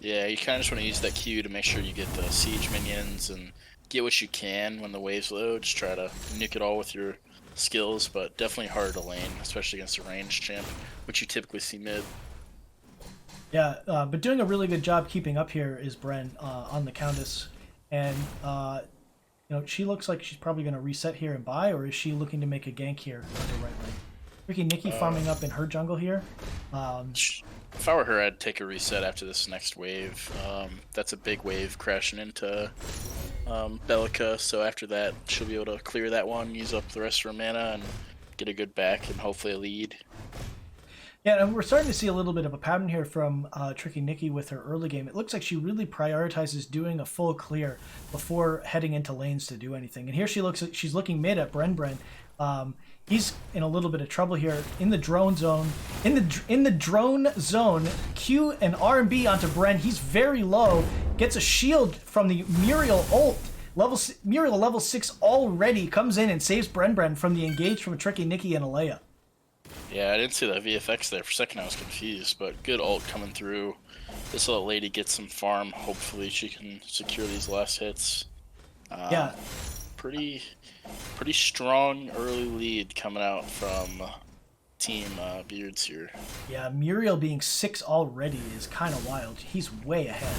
Yeah, you kind of just want to use that Q to make sure you get the siege minions and get what you can when the waves load. Just try to nuke it all with your skills, but definitely hard to lane, especially against a ranged champ, which you typically see mid. Yeah, but doing a really good job keeping up here is Bren on the Countess. And, she looks like she's probably going to reset here and buy, or is she looking to make a gank here on the right lane? Ricky Nikki farming up in her jungle here. If I were her, I'd take a reset after this next wave. That's a big wave crashing into Belica, so after that, she'll be able to clear that one, use up the rest of her mana, and get a good back, and hopefully a lead. Yeah, and we're starting to see a little bit of a pattern here from Tricky Nikki with her early game. It looks like she really prioritizes doing a full clear before heading into lanes to do anything. And here she's looking mid at Bren. He's in a little bit of trouble here in the drone zone. In the drone zone, Q and R&B onto Bren. He's very low. Gets a shield from the Muriel ult. Muriel level 6 already comes in and saves Bren from the engage from Tricky Nikki and Alea. Yeah, I didn't see that VFX there. For a second I was confused, but good ult coming through. This little lady gets some farm. Hopefully she can secure these last hits. Yeah. Pretty strong early lead coming out from Team Beards here. Yeah, Muriel being 6 already is kind of wild. He's way ahead.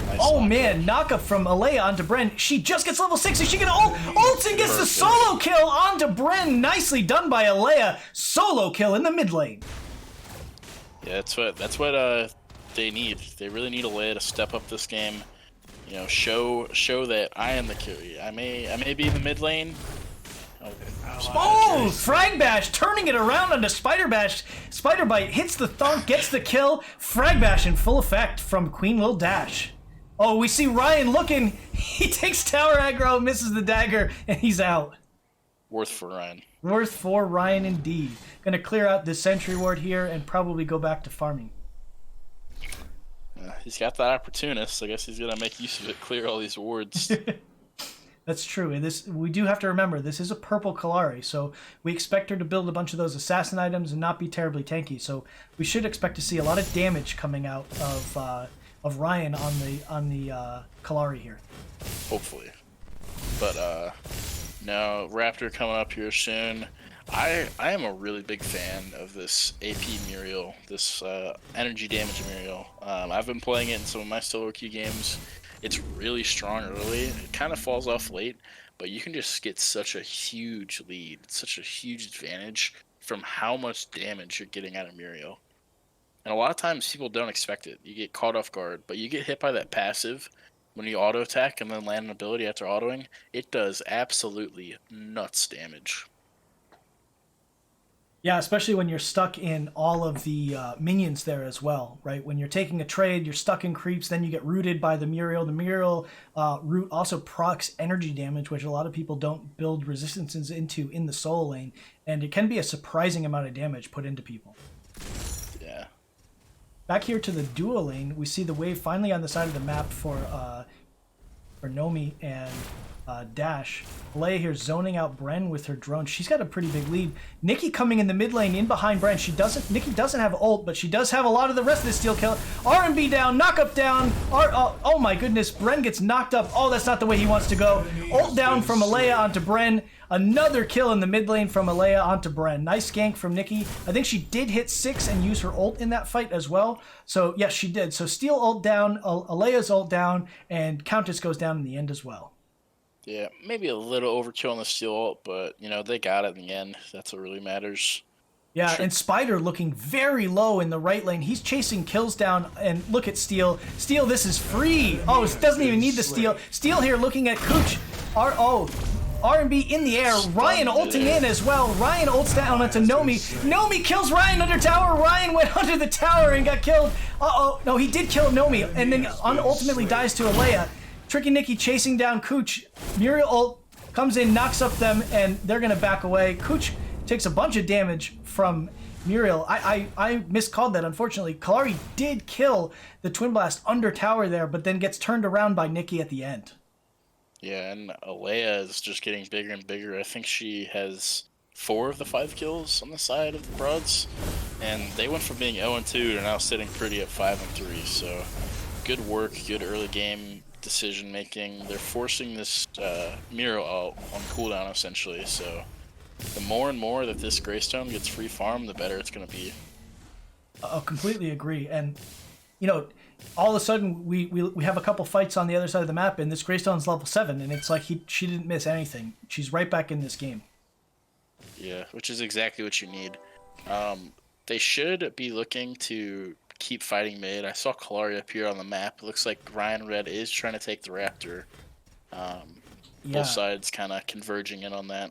Nice Oh knock man, up. knock up from Alea onto Bren. She just gets level 6. Is she gonna ult and gets the solo kill onto Bren? Nicely done by Alea. Solo kill in the mid lane. Yeah, that's what they need. They really need Alea to step up this game. You know, show that I am the carry. I may be in the mid lane. Oh, Frag Bash turning it around onto Spider Bash. Spider Bite hits the thunk, gets the kill. Frag Bash in full effect from Queen Lil Dash. Oh, we see Ryan looking. He takes tower aggro, misses the dagger, and he's out. Worth for Ryan. Worth for Ryan indeed. Gonna clear out this sentry ward here and probably go back to farming. He's got that opportunist. I guess he's gonna make use of it. Clear all these wards. That's true. And this, we do have to remember, this is a purple Kalari, so we expect her to build a bunch of those assassin items and not be terribly tanky. So we should expect to see a lot of damage coming out of Ryan on the Kalari here. Hopefully. But no, Raptor coming up here soon. I am a really big fan of this AP Muriel, this energy damage Muriel. I've been playing it in some of my solo queue games. It's really strong early. It kind of falls off late, but you can just get such a huge lead, such a huge advantage from how much damage you're getting out of Muriel. And a lot of times people don't expect it. You get caught off guard, but you get hit by that passive when you auto attack and then land an ability after autoing. It does absolutely nuts damage. Yeah, especially when you're stuck in all of the minions there as well, right? When you're taking a trade, you're stuck in creeps, then you get rooted by the Muriel. The Muriel root also procs energy damage, which a lot of people don't build resistances into in the solo lane, and it can be a surprising amount of damage put into people. Yeah. Back here to the duo lane, we see the wave finally on the side of the map for Nomi and Dash. Leia here zoning out Bren with her drone. She's got a pretty big lead. Nikki coming in the mid lane in behind Bren. Nikki doesn't have ult, but she does have a lot of the rest of the steal kill. R&B down, knock up down. Oh my goodness, Bren gets knocked up. Oh, that's not the way he wants to go. Ult down from Alea onto Bren. Another kill in the mid lane from Alea onto Bren. Nice gank from Nikki. I think she did hit 6 and use her ult in that fight as well. So yes, she did. So Steel ult down, Alea's ult down, and Countess goes down in the end as well. Yeah, maybe a little overkill on the steel ult, but, you know, they got it in the end. That's what really matters. Yeah, Sure. and Spider looking very low in the right lane. He's chasing kills down, and look at Steel. Steel, this is free. Oh, it doesn't even need the Steel. Steel here looking at Cooch. R&B in the air. Ryan ulting in as well. Ryan ults down onto Nomi. Nomi kills Ryan under tower. Ryan went under the tower and got killed. No, he did kill Nomi, and then ultimately dies to Alea. Tricky Nikki chasing down Cooch. Muriel ult comes in, knocks up them, and they're going to back away. Cooch takes a bunch of damage from Muriel. I miscalled that, unfortunately. Kalari did kill the Twin Blast under tower there, but then gets turned around by Nikki at the end. Yeah, and Alea is just getting bigger and bigger. I think she has 4 of the 5 kills on the side of the Broads, and they went from being 0-2 to now sitting pretty at 5-3. So good work, good early game decision making. They're forcing this Muriel out on cooldown essentially. So the more and more that this Greystone gets free farm, the better it's going to be. I completely agree. And you know, all of a sudden we have a couple fights on the other side of the map, and this Greystone's level 7, and it's like she didn't miss anything. She's right back in this game. Yeah, which is exactly what you need. They should be looking to keep fighting mid. I saw Kalari appear on the map. It looks like Ryan Red is trying to take the Raptor. Yeah. Both sides kind of converging in on that.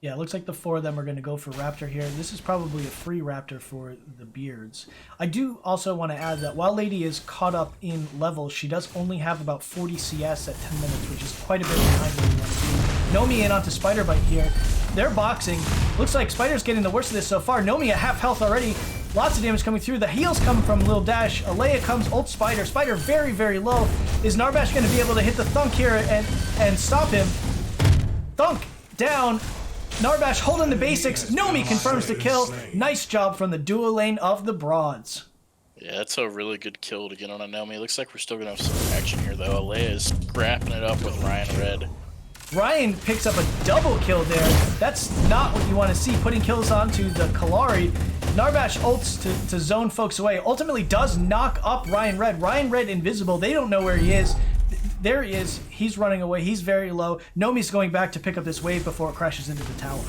Yeah, it looks like the 4 of them are going to go for Raptor here. This is probably a free Raptor for the Beards. I do also want to add that while Lady is caught up in levels, she does only have about 40 CS at 10 minutes, which is quite a bit behind where you want to be. Nomi in onto Spider Bite here. They're boxing. Looks like Spider's getting the worst of this so far. Nomi at half health already. Lots of damage coming through. The heals come from Lil Dash. Alea comes, ult Spider. Spider very, very low. Is Narbash going to be able to hit the Thunk here and stop him? Thunk down. Narbash holding the basics. Nomi confirms the kill. Nice job from the duo lane of the Broads. Yeah, that's a really good kill to get on a Nomi. Looks like we're still going to have some action here, though. Alea is scrapping it up with Ryan Red. Ryan picks up a double kill there. That's not what you want to see, putting kills onto the Kalari. Narbash ults to zone folks away. Ultimately does knock up Ryan Red. Ryan Red invisible. They don't know where he is. There he is. He's running away. He's very low. Nomi's going back to pick up this wave before it crashes into the tower.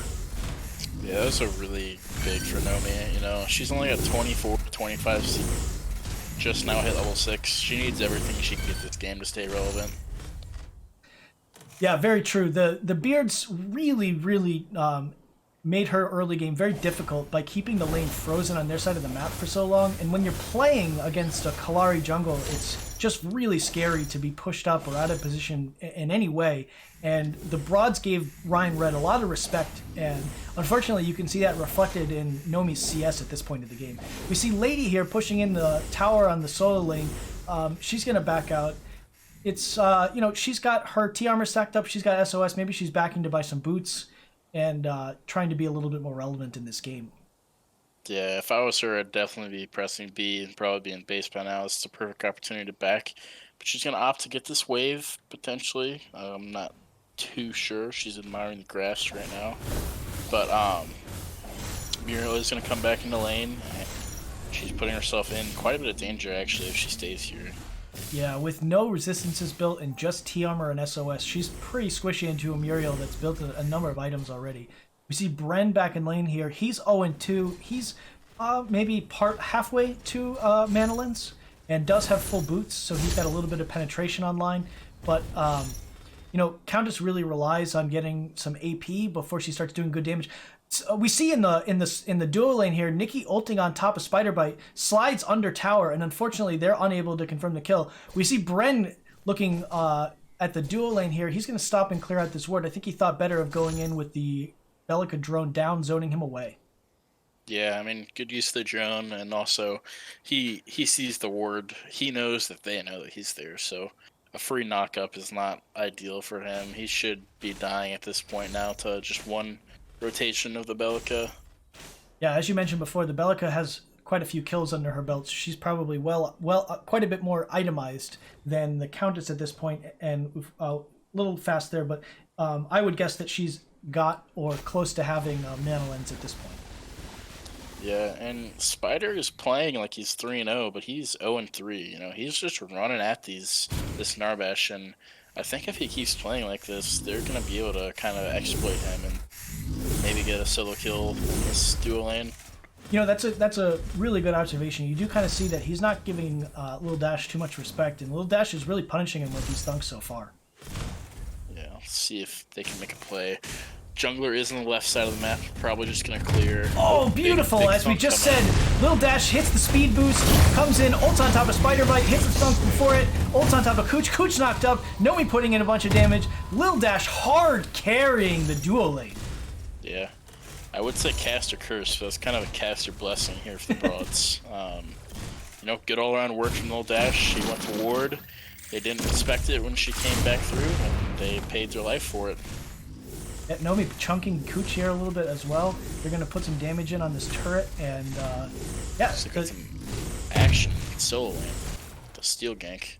Yeah, that's a really big for Nomi. You know, she's only got 24, 25, just now hit level 6. She needs everything she can get this game to stay relevant. Yeah, very true. The Beards really made her early game very difficult by keeping the lane frozen on their side of the map for so long. And when you're playing against a Kalari jungle, it's just really scary to be pushed up or out of position in any way. And the Broads gave Ryan Red a lot of respect, and unfortunately you can see that reflected in Nomi's CS at this point of the game. We see Lady here pushing in the tower on the solo lane. She's going to back out. It's, you know, she's got her T-armor stacked up. She's got SOS. Maybe she's backing to buy some boots and trying to be a little bit more relevant in this game. Yeah, if I was her, I'd definitely be pressing B and probably be in base by now. It's the perfect opportunity to back. But she's going to opt to get this wave, potentially. I'm not too sure. She's admiring the grass right now. But Muriel is going to come back in the lane. She's putting herself in quite a bit of danger, actually, if she stays here. Yeah, with no resistances built and just T-armor and SOS, she's pretty squishy into a Muriel that's built a number of items already. We see Bren back in lane here. He's 0-2. He's maybe halfway to Manolins and does have full boots, so he's got a little bit of penetration online. But you know, Countess really relies on getting some AP before she starts doing good damage. So we see in the duo lane here, Nikki ulting on top of Spider Bite, slides under tower, and unfortunately they're unable to confirm the kill. We see Bren looking at the duo lane here. He's going to stop and clear out this ward. I think he thought better of going in with the Belica drone down, zoning him away. Yeah, I mean, good use of the drone, and also he sees the ward. He knows that they know that he's there, so a free knock-up is not ideal for him. He should be dying at this point now to just one rotation of the Belica. Yeah, as you mentioned before, the Belica has quite a few kills under her belt. She's probably quite a bit more itemized than the Countess at this point, and a little fast there, but I would guess that she's got or close to having Manolins at this point. Yeah, and Spider is playing like he's 3-0, but he's 0-3. You know, he's just running at this Narbash, and I think if he keeps playing like this, they're gonna be able to kind of exploit him and maybe get a solo kill in this duo lane. You know, that's a really good observation. You do kind of see that he's not giving Lil Dash too much respect, and Lil Dash is really punishing him with these thunks so far. Yeah, let's see if they can make a play. Jungler is on the left side of the map, probably just going to clear. Oh, beautiful! Big as we just said, Lil Dash hits the speed boost, comes in, ults on top of Spider Bite, hits the thunk before it, ults on top of Cooch. Cooch knocked up, Nomi putting in a bunch of damage. Lil Dash hard carrying the duo lane. Yeah, I would say cast or curse, so it's kind of a cast or blessing here for the Broads. You know, good all-around work from Lil Dash. She went to ward. They didn't expect it when she came back through, and they paid their life for it. Nomi chunking Cooch here a little bit as well. They're going to put some damage in on this turret, and yeah. So got some action in solo lane. The steel gank.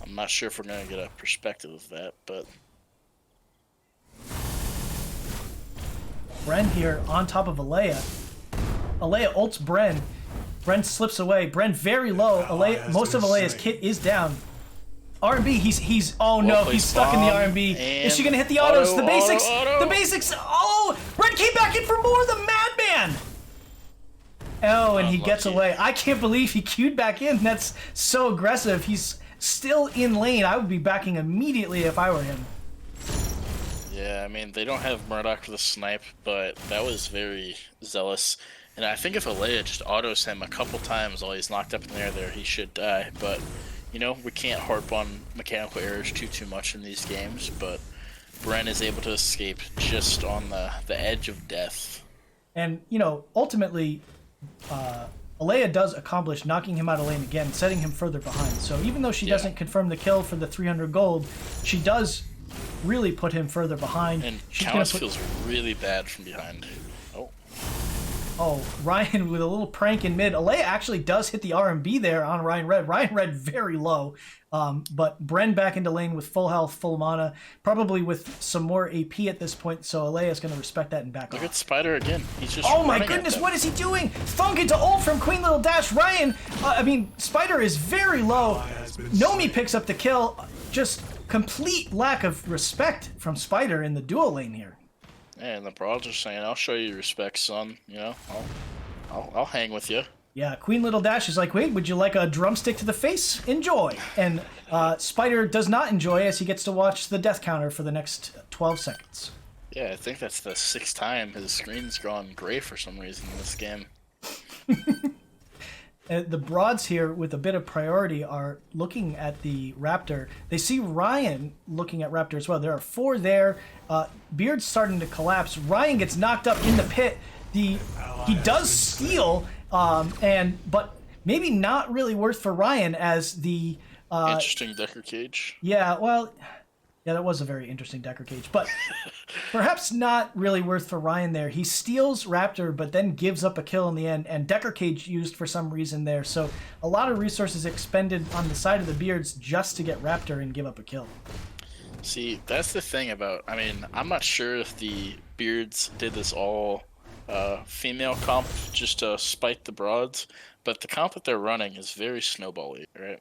I'm not sure if we're going to get a perspective of that, but Bren here on top of Alea. Alea ults Bren. Bren slips away. Bren very low. Most of Alea's kit is down. R&B, he's oh no, he's stuck in the R&B. Is she gonna hit the autos? The basics! The basics! Oh! Red came back in for more, the madman! Oh, and he gets away. I can't believe he queued back in. That's so aggressive. He's still in lane. I would be backing immediately if I were him. Yeah, I mean, they don't have Murdoch for the snipe, but that was very zealous. And I think if Alea just autos him a couple times while he's knocked up in the air there, he should die. But, you know, we can't harp on mechanical errors too much in these games, but Bren is able to escape just on the edge of death. And, you know, ultimately, Alea does accomplish knocking him out of lane again, setting him further behind. So even though she doesn't confirm the kill for the 300 gold, she does really put him further behind. And Countess feels really bad from behind. Oh, Ryan with a little prank in mid. Alea actually does hit the RMB there on Ryan Red. Ryan Red very low. But Bren back into lane with full health, full mana, probably with some more AP at this point, so Alea is going to respect that and back off. Look at Spider again. He's just oh my goodness, what is he doing? Thunk into ult from Queen Little Dash. Ryan, Spider is very low. Nomi picks up the kill. Just complete lack of respect from Spider in the dual lane here. And the Broads are saying, I'll show you respect, son. You know, I'll hang with you. Yeah, Queen Little Dash is like, wait, would you like a drumstick to the face? Enjoy. And Spider does not enjoy as he gets to watch the death counter for the next 12 seconds. Yeah, I think that's the 6th time his screen's gone gray for some reason in this game. The Broads here, with a bit of priority, are looking at the Raptor. They see Ryan looking at Raptor as well. There are 4 there. Beard's starting to collapse. Ryan gets knocked up in the pit. He does steal, but maybe not really worth for Ryan as the... interesting Decker Cage. Yeah, well... Yeah, that was a very interesting Decker Cage, but perhaps not really worth for Ryan there. He steals Raptor, but then gives up a kill in the end, and Decker Cage used for some reason there. So a lot of resources expended on the side of the Beards just to get Raptor and give up a kill. See, that's the thing about... I mean, I'm not sure if the Beards did this all female comp just to spite the Broads, but the comp that they're running is very snowbally, right?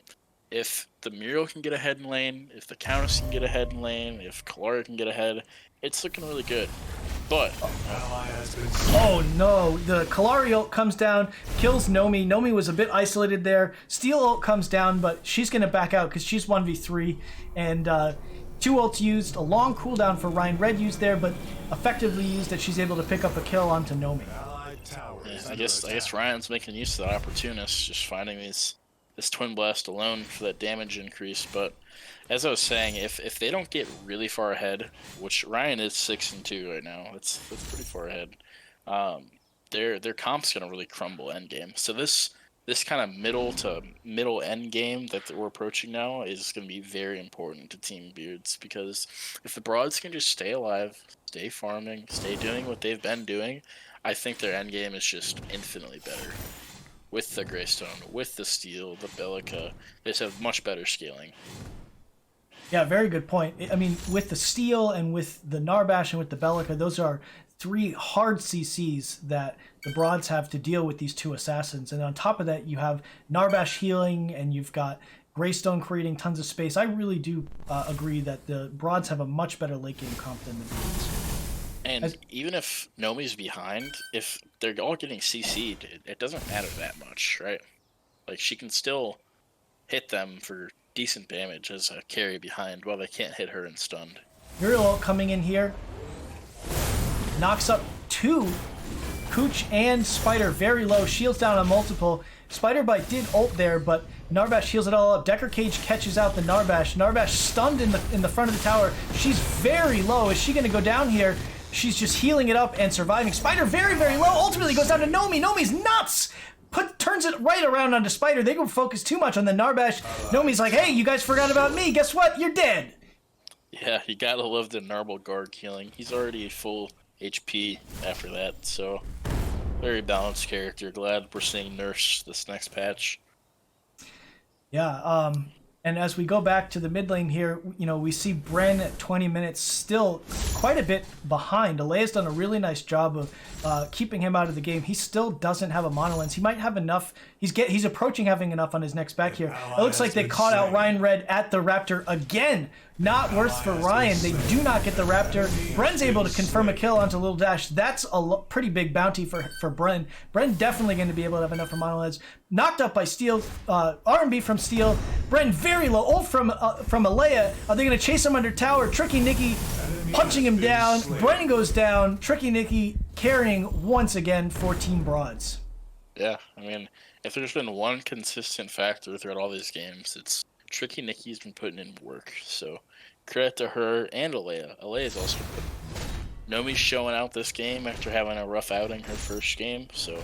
If the Muriel can get ahead in lane, if the Countess can get ahead in lane, if Kalara can get ahead, it's looking really good. But... Oh no, the Kalari ult comes down, kills Nomi. Nomi was a bit isolated there. Steel ult comes down, but she's going to back out because she's 1v3. And 2 ults used, a long cooldown for Ryan Red used there, but effectively used that she's able to pick up a kill onto Nomi. Yeah, I guess Ryan's making use of the opportunist, just finding this Twin Blast alone for that damage increase. But as I was saying, if they don't get really far ahead, which Ryan is 6-2 right now, that's pretty far ahead. Their comp's gonna really crumble end game. So this kind of middle to middle end game that we're approaching now is gonna be very important to Team Beards, because if the Broads can just stay alive, stay farming, stay doing what they've been doing, I think their end game is just infinitely better. With the Greystone, with the Steel, the Bellica, they just have much better scaling. Yeah, very good point. I mean, with the Steel and with the Narbash and with the Bellica, those are 3 hard CCs that the Broads have to deal with these 2 assassins. And on top of that, you have Narbash healing and you've got Greystone creating tons of space. I really do agree that the Broads have a much better late game comp than the Beards. And even if Nomi's behind, if they're all getting CC'd, it doesn't matter that much, right? Like, she can still hit them for decent damage as a carry behind while they can't hit her and stunned. Muriel coming in here. Knocks up 2. Cooch and Spider very low. Shields down on multiple. Spider Bite did ult there, but Narbash heals it all up. Decker Cage catches out the Narbash. Narbash stunned in the front of the tower. She's very low. Is she going to go down here? She's just healing it up and surviving. Spider very, very low. Ultimately goes down to Nomi. Nomi's nuts! Turns it right around onto Spider. They don't focus too much on the Narbash. Nomi's like, hey, you guys forgot about me. Guess what? You're dead. Yeah, you gotta love the Narble Guard healing. He's already full HP after that, so very balanced character. Glad we're seeing Nurse this next patch. Yeah, and as we go back to the mid lane here, you know, we see Bren at 20 minutes, still quite a bit behind. Alea's done a really nice job of keeping him out of the game. He still doesn't have a mono lens. He might have enough. He's approaching having enough on his next back here. It looks like they caught out Ryan Red at the Raptor again. Not worse for Ryan. They do not get the Raptor. Bren's able to confirm a kill onto Little Dash. That's a pretty big bounty for Bren. Bren definitely going to be able to have enough for Monoleds. Knocked up by Steel. R&B from Steel. Bren very low. Ult from Alea. Are they going to chase him under tower? Tricky Nikki punching him down. Bren goes down. Tricky Nikki carrying once again for Team Broads. Yeah, I mean, if there's been one consistent factor throughout all these games, it's Tricky Nikki's been putting in work. So credit to her and Alea. Alea's also Nomi's showing out this game after having a rough outing her first game. So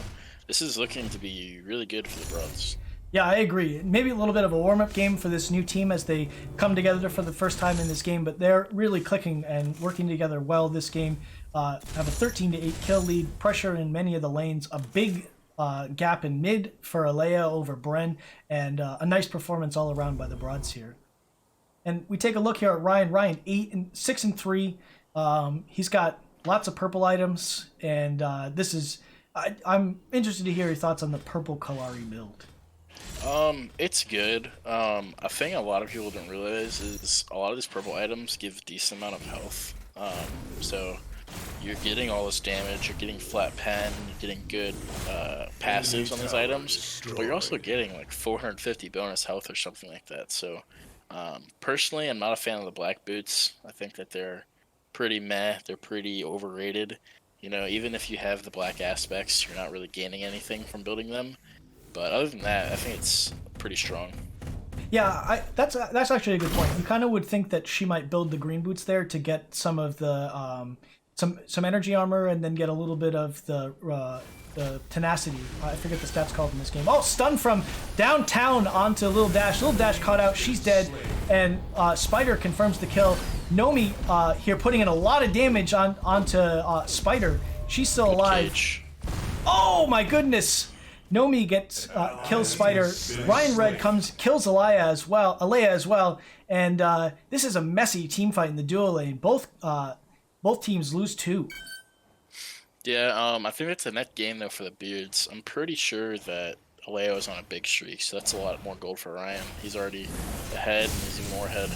this is looking to be really good for the Broads. Yeah, I agree. Maybe a little bit of a warm-up game for this new team as they come together for the first time in this game, but they're really clicking and working together well this game. Have a 13-8 kill lead, pressure in many of the lanes, a big gap in mid for Alea over Bren, and a nice performance all around by the Broads here. And we take a look here at Ryan. Ryan 6 and 3. He's got lots of purple items, and this is. I'm interested to hear your thoughts on the purple Kalari build. It's good. A thing a lot of people don't realize is a lot of these purple items give a decent amount of health. So you're getting all this damage, you're getting flat pen, you're getting good passives on these items, but you're also getting like 450 bonus health or something like that. So personally, I'm not a fan of the black boots. I think that they're pretty meh, they're pretty overrated. You know, even if you have the black aspects, you're not really gaining anything from building them. But other than that, I think it's pretty strong. Yeah, that's actually a good point. You kind of would think that she might build the green boots there to get some of the some energy armor and then get a little bit of the tenacity. I forget the stats called in this game. Oh, stun from downtown onto Little Dash. Little Dash caught out. She's dead, and Spider confirms the kill. Nomi here putting in a lot of damage onto Spider. She's still alive. Cage. Oh my goodness! Nomi gets kills Spider. Ryan Red kills Alea as well, and this is a messy team fight in the duo lane. Both teams lose 2. Yeah, I think it's a net gain though for the Beards. I'm pretty sure that Alea is on a big streak, so that's a lot more gold for Ryan. He's already ahead, and he's even more ahead.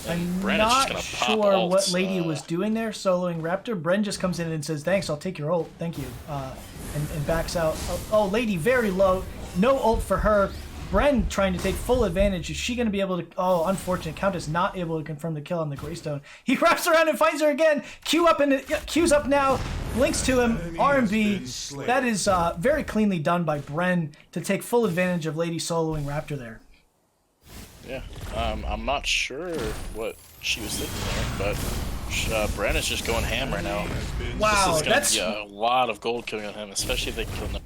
And I'm Brennan's just not gonna pop sure ults, what Lady was doing there, soloing Raptor. Bren just comes in and says, "Thanks, I'll take your ult, thank you," and backs out. Oh, Lady very low, no ult for her. Bren trying to take full advantage. Is she going to be able to? Oh, unfortunate. Countess not able to confirm the kill on the Greystone. He wraps around and finds her again. Q's up now. Links to him. R&B. That is very cleanly done by Bren to take full advantage of Lady soloing Raptor there. Yeah, I'm not sure what she was thinking there, but Bren is just going ham right now. Wow, this is gonna be a lot of gold coming on him, especially if they kill him.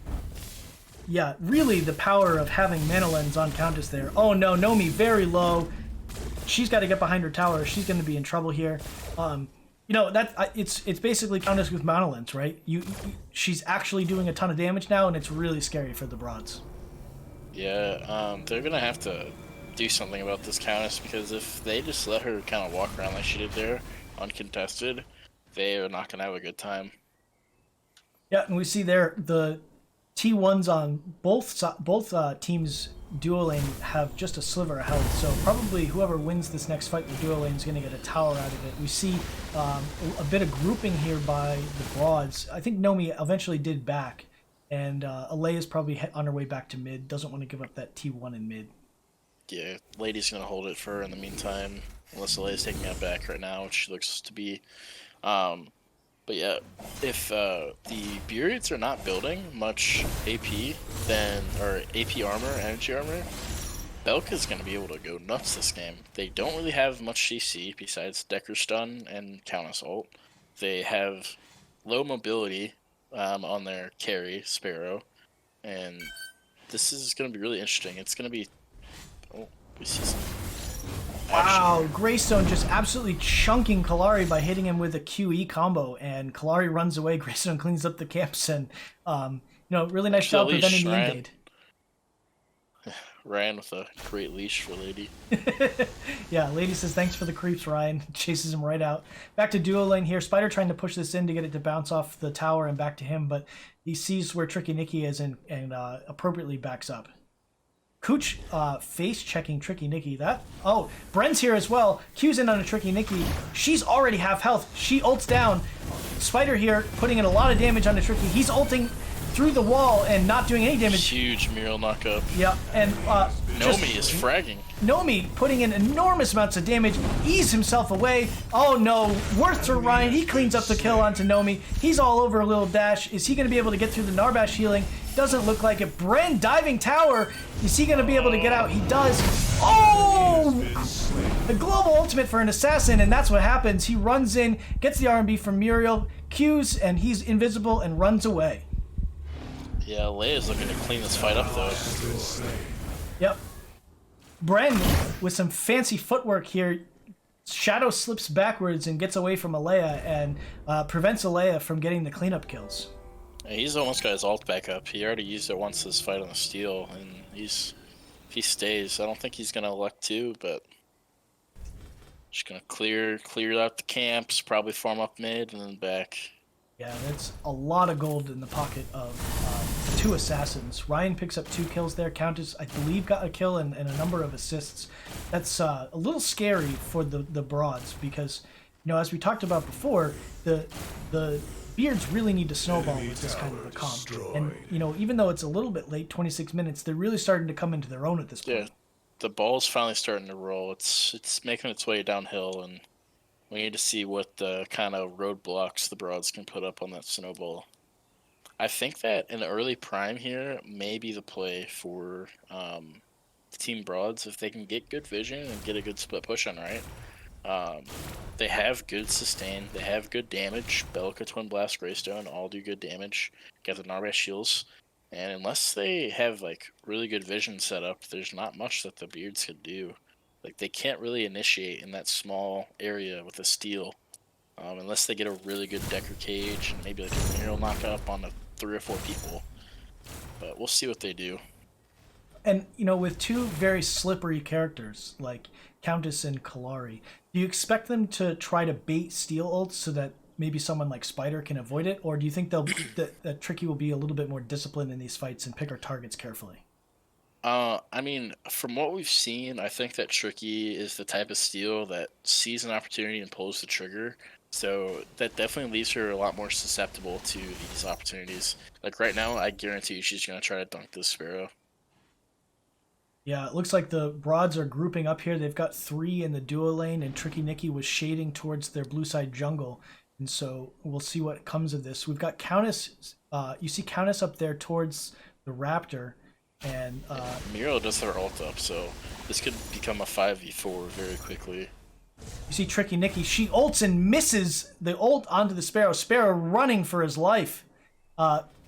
Yeah, really the power of having Mana Lens on Countess there. Oh no, Nomi very low. She's got to get behind her tower. She's going to be in trouble here. You know that it's basically Countess with Mana Lens, right? She's actually doing a ton of damage now, and it's really scary for the Broads. Yeah, they're gonna have to do something about this Countess, because if they just let her kind of walk around like she did there, uncontested, they are not gonna have a good time. Yeah, and we see there the T1s on both teams' duo lane have just a sliver of health, so probably whoever wins this next fight in the duo lane is going to get a tower out of it. We see a bit of grouping here by the Broads. I think Nomi eventually did back, and Alea is probably on her way back to mid, doesn't want to give up that T1 in mid. Yeah, Lady's going to hold it for her in the meantime, unless Alea's taking it back right now, which she looks to be. But yeah, if the Beards are not building much AP, or AP armor, energy armor, Belka's going to be able to go nuts this game. They don't really have much CC besides Decker Stun and Countess ult. They have low mobility on their carry, Sparrow, and this is going to be really interesting. It's going to be... Oh, we see some... Wow, Greystone just absolutely chunking Kalari by hitting him with a QE combo, and Kalari runs away. Greystone cleans up the camps, and really nice job preventing the invade. Ryan with a great leash for Lady. Yeah, Lady says thanks for the creeps, Ryan. Chases him right out. Back to duo lane here. Spider trying to push this in to get it to bounce off the tower and back to him, but he sees where Tricky Nikki is and appropriately backs up. Cooch face checking Tricky Nikki. Bren's here as well. Q's in on a Tricky Nikki. She's already half health. She ults down. Spider here putting in a lot of damage on the Tricky. He's ulting through the wall and not doing any damage. Huge mural knockup. Yeah, and Nomi is fragging. Nomi putting in enormous amounts of damage, ease himself away. Oh no, worth for Ryan. He cleans up the kill onto Nomi. He's all over a little dash. Is he going to be able to get through the Narbash healing? Doesn't look like it. Bren diving tower. Is he going to be able to get out? He does. Oh! The global ultimate for an assassin, and that's what happens. He runs in, gets the R&B from Muriel, Q's, and he's invisible and runs away. Yeah, Leia's looking to clean this fight up, though. Yep. Bren, with some fancy footwork here, shadow slips backwards and gets away from Alea and prevents Alea from getting the cleanup kills. He's almost got his ult back up. He already used it once this fight on the steel, and if he stays, I don't think he's gonna elect to, but just gonna clear out the camps, probably farm up mid, and then back. Yeah, that's a lot of gold in the pocket of two assassins. Ryan picks up 2 kills there. Countess, I believe, got a kill and a number of assists. That's a little scary for the Broads because, as we talked about before, the Beards really need to snowball with this kind of a comp. And, even though it's a little bit late, 26 minutes, they're really starting to come into their own at this point. Yeah, the ball's finally starting to roll. It's making its way downhill, and we need to see what the kind of roadblocks the Broads can put up on that snowball. I think that in the early prime here may be the play for Team Broads if they can get good vision and get a good split push on right. They have good sustain. They have good damage. Belka, Twin Blast, Greystone all do good damage. Get the Narbash shields. And unless they have really good vision set up, there's not much that the Beards could do. They can't really initiate in that small area with a steel. Unless they get a really good Decker cage and maybe a mural knockup on 3 or 4 people. But we'll see what they do. And, with 2 very slippery characters like Countess and Kalari, do you expect them to try to bait steel ults so that maybe someone like Spider can avoid it? Or do you think that Tricky will be a little bit more disciplined in these fights and pick her targets carefully? From what we've seen, I think that Tricky is the type of steel that sees an opportunity and pulls the trigger. So that definitely leaves her a lot more susceptible to these opportunities. Right now, I guarantee you she's going to try to dunk this Sparrow. Yeah, it looks like the Broads are grouping up here. They've got 3 in the duo lane, and Tricky Nikki was shading towards their blue side jungle. And so we'll see what comes of this. We've got Countess. You see Countess up there towards the Raptor. And Miro does her ult up, so this could become a 5v4 very quickly. You see Tricky Nikki. She ults and misses the ult onto the Sparrow. Sparrow running for his life.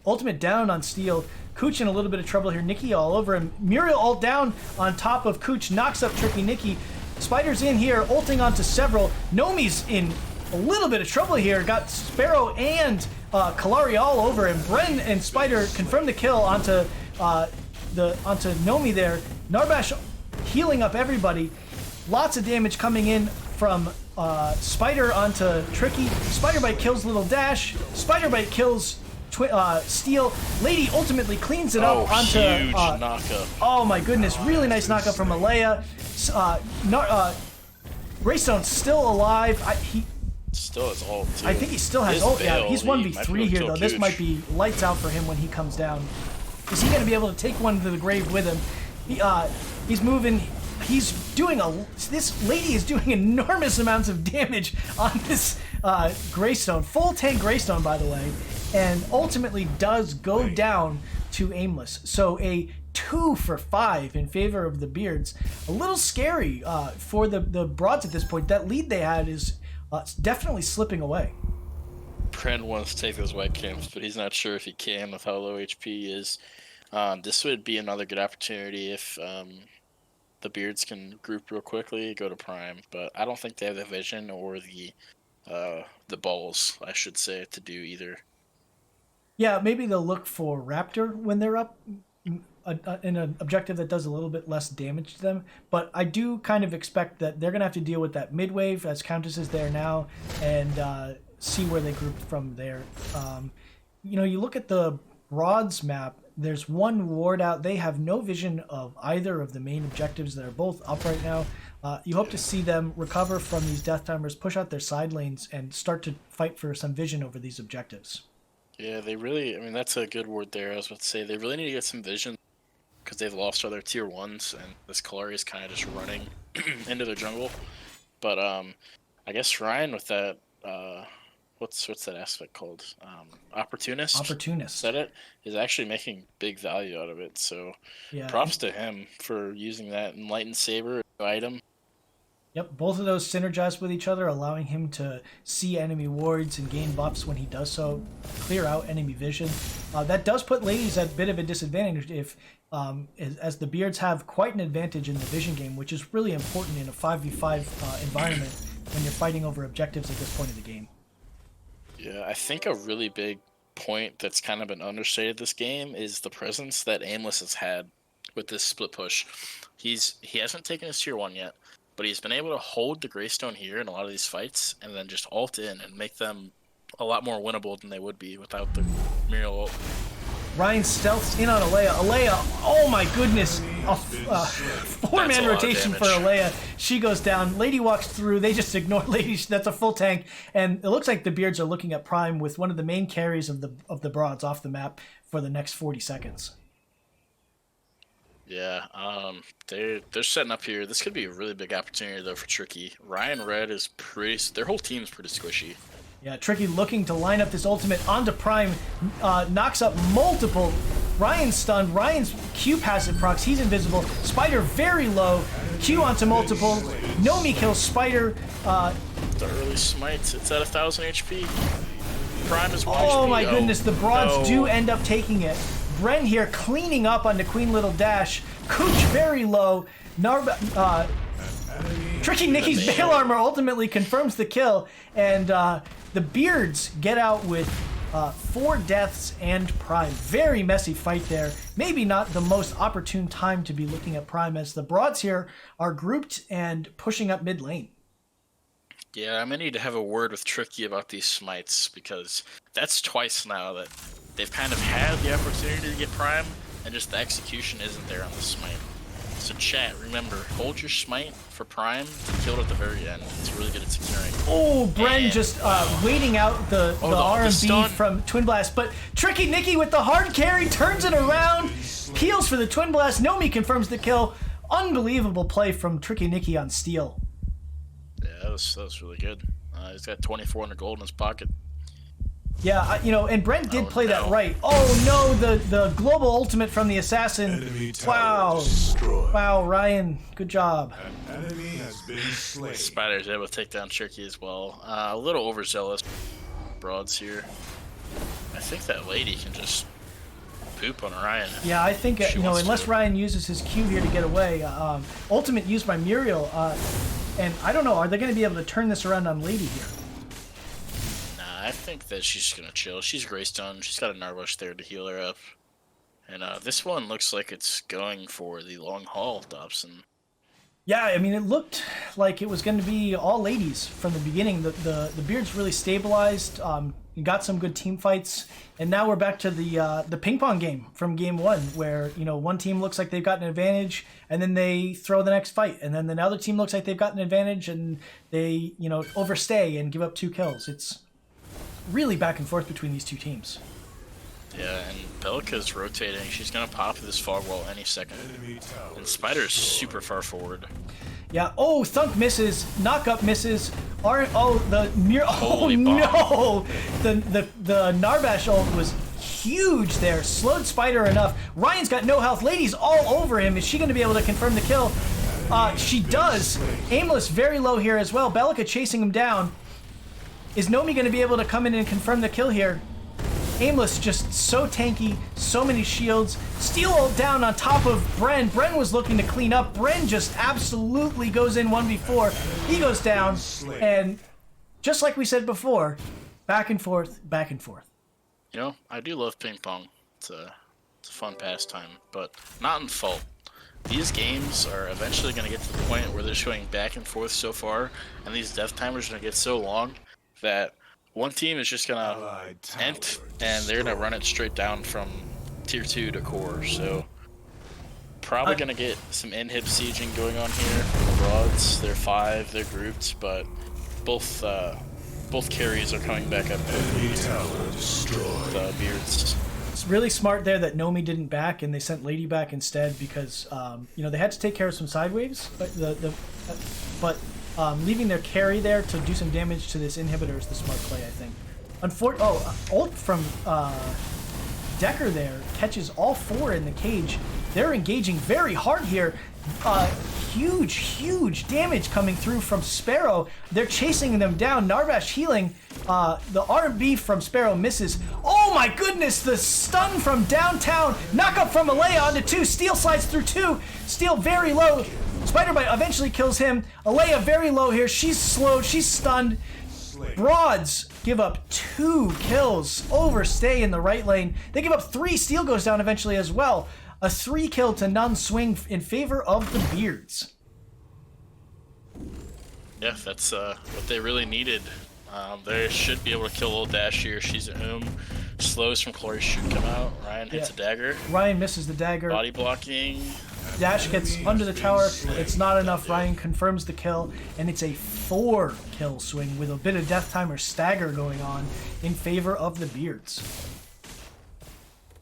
Ultimate down on Steel. Cooch in a little bit of trouble here. Nikki all over him. Muriel ult down on top of Cooch. Knocks up Tricky Nikki. Spider's in here, ulting onto several. Nomi's in a little bit of trouble here. Got Sparrow and Kalari all over him. Bren and Spider confirm the kill onto Nomi there. Narbash healing up everybody. Lots of damage coming in from Spider onto Tricky. Spider Bite kills Little Dash. Spider Bite kills Steel. Lady ultimately cleans it up onto... huge knockup. Oh my goodness, really nice knockup from Alea. Greystone's still alive. He still has ult, too. I think he still has ult. Yeah, he's 1v3 here, though. This Cooch. might be lights out for him when he comes down. Is he going to be able to take one to the grave with him? He's moving. This lady is doing enormous amounts of damage on this Greystone. Full tank Greystone, by the way. And ultimately does go down to aimless. So a 2 for 5 in favor of the Beards. A little scary for the Broads at this point. That lead they had is definitely slipping away. Pren wants to take those white camps, but he's not sure if he can with how low HP he is. This would be another good opportunity if the Beards can group real quickly, go to Prime. But I don't think they have the vision or the balls, I should say, to do either. Yeah, maybe they'll look for Raptor when they're up in an objective that does a little bit less damage to them. But I do kind of expect that they're going to have to deal with that mid-wave as Countess is there now and see where they group from there. You look at the Broads map, There's one ward out. They have no vision of either of the main objectives that are both up right now. You hope to see them recover from these death timers, push out their side lanes, and start to fight for some vision over these objectives. Yeah, they really, I mean, that's a good word there. I was about to say, they really need to get some vision because they've lost other tier 1s, and this Kalari is kind of just running into their jungle. But I guess Ryan with that, what's that aspect called? Opportunist? Opportunist. Said it, is actually making big value out of it. So Yeah. props to him for using that Enlightened Saber item. Yep, both of those synergize with each other, allowing him to see enemy wards and gain buffs when he does so, clear out enemy vision. That does put ladies at a bit of a disadvantage if, as the Beards have quite an advantage in the vision game, which is really important in a 5v5 environment when you're fighting over objectives at this point of the game. Yeah, I think a really big point that's kind of been understated this game is the presence that Aimless has had with this split push. He hasn't taken his tier 1 yet, but he's been able to hold the Greystone here in a lot of these fights and then just ult in and make them a lot more winnable than they would be without the Muriel ult. Ryan stealths in on Alea. Alea, oh my goodness, a four-man rotation for Alea. She goes down. Lady walks through. They just ignore Lady. That's a full tank. And it looks like the Beards are looking at Prime with one of the main carries of the Broads off the map for the next 40 seconds. Yeah, they're setting up here. This could be a really big opportunity though for Tricky. Ryan Red is their whole team's pretty squishy. Yeah, Tricky looking to line up this ultimate onto Prime, knocks up multiple. Ryan's stunned. Ryan's Q passive procs. He's invisible. Spider very low. Q onto multiple. Nomi kills Spider. The early smites. It's at 1,000 HP. Prime is 1 HP. Oh my goodness, the Broads no. do end up taking it. Bren here cleaning up onto Queen Little Dash. Cooch very low. Tricky Nicky's Bale Armor ultimately confirms the kill. And the Beards get out with 4 deaths and Prime. Very messy fight there. Maybe not the most opportune time to be looking at Prime, as the Broads here are grouped and pushing up mid lane. Yeah, I'm gonna need to have a word with Tricky about these smites, because that's twice now that they've kind of had the opportunity to get Prime, and just the execution isn't there on the smite. So chat, remember, hold your smite for Prime to kill it at the very end. It's really good at securing. Oh, Bren just waiting out the RMB from Twin Blast, but Tricky Nicky with the hard carry turns it around, peels for the Twin Blast. Nomi confirms the kill. Unbelievable play from Tricky Nicky on Steel. Yeah, that was really good. He's got 2,400 gold in his pocket. Yeah, and Brent did play that right. Oh no, the global ultimate from the assassin. Wow. Wow, Ryan, good job. An enemy has been slain. Spider's able to take down Tricky as well. A little overzealous Broads here. I think that lady can just poop on Ryan. Yeah, I think, unless Ryan uses his Q here to get away. Ultimate used by Muriel. And I don't know, are they going to be able to turn this around on Lady here? I think that she's just gonna chill. She's Greystone. She's got a Narbush there to heal her up. And this one looks like it's going for the long haul, Dobson. Yeah, I mean, it looked like it was going to be all ladies from the beginning. The Beards really stabilized, got some good team fights, and now we're back to the ping pong game from game 1, where one team looks like they've got an advantage, and then they throw the next fight, and then the other team looks like they've got an advantage, and they overstay and give up 2 kills. It's really back and forth between these two teams. Yeah, and Belka's rotating. She's gonna pop this fog wall any second. And Spider's super far forward. Yeah. Oh, Thunk misses. Knockup misses. Oh Holy no! The Narbash ult was huge there. Slowed Spider enough. Ryan's got no health. Lady's all over him. Is she going to be able to confirm the kill? She does. Aimless very low here as well. Belka chasing him down. Is Nomi going to be able to come in and confirm the kill here? Aimless just so tanky, so many shields. Steel ult down on top of Bren. Bren was looking to clean up. Bren just absolutely goes in 1v4. He goes down, and just like we said before, back and forth, back and forth. I do love ping pong. It's a fun pastime, but not in fault. These games are eventually going to get to the point where they're just going back and forth so far, and these death timers are going to get so long that one team is just going to end, and they're going to run it straight down from tier 2 to core, so probably gonna get some inhib sieging going on here from the Broads. They're 5, they're grouped, but both carries are coming back up Enemy tower destroyed. the Beards. It's really smart there that Nomi didn't back and they sent Lady back instead because they had to take care of some side waves, but leaving their carry there to do some damage to this inhibitor is the smart play, I think. Ult from Decker there catches all 4 in the cage. They're engaging very hard here. Huge damage coming through from Sparrow. They're chasing them down. Narbash healing. The R&B from Sparrow misses. Oh my goodness, the stun from downtown. Knock up from Alea onto 2. Steel slides through 2. Steel very low. Spider-Bite eventually kills him. Alea very low here. She's slowed. She's stunned. Broads give up 2 kills. Overstay in the right lane. They give up 3. Steel goes down eventually as well. A 3 kill to none swing in favor of the Beards. Yeah, that's what they really needed. They should be able to kill Old Dash here. She's at home. Slows from Chloe should come out. Ryan hits a dagger. Ryan misses the dagger. Body blocking. Dash gets under the tower. It's not enough. Ryan confirms the kill, and it's a 4 kill swing with a bit of death timer stagger going on in favor of the Beards.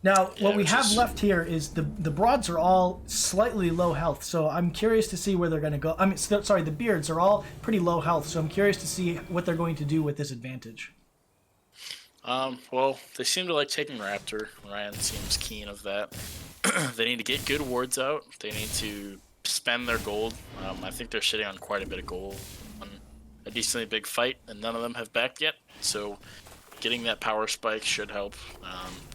Now, what we have left here is the Broads are all slightly low health, so I'm curious to see where they're going to go. The Beards are all pretty low health, so I'm curious to see what they're going to do with this advantage. Well, they seem to like taking Raptor. Ryan seems keen of that. They need to get good wards out. They need to spend their gold. I think they're sitting on quite a bit of gold on a decently big fight, and none of them have backed yet, so getting that power spike should help.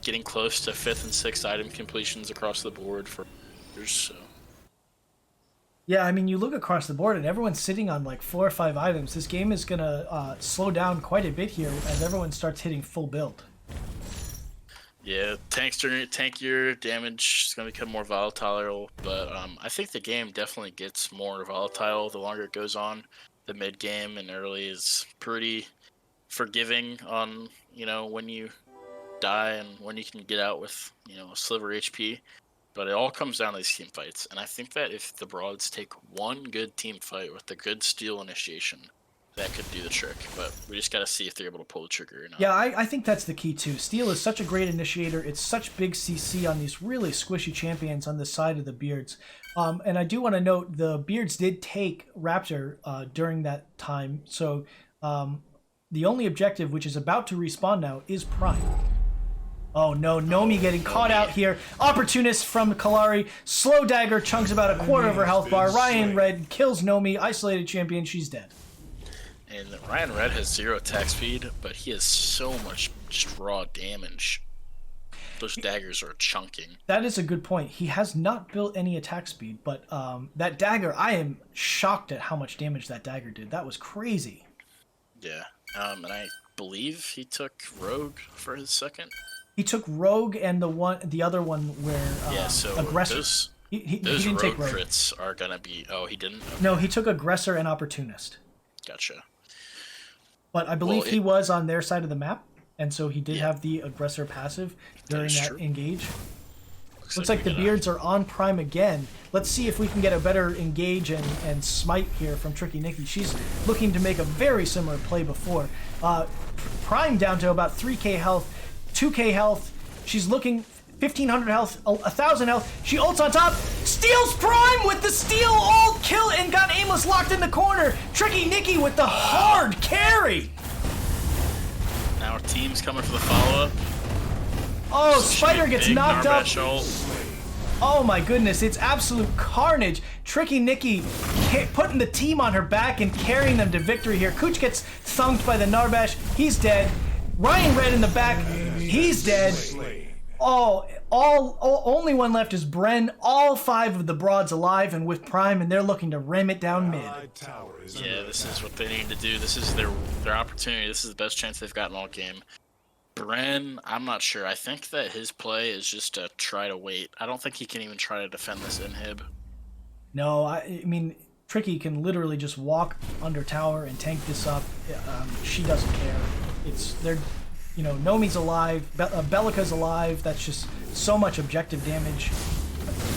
Getting close to 5th and 6th item completions across the board for others. So. Yeah, I mean, you look across the board and everyone's sitting on like 4 or 5 items. This game is going to slow down quite a bit here as everyone starts hitting full build. Yeah, tankier damage is going to become more volatile, but I think the game definitely gets more volatile the longer it goes on. The mid game and early is pretty forgiving on when you die and when you can get out with a sliver HP, but it all comes down to these team fights. And I think that if the Broads take one good team fight with the good Steel initiation, that could do the trick. But we just got to see if they're able to pull the trigger or not. Yeah, I think that's the key too. Steel is such a great initiator. It's such big CC on these really squishy champions on the side of the Beards. And I do want to note the Beards did take Raptor during that time, so the only objective, which is about to respawn now, is Prime. Oh no, Nomi getting caught out here. Opportunist from Kalari. Slow dagger chunks about a quarter of her health bar. Ryan Red kills Nomi. Isolated champion. She's dead. And Ryan Red has 0 attack speed, but he has so much just raw damage. Those daggers are chunking. That is a good point. He has not built any attack speed, but that dagger, I am shocked at how much damage that dagger did. That was crazy. Yeah. And I believe he took Rogue for his second. He took Rogue and the other one where so Aggressor. Those He didn't Rogue take Rogue. crits are gonna be. Oh, he didn't. Okay. No, he took Aggressor and Opportunist. Gotcha. But I believe he was on their side of the map, and so he did have the Aggressor passive during that engage. Looks like the Beards are on Prime again. Let's see if we can get a better engage and smite here from Tricky Nikki. She's looking to make a very similar play before. Prime down to about 3k health, 2k health. She's looking 1500 health, 1000 health. She ults on top. Steals Prime with the steal ult kill and got aimless locked in the corner. Tricky Nikki with the hard carry. Now our team's coming for the follow-up. Oh, Spider gets knocked up. Ult. Oh my goodness, it's absolute carnage. Tricky Nikki putting the team on her back and carrying them to victory here. Cooch gets thunked by the Narbash. He's dead. Ryan Red in the back. He's dead. Only one left is Bren. All 5 of the Broads alive and with Prime, and they're looking to ram it down mid. Yeah, this is what they need to do. This is their opportunity. This is the best chance they've gotten all game. Bren, I'm not sure. I think that his play is just to try to wait. I don't think he can even try to defend this inhib. No, I mean, Tricky can literally just walk under tower and tank this up. She doesn't care. you know, Nomi's alive, Bellica's alive. That's just so much objective damage.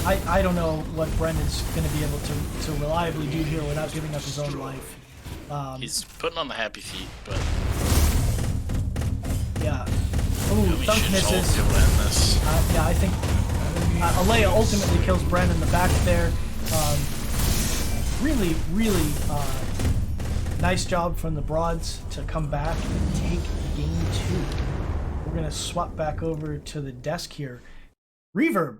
I don't know what Brendan's going to be able to reliably do here without giving up his own life. He's putting on the happy feet, but yeah. Ooh, Nomi dunk should misses. be able to end this. Yeah, I think Alea ultimately kills Bren in the back there. Really, really nice job from the Broads to come back and take game 2. We're going to swap back over to the desk here. Reverb.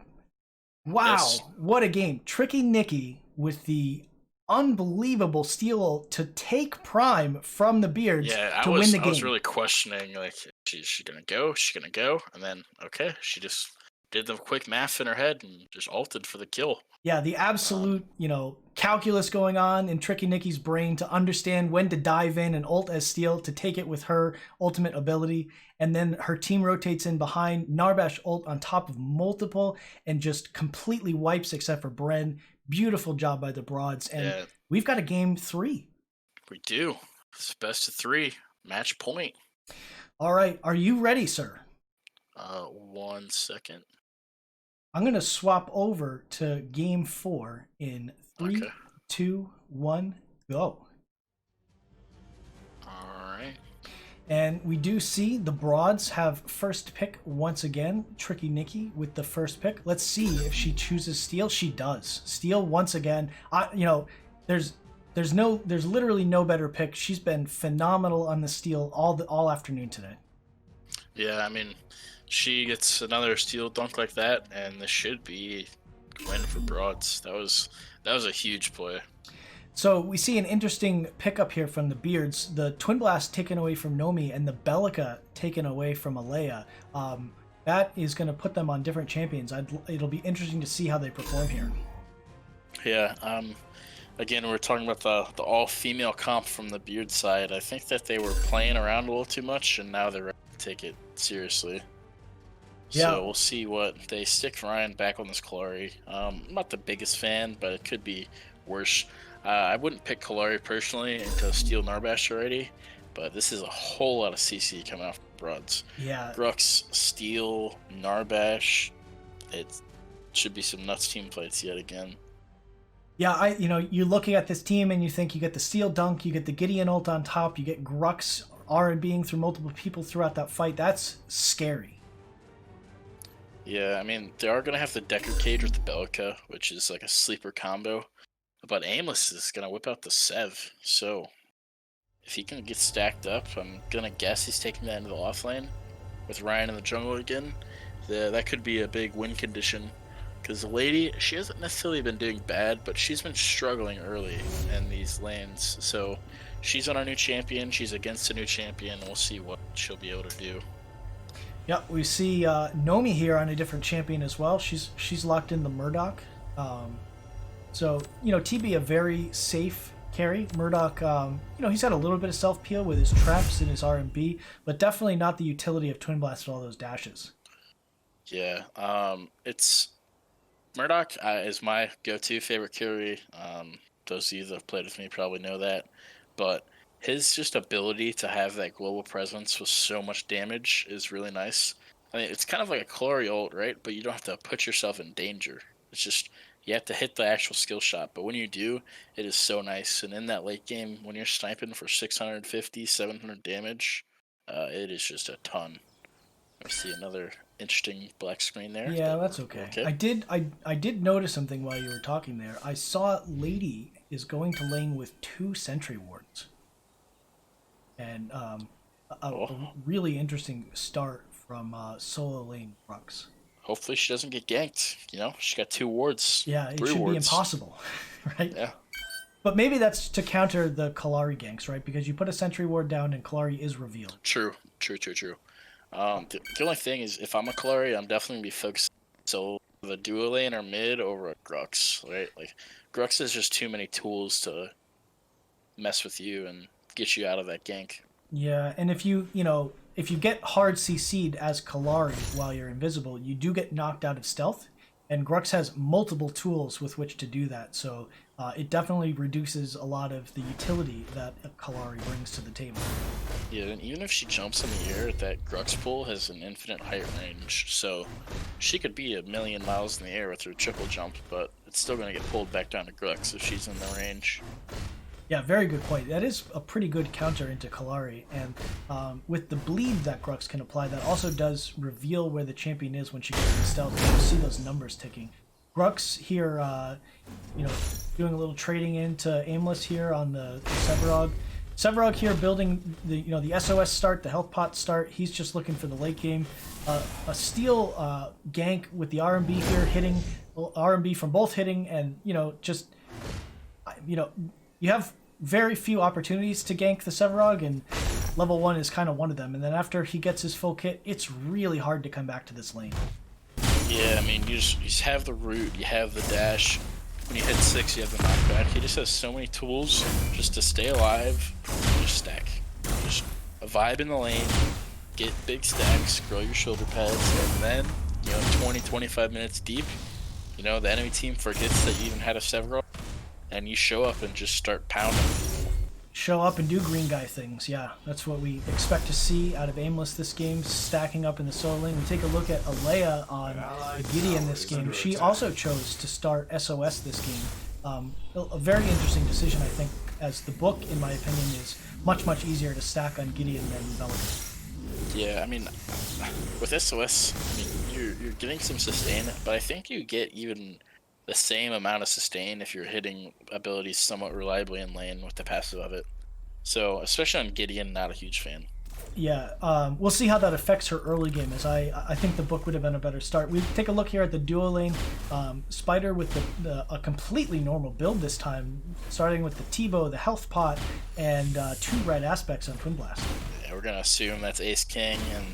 Wow, Yes. what a game. Tricky Nikki with the unbelievable steal to take Prime from the Beards Yeah, to win the I game. was really questioning, like, is she gonna go? Is she gonna go? And then, okay, she just did the quick math in her head and just ulted for the kill. Yeah, the absolute, you know, calculus going on in Tricky Nikki's brain to understand when to dive in and ult as Steel to take it with her ultimate ability. And then her team rotates in behind. Narbash ult on top of multiple and just completely wipes except for Bren. Beautiful job by the Broads. And Yeah. we've got a game 3. We do. It's best of 3. Match point. All right, are you ready, sir? 1 second. I'm going to swap over to game 4 in 3, Okay. 2, 1, go. Alright. And we do see the Broads have first pick once again. Tricky Nikki with the first pick. Let's see if she chooses Steel. She does. Steel once again. You know, there's literally no better pick. She's been phenomenal on the Steel all afternoon today. Yeah, I mean, she gets another steal dunk like that, and this should be a win for Broads. That was a huge play. So we see an interesting pickup here from the Beards. The Twin Blast taken away from Nomi and the Bellica taken away from Alea. That is going to put them on different champions. It'll be interesting to see how they perform here. Yeah, again, we're talking about the all-female comp from the Beard side. I think that they were playing around a little too much, and now they're ready to take it seriously. Yeah. So we'll see what they stick Ryan back on this Kalari. I'm not the biggest fan, but it could be worse. I wouldn't pick Kalari personally into Steel Narbash already, but this is a whole lot of CC coming off Broads. Yeah. Grux, Steel, Narbash. It should be some nuts team fights yet again. Yeah, you're looking at this team and you think you get the Steel Dunk, you get the Gideon ult on top, you get Grux R&Bing through multiple people throughout that fight. That's scary. Yeah, I mean, they are going to have the Decker Cage with the Bellica, which is like a sleeper combo. But Aimless is going to whip out the Sev, so if he can get stacked up, I'm going to guess he's taking that into the off lane with Ryan in the jungle again. That could be a big win condition, because the lady, she hasn't necessarily been doing bad, but she's been struggling early in these lanes. So she's on our new champion, she's against a new champion, and we'll see what she'll be able to do. Yeah, we see Nomi here on a different champion as well. She's locked in the Murdoch. So, you know, TB a very safe carry. Murdoch, you know, he's got a little bit of self-peel with his traps and his R&B, but definitely not the utility of Twin Blast with all those dashes. Yeah, it's Murdoch is my go-to favorite carry. Those of you that have played with me probably know that, but his just ability to have that global presence with so much damage is really nice. I mean, it's kind of like a Kalari ult, right? But you don't have to put yourself in danger. It's just you have to hit the actual skill shot. But when you do, it is so nice. And in that late game, when you're sniping for 650, 700 damage, it is just a ton. I see another interesting black screen there. Yeah, that's okay. I did notice something while you were talking there. I saw Lady is going to lane with 2 sentry wards. And a really interesting start from solo lane Grux. Hopefully she doesn't get ganked. You know, she got 2 wards. Yeah, it 3 should wards. be impossible, right? Yeah. But maybe that's to counter the Kalari ganks, right? Because you put a sentry ward down and Kalari is revealed. True. The only thing is, if I'm a Kalari, I'm definitely going to be focused so the duo lane or mid over a Grux, right? Like, Grux is just too many tools to mess with you and get you out of that gank. Yeah, and if you get hard CC'd as Kalari while you're invisible, you do get knocked out of stealth, and Grux has multiple tools with which to do that. So it definitely reduces a lot of the utility that Kalari brings to the table. Yeah, and even if she jumps in the air, that Grux pull has an infinite height range, so she could be a million miles in the air with her triple jump, but it's still going to get pulled back down to Grux if she's in the range. Yeah, very good point. That is a pretty good counter into Kalari, and with the bleed that Grux can apply, that also does reveal where the champion is when she goes in stealth. You see those numbers ticking. Grux here, doing a little trading into Aimless here on the Sevarog. Sevarog here building the SOS start, the health pot start. He's just looking for the late game. A steal gank with the RMB here hitting, RMB from both hitting, and you have very few opportunities to gank the Sevarog, and level 1 is kind of one of them. And then after he gets his full kit, it's really hard to come back to this lane. Yeah, I mean, you just have the root, you have the dash. When you hit 6, you have the knockback. He just has so many tools just to stay alive, just stack. Just a vibe in the lane, get big stacks, grow your shoulder pads, and then, 20, 25 minutes deep, the enemy team forgets that you even had a Several, and you show up and just start pounding. Show up and do green guy things. Yeah, that's what we expect to see out of Aimless this game, stacking up in the solo lane. We take a look at Alea on Gideon this game. She also chose to start SOS this game. A very interesting decision, I think, as the book, in my opinion, is much, much easier to stack on Gideon than Belica. Yeah, I mean, with SOS, you're getting some sustain, but I think you get even the same amount of sustain if you're hitting abilities somewhat reliably in lane with the passive of it. So, especially on Gideon, not a huge fan. Yeah, we'll see how that affects her early game, as I think the book would have been a better start. We take a look here at the duo lane. Spider with a completely normal build this time, starting with the T-bow, the health pot, and 2 red aspects on Twin Blast. Yeah, we're gonna assume that's Ace King, and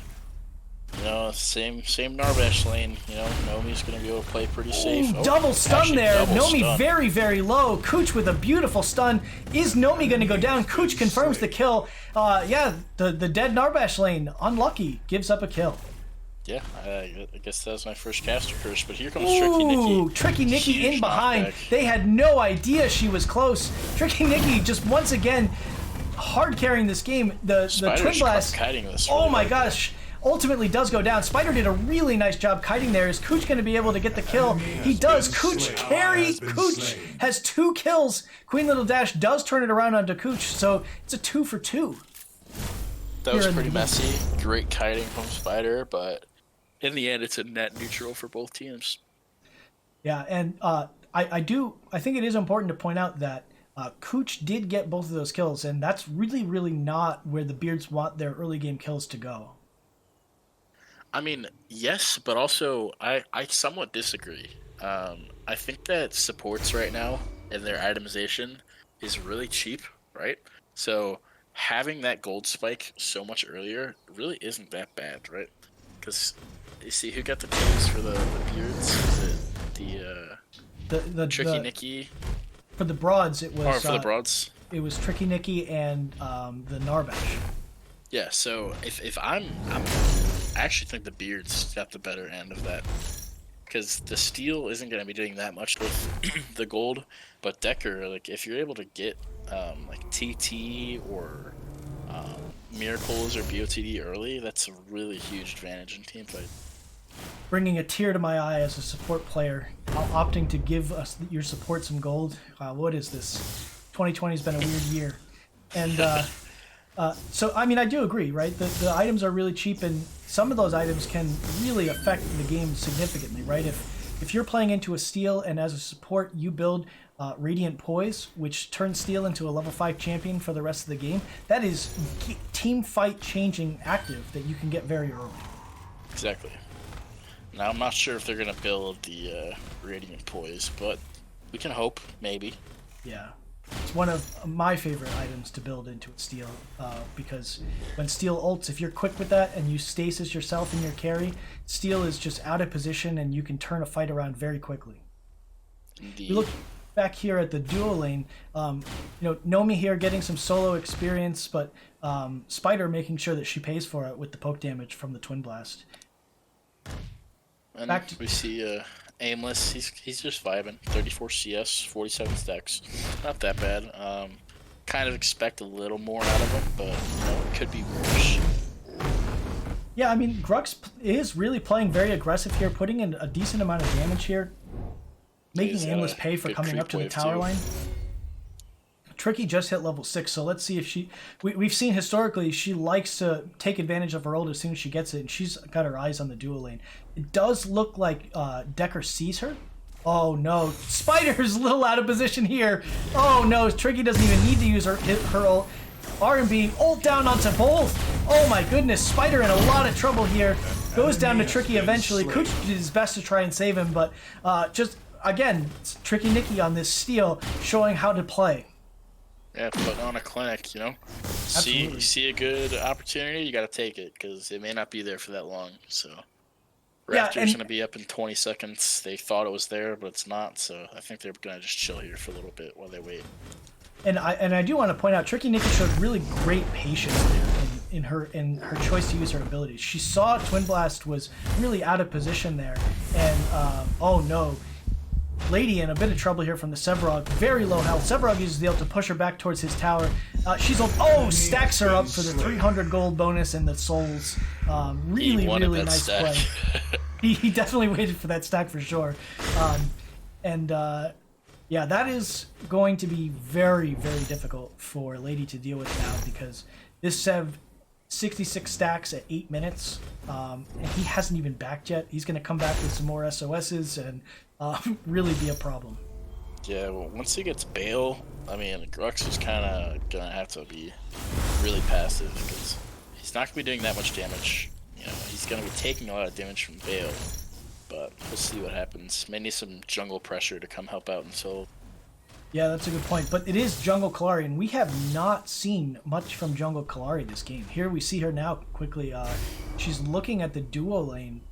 same Narbash lane. Nomi's gonna be able to play pretty safe. Double stun there. Nomi stun. very, very low. Cooch with a beautiful stun. Is Nomi going to go down? Cooch confirms the kill. The dead Narbash lane, unlucky, gives up a kill. Yeah, I guess that was my first caster curse, but here comes Tricky Nikki. Tricky Nikki Huge in behind. knockback. They had no idea she was close. Tricky Nikki just once again hard carrying this game. The Twin Blast. Kiting this Oh really my hard. gosh. Ultimately does go down. Spider did a really nice job kiting there. Is Cooch going to be able to get the kill? He does. Cooch carries. Cooch has 2 kills. Queen Little Dash does turn it around onto Cooch, so it's a 2 for 2. That was here in pretty the- messy. Great kiting from Spider, but in the end, it's a net neutral for both teams. Yeah, and I think it is important to point out that Cooch did get both of those kills, and that's really, really not where the Beards want their early game kills to go. I mean, yes, but also I somewhat disagree. I think that supports right now and their itemization is really cheap, right? So having that gold spike so much earlier really isn't that bad, right? Because you see who got the kills for the Beards? The Tricky Nikki? For the Broads, it was... Or for the Broads? It was Tricky Nikki and the Narbash. Yeah, so if I actually think the Beards got the better end of that. Because the steel isn't going to be doing that much with the gold, but Decker, like, if you're able to get like TT or Miracles or BOTD early, that's a really huge advantage in teamfight. Bringing a tear to my eye as a support player, opting to give us your support some gold. What is this? 2020's been a weird year. And so, I mean, I do agree, right? The items are really cheap, and some of those items can really affect the game significantly, right? If you're playing into a steal and as a support you build Radiant Poise, which turns Steel into a level 5 champion for the rest of the game, that is team fight changing active that you can get very early. Exactly. Now, I'm not sure if they're going to build the Radiant Poise, but we can hope, maybe. Yeah. It's one of my favorite items to build into Steel, because when Steel ults, if you're quick with that and you stasis yourself in your carry, Steel is just out of position and you can turn a fight around very quickly. Indeed. You look back here at the duo lane, Nomi here getting some solo experience, but Spider making sure that she pays for it with the poke damage from the Twin Blast. And we see aimless. He's just vibing. 34 CS, 47 stacks. Not that bad. Kind of expect a little more out of him, but it could be worse. Yeah, I mean, Grux is really playing very aggressive here, putting in a decent amount of damage here, making Aimless pay for coming up to the tower line. Tricky just hit level 6, so let's see if she... We've seen historically she likes to take advantage of her ult as soon as she gets it, and she's got her eyes on the duo lane. It does look like Decker sees her. Oh no, Spider's a little out of position here. Oh no, Tricky doesn't even need to use her ult. R&B ult down onto both. Oh my goodness, Spider in a lot of trouble here. Goes down to Tricky eventually. Cooch did his best to try and save him, but just, again, Tricky Nicky on this steal showing how to play. Yeah, put on a clinic, See a good opportunity, you got to take it, because it may not be there for that long. So, Raptor's going to be up in 20 seconds. They thought it was there, but it's not. So I think they're going to just chill here for a little bit while they wait. And I do want to point out, Tricky Nicky showed really great patience there in her choice to use her abilities. She saw Twin Blast was really out of position there, and oh no. Lady in a bit of trouble here from the Sevarog. Very low health. Sevarog uses the ult to push her back towards his tower. Stacks her up for the 300 gold bonus and the souls. Really nice stack. Play. He definitely waited for that stack for sure. Yeah, that is going to be very, very difficult for Lady to deal with now, because this Sev 66 stacks at 8 minutes, and he hasn't even backed yet. He's going to come back with some more SOSs and really be a problem. Yeah, well, once he gets Bale, I mean, Grux is kind of going to have to be really passive, because he's not going to be doing that much damage. He's going to be taking a lot of damage from Bale, but we'll see what happens. May need some jungle pressure to come help out until... Yeah, that's a good point. But it is Jungle Kalari, and we have not seen much from Jungle Kalari this game. Here we see her now quickly. She's looking at the duo lane,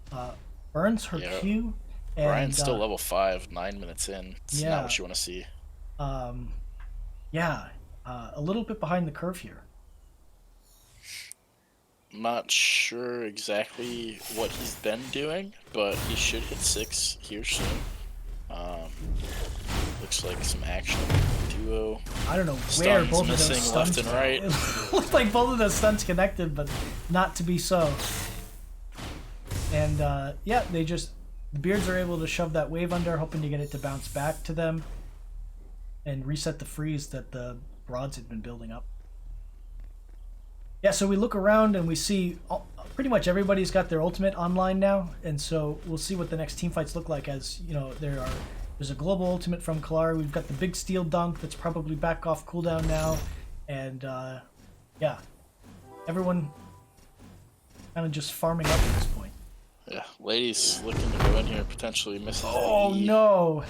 burns her Q. And, Brian's still level 5, 9 minutes in. It's not what you want to see. A little bit behind the curve here. I'm not sure exactly what he's been doing, but he should hit 6 here soon. Looks like some action duo. I don't know where both of those missing stunts left and right. It looked like both of those stunts connected, but not to be so. And the Beards are able to shove that wave under, hoping to get it to bounce back to them and reset the freeze that the Broads had been building up. Yeah, so we look around and we see pretty much everybody's got their ultimate online now, and so we'll see what the next team fights look like. As there's a global ultimate from Kalari. We've got the big steel dunk that's probably back off cooldown now, and everyone kind of just farming up at this point. Yeah, Lady's looking to go in here, potentially misses the E. No!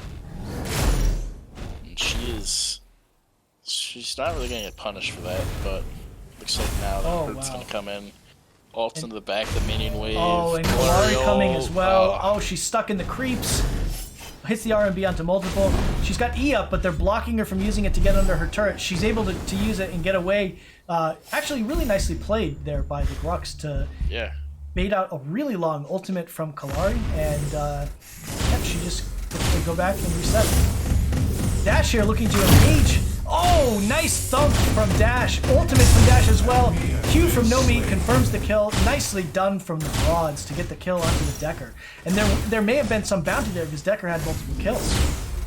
And she's not really gonna get punished for that, but looks like now it's gonna come in. Ults into the back, the minion wave. Oh, and Kalari coming as well. Oh, she's stuck in the creeps. Hits the R&B onto multiple. She's got E up, but they're blocking her from using it to get under her turret. She's able to use it and get away. Actually, really nicely played there by the Grux to bait out a really long ultimate from Kalari, and she just gets to go back and reset. Dash here looking to engage. Oh, nice thump from Dash. Ultimate from Dash as well. Q from Nomi confirms the kill. Nicely done from the Broads to get the kill onto the Decker. And there may have been some bounty there because Decker had multiple kills.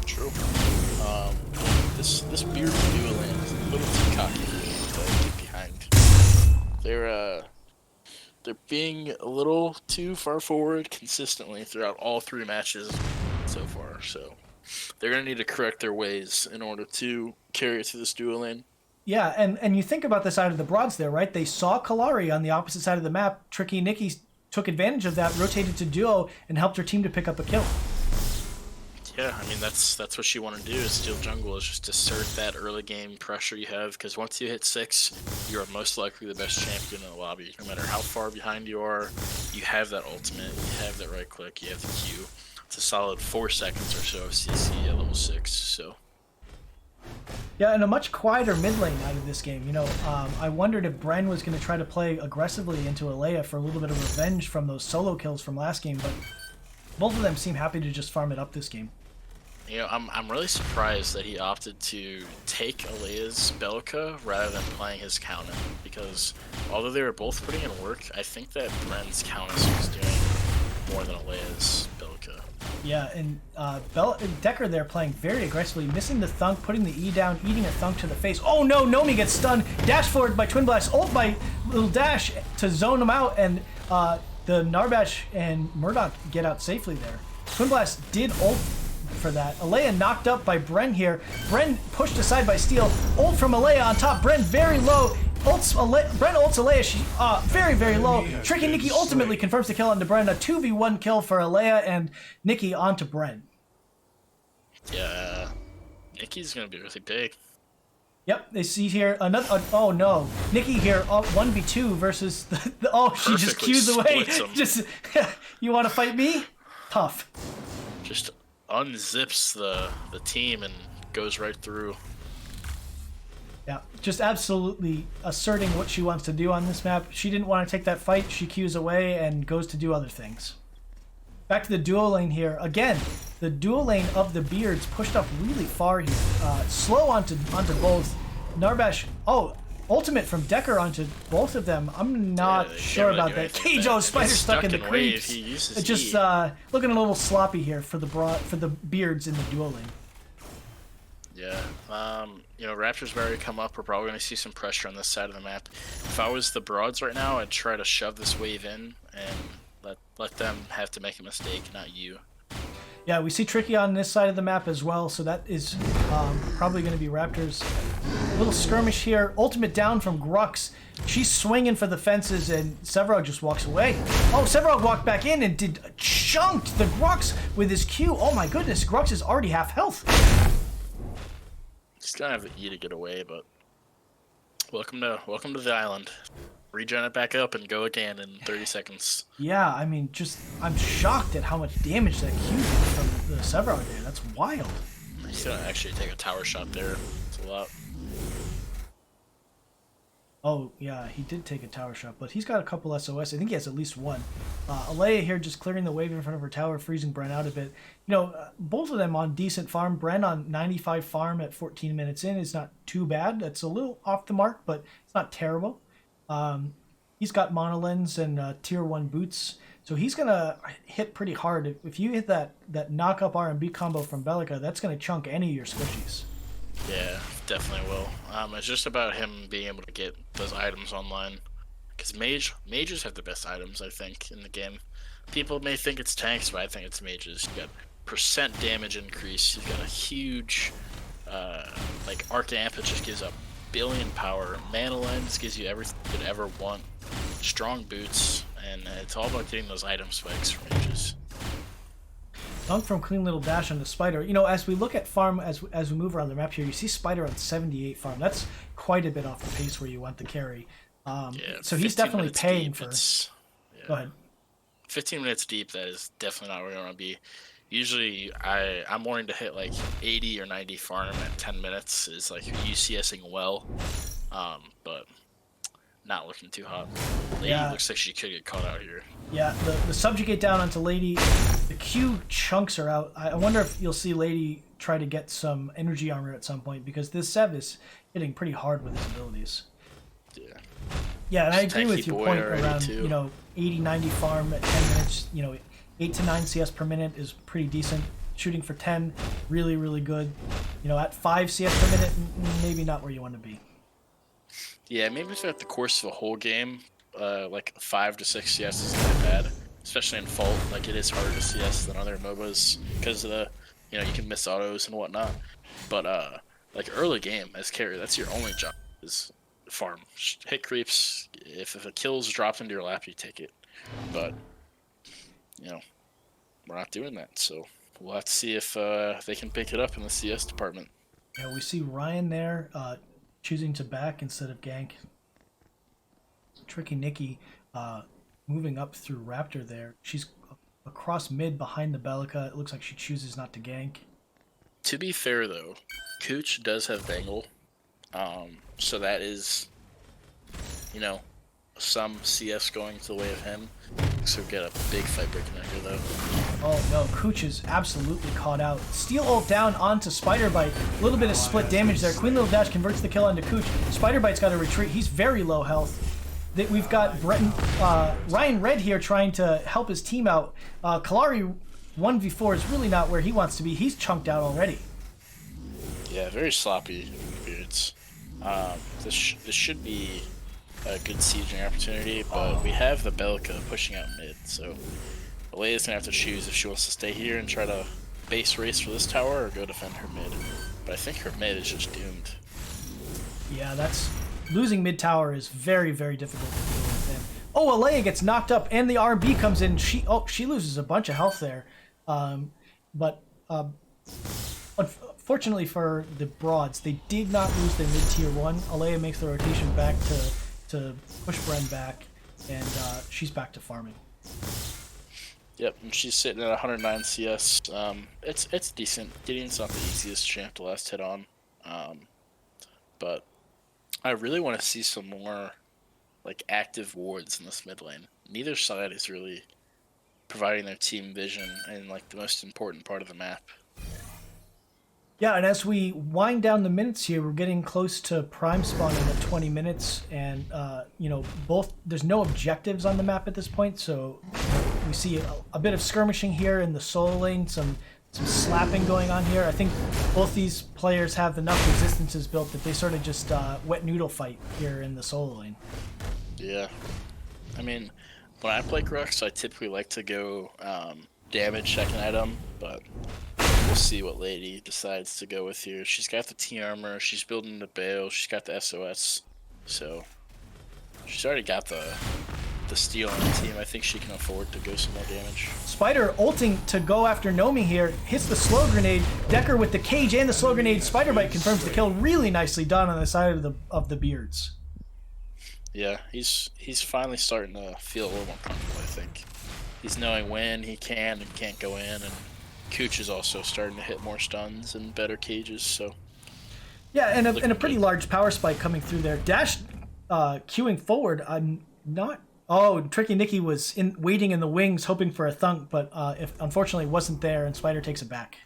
True. This Beard duo lane is a little too cocky to get behind. They're being a little too far forward consistently throughout all 3 matches so far, so they're going to need to correct their ways in order to carry it through this duo lane. Yeah, and you think about the side of the Broads there, right? They saw Kalari on the opposite side of the map. Tricky Nicky took advantage of that, rotated to duo, and helped her team to pick up a kill. Yeah, I mean, that's what you want to do is steal jungle, is just assert that early game pressure you have, because once you hit 6, you are most likely the best champion in the lobby. No matter how far behind you are, you have that ultimate, you have that right click, you have the Q. It's a solid 4 seconds or so of CC at level 6, so... Yeah, and a much quieter mid lane out of this game. I wondered if Bren was going to try to play aggressively into Alea for a little bit of revenge from those solo kills from last game, but Both of them seem happy to just farm it up this game. You know, I'm really surprised that he opted to take Alea's Belka rather than playing his Countess, because although they were both putting in work, I think that Bren's Countess was doing more than Alea's Belka. Yeah, and Decker there playing very aggressively, missing the thunk, putting the E down, eating a thunk to the face. Oh no, Nomi gets stunned. Dash forward by Twin Blast, ult by Little Dash to zone him out, and the Narbash and Murdoch get out safely there. Twin Blast did ult for that. Alea knocked up by Bren here. Bren pushed aside by Steel. Ult from Alea on top. Bren very low. Bren ults Alea. She very, very low. Tricky Nikki ultimately confirms the kill onto Bren. A 2v1 kill for Alea and Nikki onto Bren. Yeah, Nikki's gonna be really big. Yep, they see here another. Oh no, Nikki here 1v2 versus the oh, she just Perfectly cues away. splits 'em. Just you want to fight me? Tough. Just unzips the team and goes right through. Yeah, just absolutely asserting what she wants to do on this map. She didn't want to take that fight. She cues away and goes to do other things. Back to the duo lane here. Again, the duo lane of the Beards pushed up really far here. Slow onto both. Narbash, ultimate from Decker onto both of them. I'm not they sure can't really about do that. anything with Keijo that. Spider It's stuck in the wave. creeps. He uses It's just E. looking a little sloppy here for the Beards in the duo lane. Yeah, you know, Raptors have already come up. We're probably going to see some pressure on this side of the map. If I was the Broads right now, I'd try to shove this wave in and let them have to make a mistake, not you. Yeah, we see Tricky on this side of the map as well, so that is probably going to be Raptors. A little skirmish here. Ultimate down from Grux. She's swinging for the fences, and Severog just walks away. Oh, Severog walked back in and chunked the Grux with his Q. Oh my goodness, Grux is already half health. He's gonna have to E to get away, but welcome to the island. Regen it back up and go again in 30 seconds. Yeah, I mean, I'm shocked at how much damage that Q did from the Severog there. That's wild. He's gonna actually take a tower shot there. It's a lot. Oh, yeah, he did take a tower shot, but he's got a couple SOS. I think he has at least one. Alea here just clearing the wave in front of her tower, freezing Bren out a bit. You know, both of them on decent farm. Bren on 95 farm at 14 minutes in is not too bad. That's a little off the mark, but it's not terrible. He's got monolens and tier 1 boots, so he's going to hit pretty hard. If you hit that knock-up R&B combo from Bellica, that's going to chunk any of your squishies. Yeah, definitely will. It's just about him being able to get those items online. Because mages have the best items, I think, in the game. People may think it's tanks, but I think it's mages. You got percent damage increase. You've got a huge, Arc Amp that just gives up billion power. Mana Lens gives you everything you could ever want. Strong boots, and it's all about getting those item spikes for mages. Dunk from Clean Little Dash on the Spider. You know, as we look at farm, as we move around the map here, you see Spider on 78 farm. That's quite a bit off the pace where you want the carry. So he's 15 definitely minutes paying deep, for... yeah. Go ahead. 15 minutes deep, that is definitely not where you want to be. Usually, I'm wanting to hit like 80 or 90 farm at 10 minutes. Is like UCSing well, but not looking too hot. Lady looks like she could get caught out here. Yeah, the subjugate down onto Lady. The Q chunks her out. I wonder if you'll see Lady try to get some energy armor at some point, because this Sev is hitting pretty hard with his abilities. Yeah. Yeah, and I Just agree with tanky your boy point already, around, too. 80, 90 farm at 10 minutes, 8 to 9 CS per minute is pretty decent. Shooting for 10, really, really good. At 5 CS per minute, maybe not where you want to be. Yeah, maybe if at the course of a whole game, 5 to 6 CS isn't that bad. Especially in Fault, it is harder to CS than other MOBAs because of the, you can miss autos and whatnot. But early game as carry, that's your only job is farm. Hit creeps. If a kill's dropped into your lap, you take it. But we're not doing that, so we'll have to see if they can pick it up in the CS department. Yeah, we see Ryan there choosing to back instead of gank. Tricky Nikki moving up through Raptor there. She's across mid behind the Bellica. It looks like she chooses not to gank. To be fair, though, Cooch does have Bangle, so that is, some CS going to the way of him. so get a big fight breaking out here, though. Oh no, Cooch is absolutely caught out. Steel ult down onto Spider Bite. A little bit of split damage there. Queen Little Dash converts the kill onto Cooch. Spider Bite's got to retreat. He's very low health. We've got Ryan Red here trying to help his team out. Kalari 1v4 is really not where he wants to be. He's chunked out already. Yeah, very sloppy Beards. This should be a good sieging opportunity, but we have the Belka pushing out mid, so Alea's gonna have to choose if she wants to stay here and try to base race for this tower or go defend her mid. But I think her mid is just doomed. Yeah, that's losing mid tower is very, very difficult to deal with. And, oh, Alea gets knocked up, and the RB comes in. She loses a bunch of health there, but unfortunately for the Broads, they did not lose their mid tier 1. Alea makes the rotation back to push Bren back, and she's back to farming. Yep, and she's sitting at 109 CS. It's decent. Gideon's not the easiest champ to last hit on, but I really want to see some more like active wards in this mid lane. Neither side is really providing their team vision in like the most important part of the map. Yeah, and as we wind down the minutes here, we're getting close to prime spawning at 20 minutes, and there's no objectives on the map at this point, so we see a bit of skirmishing here in the solo lane, some slapping going on here. I think both these players have enough resistances built that they sort of just wet noodle fight here in the solo lane. Yeah, I mean, when I play Grux, I typically like to go damage second item, but we'll see what Lady decides to go with here. She's got the T-armor, she's building the Bale, she's got the SOS, so she's already got the steal on the team. I think she can afford to go some more damage. Spider ulting to go after Nomi here, hits the slow grenade. Decker with the cage and the slow grenade. Spider Bite confirms the kill. Really nicely done on the side of the Beards. Yeah, he's finally starting to feel a little more comfortable, I think. He's knowing when he can and can't go in, and Cooch is also starting to hit more stuns and better cages, so... Yeah, and a pretty large power spike coming through there. Dash queuing forward. I'm not... Oh, Tricky Nicky was waiting in the wings, hoping for a thunk, but unfortunately wasn't there, and Spider takes it back.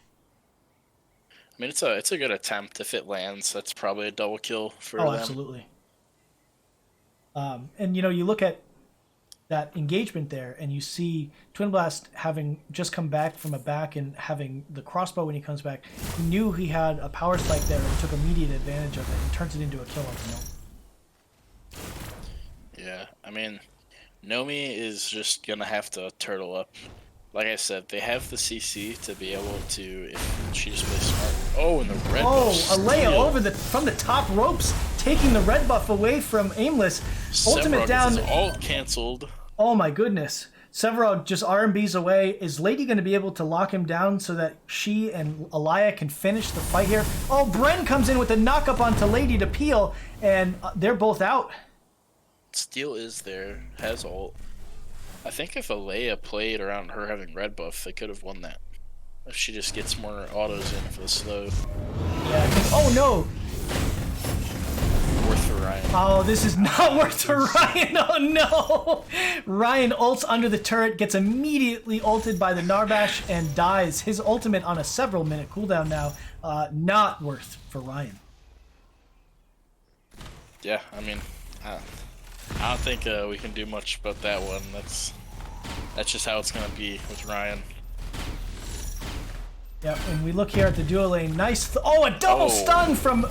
I mean, it's a good attempt. If it lands, that's probably a double kill for them. Oh, absolutely. And, you look at that engagement there, and you see Twin Blast having just come back from a back and having the crossbow when he comes back. He knew he had a power spike there and took immediate advantage of it and turns it into a kill on the mill. Yeah, I mean... Nomi is just gonna have to turtle up. Like I said, they have the CC to be able to, if she just plays smart. Oh, and the red buff. Oh, Alea from the top ropes, taking the red buff away from Aimless. Ultimate down. All canceled. Oh my goodness. Several just RMBs away. Is Lady going to be able to lock him down so that she and Alaya can finish the fight here? Oh, Bren comes in with a knock up onto Lady to peel, and they're both out. Steel is there, has ult. I think if Alea played around her having red buff, they could have won that. If she just gets more autos in for the slow. Yeah, oh no! Worth for Ryan. Oh, this is not worth for Ryan. Oh no! Ryan ults under the turret, gets immediately ulted by the Narbash, and dies. His ultimate on a several minute cooldown now. Not worth for Ryan. Yeah, I mean, I don't think we can do much about that one. That's just how it's gonna be with Ryan. Yep, and we look here at the duo lane. Nice, a double stun from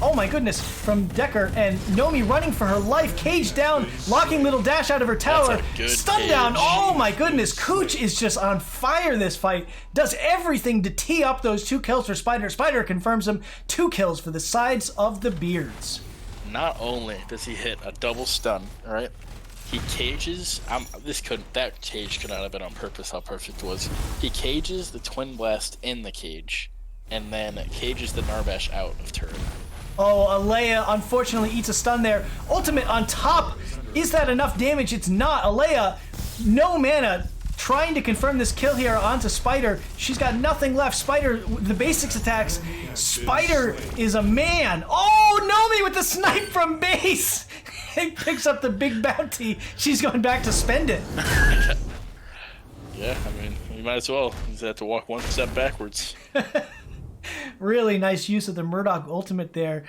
oh my goodness, from Decker, and Nomi running for her life, cage down, locking Little Dash out of her tower, stun cage. down. Oh my goodness, Cooch is just on fire this fight. Does everything to tee up those 2 kills for Spider. Spider confirms him 2 kills for the sides of the Beards. Not only does he hit a double stun, all right? He cages. That cage could not have been on purpose. How perfect it was. He cages the Twin Blast in the cage, and then cages the Narbash out of turret. Oh, Alea unfortunately eats a stun there. Ultimate on top. Is that enough damage? It's not. Alea, no mana. Trying to confirm this kill here onto Spider. She's got nothing left. Spider, the basics attacks. Spider is a man. Oh, Nomi with the snipe from base. picks up the big bounty. She's going back to spend it. Yeah, I mean, you might as well. You just have to walk one step backwards. Really nice use of the Murdoch ultimate there.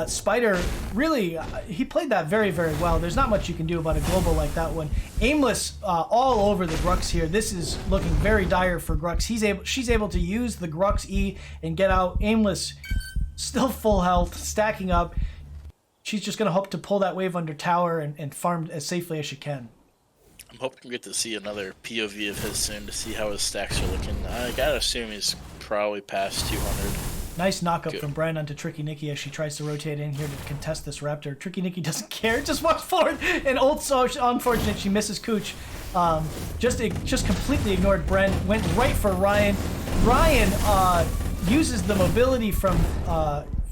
Spider, really, he played that very, very well. There's not much you can do about a global like that one. Aimless all over the Grux here. This is looking very dire for Grux. She's able to use the Grux E and get out. Aimless, still full health, stacking up. She's just going to hope to pull that wave under tower and farm as safely as she can. I'm hoping we get to see another POV of his soon to see how his stacks are looking. I gotta assume he's probably past 200. Nice knockup from Bren onto Tricky Nikki as she tries to rotate in here to contest this Raptor. Tricky Nikki doesn't care, just walks forward, and ult, so unfortunate she misses Cooch. Just completely ignored Bren, went right for Ryan. Ryan uses the mobility from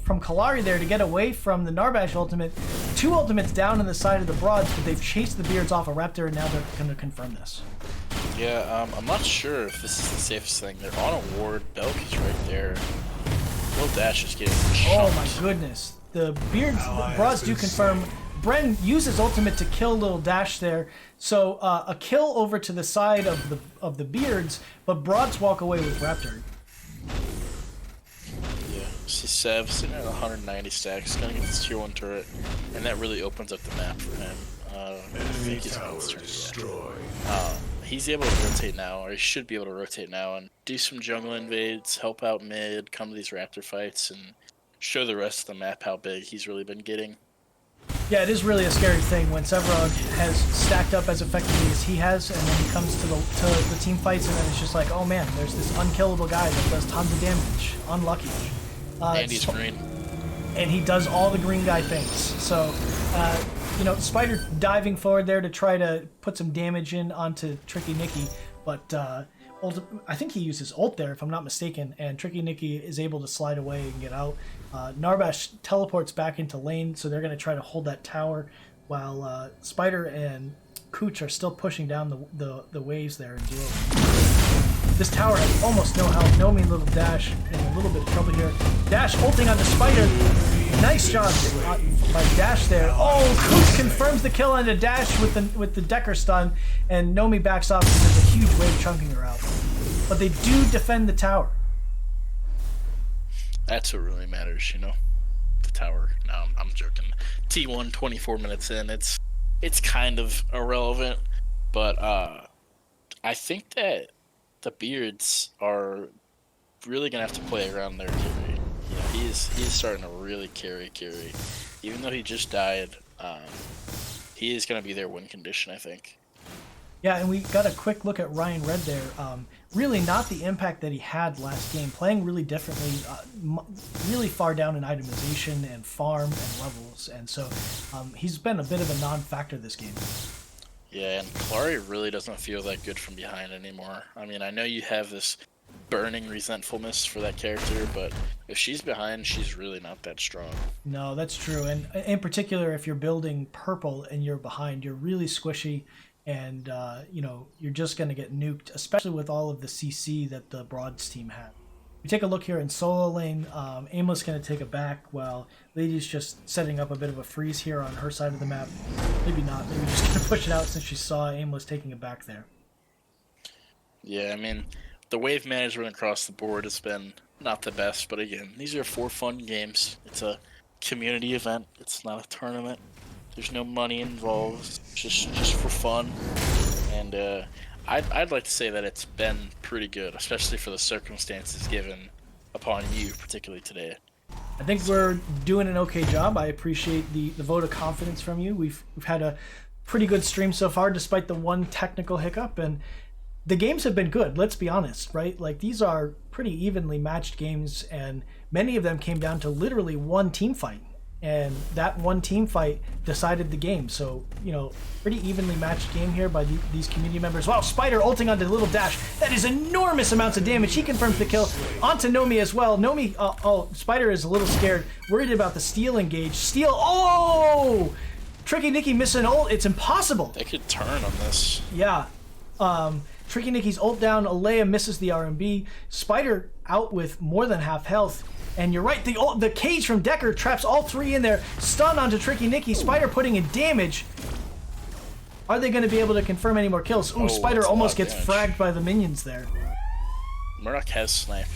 Kalari there to get away from the Narbash ultimate. 2 ultimates down on the side of the Broads, but they've chased the Beards off a Raptor, and now they're going to confirm this. Yeah, I'm not sure if this is the safest thing. They're on a ward. Belk is right there. Will Dash is getting chunked. Oh my goodness. The Broads do confirm. Bren uses ultimate to kill Little Dash there. So a kill over to the side of the Beards, but Broads walk away with Raptor. See Sev sitting at 190 stacks, gonna get this tier 1 turret, and that really opens up the map for him. I think he's on his turn, he's able to rotate now, or he should be able to rotate now, and do some jungle invades, help out mid, come to these Raptor fights, and show the rest of the map how big he's really been getting. Yeah, it is really a scary thing when Sevrog has stacked up as effectively as he has, and then he comes to the team fights, and then it's just like, oh man, there's this unkillable guy that does tons of damage. Unlucky. And he's green. And he does all the green guy things. So, Spider diving forward there to try to put some damage in onto Tricky Nikki, but I think he uses ult there, if I'm not mistaken, and Tricky Nikki is able to slide away and get out. Narbash teleports back into lane, so they're going to try to hold that tower, while Spider and Cooch are still pushing down the waves there in duo. This tower has almost no health. Nomi and Little Dash in a little bit of trouble here. Dash ulting on the Spider. Nice job by Dash there. Oh, Cooch confirms the kill on the Dash with the Decker stun, and Nomi backs off because there's a huge wave chunking her out. But they do defend the tower. That's what really matters, the tower. No, I'm joking. T1 24 minutes in, it's kind of irrelevant, but I think that the Beards are really gonna have to play around their carry. He's starting to really carry. Even though he just died, he is gonna be their win condition, I think. Yeah, and we got a quick look at Ryan Red there. Really not the impact that he had last game. Playing really differently, really far down in itemization and farm and levels, and so he's been a bit of a non-factor this game. Yeah, and Kalari really doesn't feel that good from behind anymore. I mean, I know you have this burning resentfulness for that character, but if she's behind, she's really not that strong. No, that's true. And in particular, if you're building purple and you're behind, you're really squishy, and you're just going to get nuked, especially with all of the CC that the Broads team had. We take a look here in solo lane. Aimless going to take it back while Lady's just setting up a bit of a freeze here on her side of the map. Maybe not. Maybe just going to push it out since she saw Aimless taking it back there. Yeah, I mean, the wave management across the board has been not the best, but again, these are 4 fun games. It's a community event. It's not a tournament. There's no money involved. It's just for fun. And I'd like to say that it's been pretty good, especially for the circumstances given upon you, particularly today. I think we're doing an okay job. I appreciate the vote of confidence from you. We've had a pretty good stream so far, despite the one technical hiccup, and the games have been good. Let's be honest, right? Like, these are pretty evenly matched games, and many of them came down to literally one team fight. And that one team fight decided the game. So, pretty evenly matched game here by these community members. Wow, Spider ulting onto Little Dash. That is enormous amounts of damage. He confirms the kill. Onto Nomi as well. Nomi, Spider is a little scared. Worried about the Steel engage. Steel, oh! Tricky Nikki missing ult. It's impossible. They could turn on this. Yeah. Tricky Nikki's ult down. Alea misses the RMB. Spider out with more than half health. And you're right, the cage from Decker traps all three in there. Stun onto Tricky Nicky. Spider putting in damage. Are they going to be able to confirm any more kills? Ooh, Spider almost gets fragged by the minions there. Murdoch has snipe.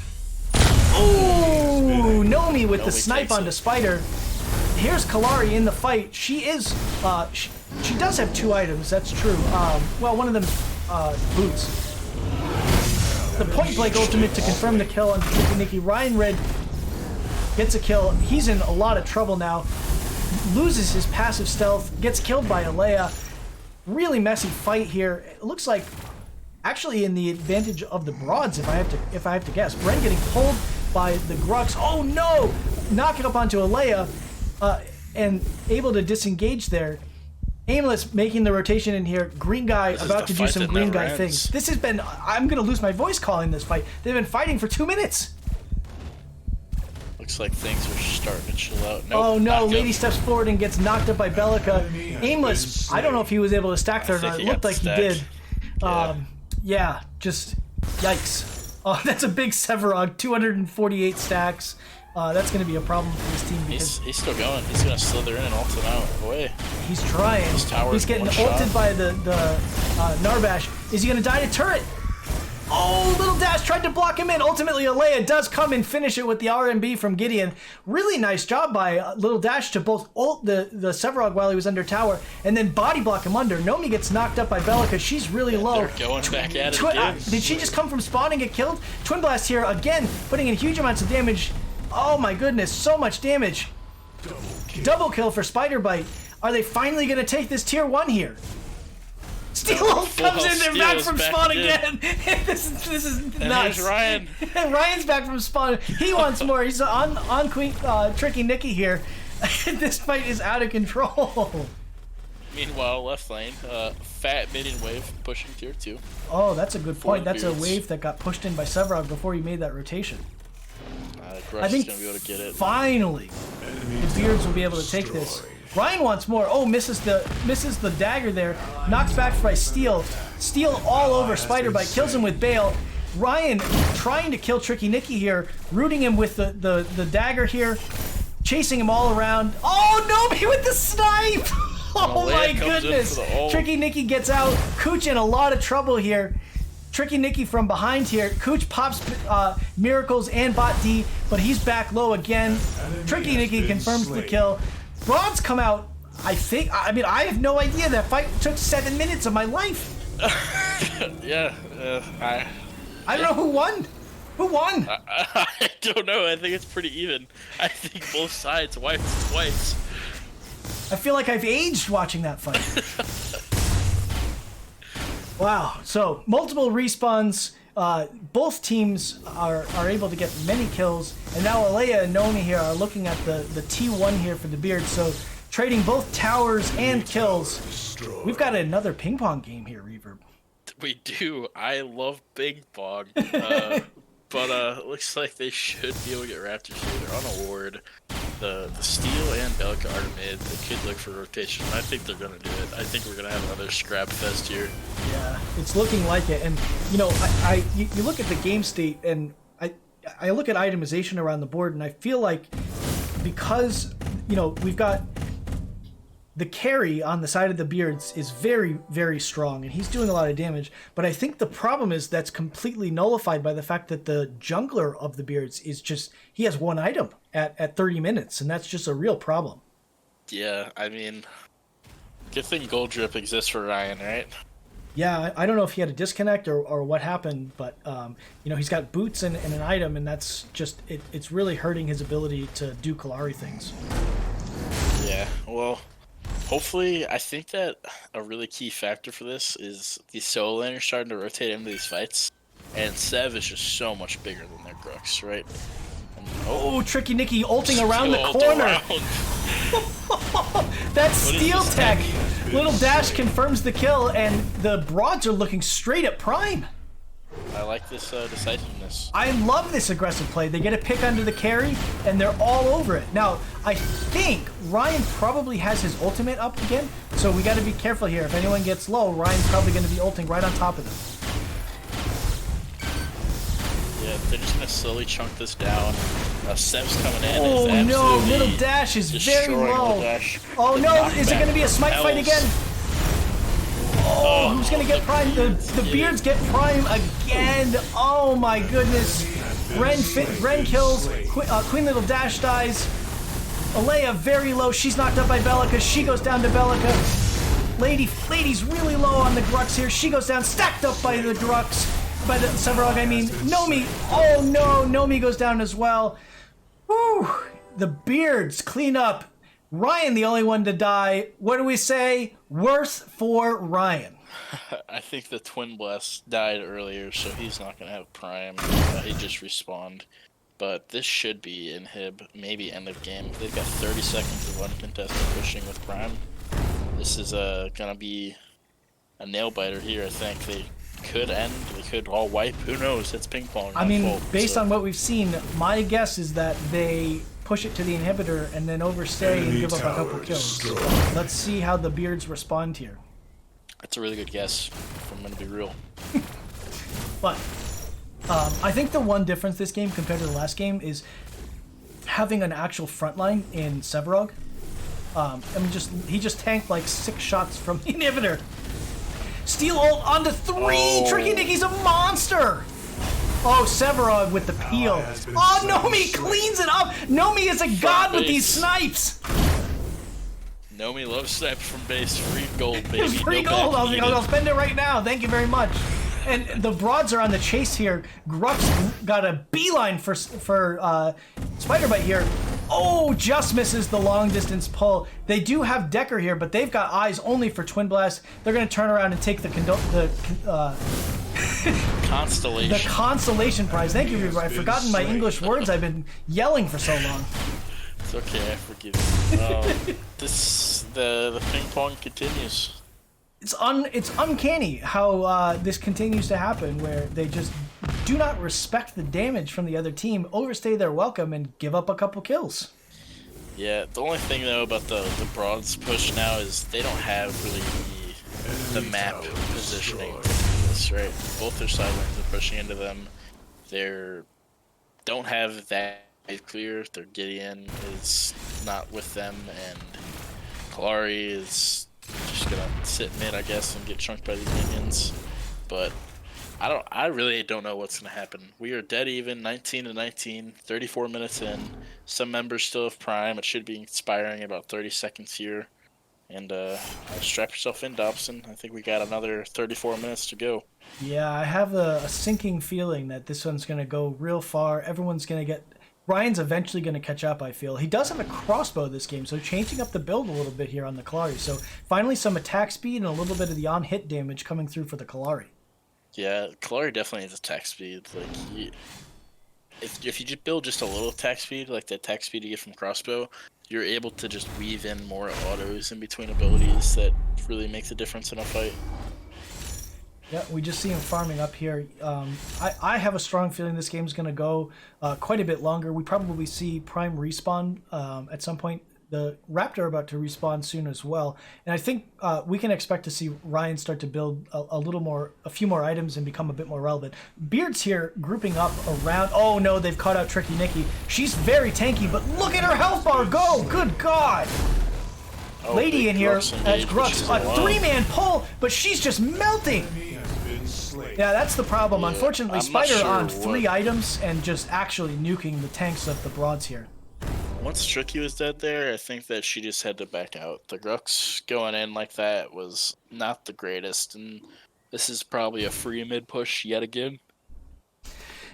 Ooh, Nomi with the Nomi snipe takes onto it. Spider. Here's Kalari in the fight. She is, she does have 2 items, that's true. Well, one of them, boots. The point blank ultimate to confirm the kill on Tricky Nicky. Ryan Red gets a kill. He's in a lot of trouble now. Loses his passive stealth, gets killed by Alea. Really messy fight here. It looks like actually in the advantage of the Broads, if I have to guess. Bren getting pulled by the Grux. Oh no! Knocking up onto Alea, and able to disengage there. Aimless making the rotation in here. Green guy about to do some green guy things. This has been, I'm gonna lose my voice calling this fight. They've been fighting for 2 minutes. Looks like things are starting to chill out. Nope, Oh no, not good. Lady steps forward and gets knocked up by Bellica. Aimless, I don't know if he was able to stack there or not. It looked like he did. Yeah, just yikes. Oh, that's a big Severog, 248 stacks. That's going to be a problem for this team because He's still going. He's going to slither in and ult him out. Away. he's trying. His tower's He's getting one ulted shot. by the Narbash. Is he going to die to turret? Oh, Little Dash tried to block him in. Ultimately, Alea does come and finish it with the RMB from Gideon. Really nice job by Little Dash to both ult the Severog while he was under tower and then body block him under. Nomi gets knocked up by Bellica. She's really low. They're going back at it again. Did she just come from spawn and get killed? Twin Blast here again, putting in huge amounts of damage. Oh my goodness, so much damage. Double kill for Spider Bite. Are they finally going to take this tier 1 here? Steel ult comes in, they're back from spawn again. this is And nuts. here's Ryan. Ryan's back from spawn. He wants more. He's on Queen Tricky Nicky here. This fight is out of control. Meanwhile, left lane, fat minion wave pushing tier 2. Oh, that's a good point. That's a Beards. wave that got pushed in by Severog before he made that rotation. Grush I think is going to be able to get it. finally the Beards will be able to take this. Ryan wants more. Oh, misses the dagger there. Knocks back by Steel. Steel all over Spider Bite. Kills him with Bale. Ryan trying to kill Tricky Nicky here. Rooting him with the dagger here. Chasing him all around. Oh, Nomi with the snipe! Oh Alea my comes in goodness. for the ult. Tricky Nicky gets out. Cooch in a lot of trouble here. Tricky Nicky from behind here. Cooch pops Miracles and Bot D, but he's back low again. Tricky Nicky confirms the kill. Broads come out, I have no idea. That fight took 7 minutes of my life. Yeah, I don't know who won. Who won? I don't know. I think it's pretty even. I think both sides wiped twice. I feel like I've aged watching that fight. Wow. So, multiple respawns. Both teams are able to get many kills. And now Alea and Nomi here are looking at the T1 here for the Beard. So, trading both towers and kills. We've got another ping pong game here, Reverb. We do. I love Big Bog. But looks like they should be able to get Raptors here. They're on a ward. The Steel and Belka are mid. They could look for rotation. I think they're going to do it. I think we're going to have another scrap fest here. Yeah, it's looking like it. And, you know, you look at the game state, and I look at itemization around the board, and I feel like because, you know, we've got the carry on the side of the Beards is very, very strong, and he's doing a lot of damage. But I think the problem is that's completely nullified by the fact that the jungler of the Beards is just, he has one item at 30 minutes, and that's just a real problem. Yeah, I mean, good thing Gold Drip exists for Ryan, right? Yeah, I don't know if he had a disconnect or what happened, but you know, he's got boots and an item, and that's just it's really hurting his ability to do Kalari things. Yeah, well, hopefully, I think that a really key factor for this is the solo laners starting to rotate into these fights, and Sev is just so much bigger than their Grux, right? And, Oh, Tricky Nicky ulting around the ult corner. around. That's steel this tech. Little Dash confirms the kill, and the Broads are looking straight at Prime. I like this decisiveness. I love this aggressive play. They get a pick under the carry, and they're all over it. Now, I think Ryan probably has his ultimate up again, so we got to be careful here. If anyone gets low, Ryan's probably going to be ulting right on top of them. Yeah, they're just gonna slowly chunk this down. Seb's coming in. Oh is no, absolutely Little Dash is very destroying low. Little Dash. Oh The no, is it knockback going to be a smite fight compels. again? Oh, who's going to get Prime? The Beards get Prime again. Oh my goodness. Ren kills. Queen Little Dash dies. Alea very low. She's knocked up by Bellica. She goes down to Bellica. Lady's really low on the Grux here. She goes down, stacked up by the Grux. By the Severog, I mean. Nomi. Oh no, Nomi goes down as well. Whew. The Beards clean up. Ryan, the only one to die. What do we say? Worse for Ryan. I think the Twin Blast died earlier, so he's not going to have Prime. He just respawned. But this should be inhib, maybe end of game. They've got 30 seconds of uncontested pushing with Prime. This is going to be a nail biter here, I think. They could end, they could all wipe. Who knows? It's ping pong. I mean, based on what we've seen, my guess is that they push it to the inhibitor and then overstay and give up a couple kills. Let's see how the Beards respond here. That's a really good guess, if I'm going to be real. But I think the one difference this game compared to the last game is having an actual front line in Severog. I mean, he just tanked like 6 shots from the inhibitor. Steel ult onto 3! Oh. Tricky Nicky's a monster! Oh, Severog with the peel. Oh, Nomi cleans it up! Nomi is a god with these snipes! Nomi loves snipes from base. Free gold, baby. It's free No gold. back needed. I'll spend it right now. Thank you very much. And the Broads are on the chase here. Grux got a beeline for Spider Bite here. Oh, just misses the long distance pull. They do have Decker here, but they've got eyes only for Twin Blast. They're going to turn around and take the Constellation. the consolation prize. Thank you, Reaver. I've forgotten my English words. I've been yelling for so long. It's okay, I forgive you. The ping pong continues. It's uncanny how this continues to happen, where they just do not respect the damage from the other team, overstay their welcome, and give up a couple kills. Yeah, the only thing though about the Broads push now is they don't have really the map positioning for this, right? Both their sidelines are pushing into them. Don't have that clear. Their Gideon is not with them, and Kalari is just gonna sit mid, I guess, and get chunked by these minions. But I really don't know what's gonna happen. We are dead even, 19-19, 34 minutes in. Some members still have Prime. It should be expiring in about 30 seconds here. And strap yourself in, Dobson. I think we got another 34 minutes to go. Yeah, I have a sinking feeling that this one's gonna go real far. Everyone's gonna get. Ryan's eventually going to catch up, I feel. He does have a crossbow this game, so changing up the build a little bit here on the Kalari. So finally some attack speed and a little bit of the on-hit damage coming through for the Kalari. Yeah, Kalari definitely has attack speed. Like, if you just build just a little attack speed, like the attack speed you get from crossbow, you're able to just weave in more autos in between abilities that really makes a difference in a fight. Yeah, we just see him farming up here. I have a strong feeling this game's going to go quite a bit longer. We probably see Prime respawn at some point. The Raptor are about to respawn soon as well. And I think we can expect to see Ryan start to build a few more items and become a bit more relevant. Beard's here grouping up around. Oh no, they've caught out Tricky Nikki. She's very tanky, but look at her health bar go! Good God! Oh, Lady in here as Grux. A alone. 3-man pull, but she's just melting! Yeah, that's the problem. Yeah, Unfortunately, I'm not Spider sure on what- 3 items and just actually nuking the tanks of the Broads here. Once Tricky was dead there, I think that she just had to back out. The Grux going in like that was not the greatest, and this is probably a free mid push yet again.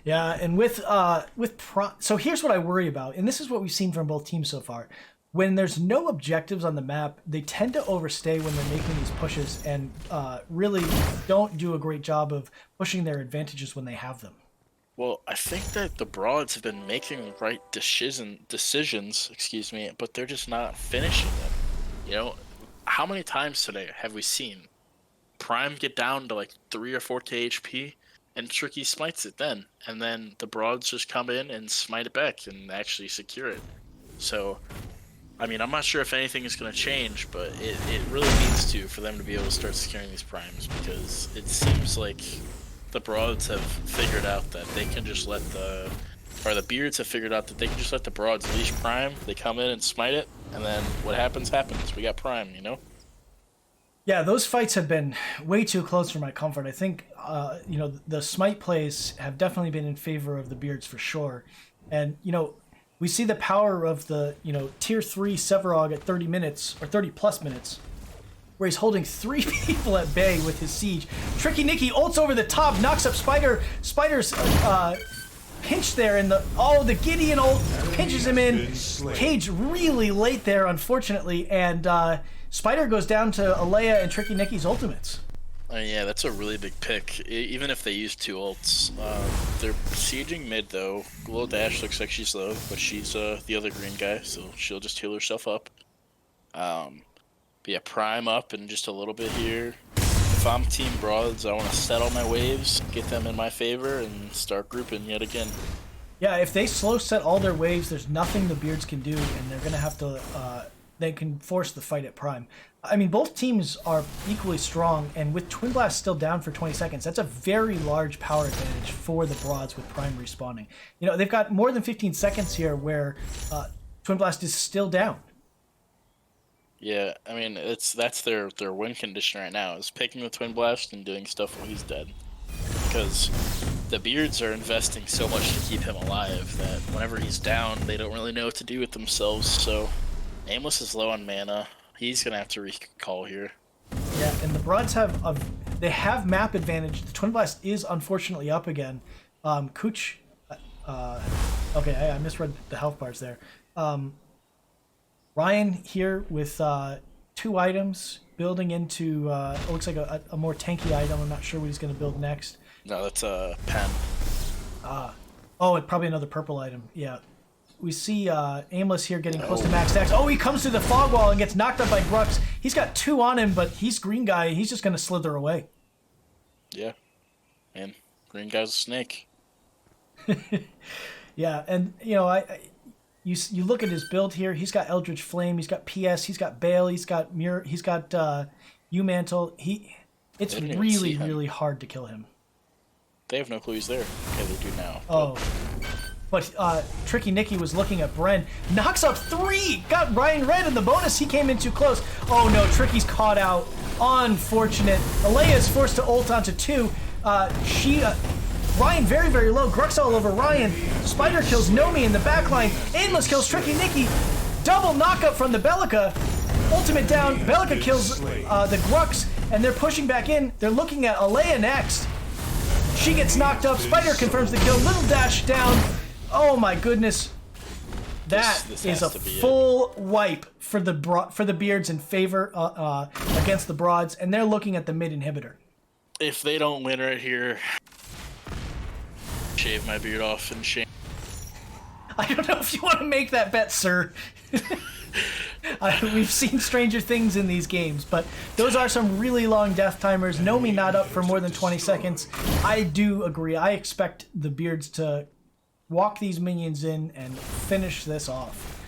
Yeah, and so here's what I worry about, and this is what we've seen from both teams so far. When there's no objectives on the map, they tend to overstay when they're making these pushes and really don't do a great job of pushing their advantages when they have them. Well, I think that the Broads have been making the right decisions, but they're just not finishing them. You know, how many times today have we seen Prime get down to like 3 or 4 HP and Tricky smites it then, and then the Broads just come in and smite it back and actually secure it. So, I mean, I'm not sure if anything is going to change, but it really needs to for them to be able to start securing these primes, because it seems like the Broads have figured out that they can just let the or the Beards have figured out that they can just let the Broads leash Prime. They come in and smite it, and then what happens, happens. We got Prime, you know? Yeah, those fights have been way too close for my comfort. I think, the smite plays have definitely been in favor of the Beards for sure. And, we see the power of the, tier 3 Sevarog at 30 minutes, or 30 plus minutes, where he's holding 3 people at bay with his siege. Tricky Nicky ults over the top, knocks up Spider. Spider's pinch there, and the Gideon ult pinches him in. Cage really late there, unfortunately, and Spider goes down to Alea and Tricky Nicky's ultimates. Yeah, that's a really big pick. Even if they use 2 ults, they're sieging mid though. Little Dash looks like she's low, but she's the other green guy, so she'll just heal herself up. But yeah, Prime up in just a little bit here. If I'm Team Broads, I want to settle my waves, get them in my favor, and start grouping yet again. Yeah, if they slow set all their waves, there's nothing the Beards can do, and they're gonna have to. They can force the fight at Prime. I mean, both teams are equally strong, and with Twin Blast still down for 20 seconds, that's a very large power advantage for the Broads with Prime respawning. They've got more than 15 seconds here where Twin Blast is still down. Yeah, I mean, that's their win condition right now, is picking the Twin Blast and doing stuff while he's dead. Because the Beards are investing so much to keep him alive that whenever he's down, they don't really know what to do with themselves, so Aimless is low on mana. He's gonna have to recall here. Yeah, and the Broads they have map advantage. The Twin Blast is unfortunately up again. Cooch, okay, I misread the health bars there. Ryan here with 2 items, building into it looks like a more tanky item. I'm not sure what he's gonna build next. No, that's a pen. Oh, probably another purple item. Yeah. We see Aimless here getting close to max stacks. Oh, he comes through the fog wall and gets knocked up by Grux. He's got 2 on him, but he's green guy. He's just going to slither away. Yeah. And green guy's a snake. Yeah, and, you look at his build here. He's got Eldritch Flame. He's got PS. He's got Bale. He's got Mirror. He's got U-Mantle. It's really, really hard to kill him. They have no clue he's there. Okay, they do now. Oh. But Tricky Nicky was looking at Bren. Knocks up 3! Got Ryan red in the bonus. He came in too close. Oh no, Tricky's caught out. Unfortunate. Alea is forced to ult onto 2. Ryan very, very low. Grux all over Ryan. Spider kills Nomi in the backline. Aimless kills Tricky Nicky. Double knockup from the Bellica. Ultimate down. Bellica kills the Grux, and they're pushing back in. They're looking at Alea next. She gets knocked up. Spider confirms the kill. Little Dash down. Oh my goodness. That This is has a to be full wipe for the Beards in favor against the Broads, and they're looking at the mid inhibitor. If they don't win right here, shave my beard off and shame. I don't know if you want to make that bet, sir. We've seen stranger things in these games, but those are some really long death timers. Nomi not up for more than 20 seconds. I do agree. I expect the Beards to walk these minions in and finish this off.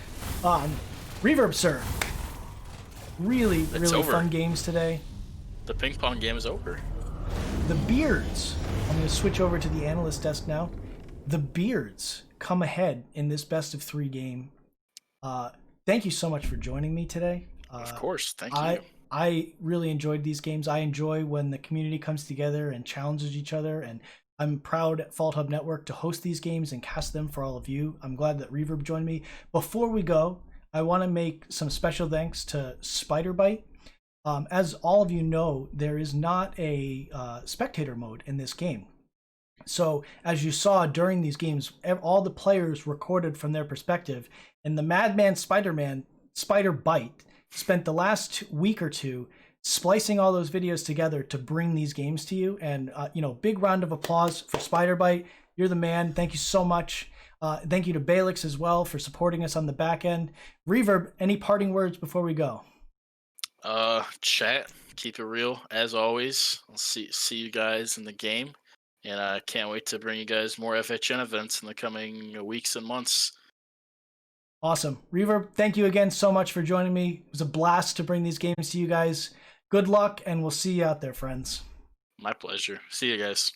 Reverb, sir. Really, It's really over. fun games today. The ping pong game is over. The Beards. I'm going to switch over to the analyst desk now. The Beards come ahead in this best of 3 game. Thank you so much for joining me today. Of course, thank you. I really enjoyed these games. I enjoy when the community comes together and challenges each other, and I'm proud at Fault Hub Network to host these games and cast them for all of you. I'm glad that Reverb joined me. Before we go, I want to make some special thanks to Spiderbite. As all of you know, there is not a spectator mode in this game. So as you saw during these games, all the players recorded from their perspective, and the Madman Spiderbite spent the last week or 2 splicing all those videos together to bring these games to you. And big round of applause for Spiderbite. You're the man. Thank you so much. Thank you to Balix as well for supporting us on the back end. Reverb, any parting words before we go? Chat, keep it real as always. I'll see you guys in the game, and I can't wait to bring you guys more FHN events in the coming weeks and months. Awesome. Reverb, thank you again so much for joining me. It was a blast to bring these games to you guys. Good luck, and we'll see you out there, friends. My pleasure. See you guys.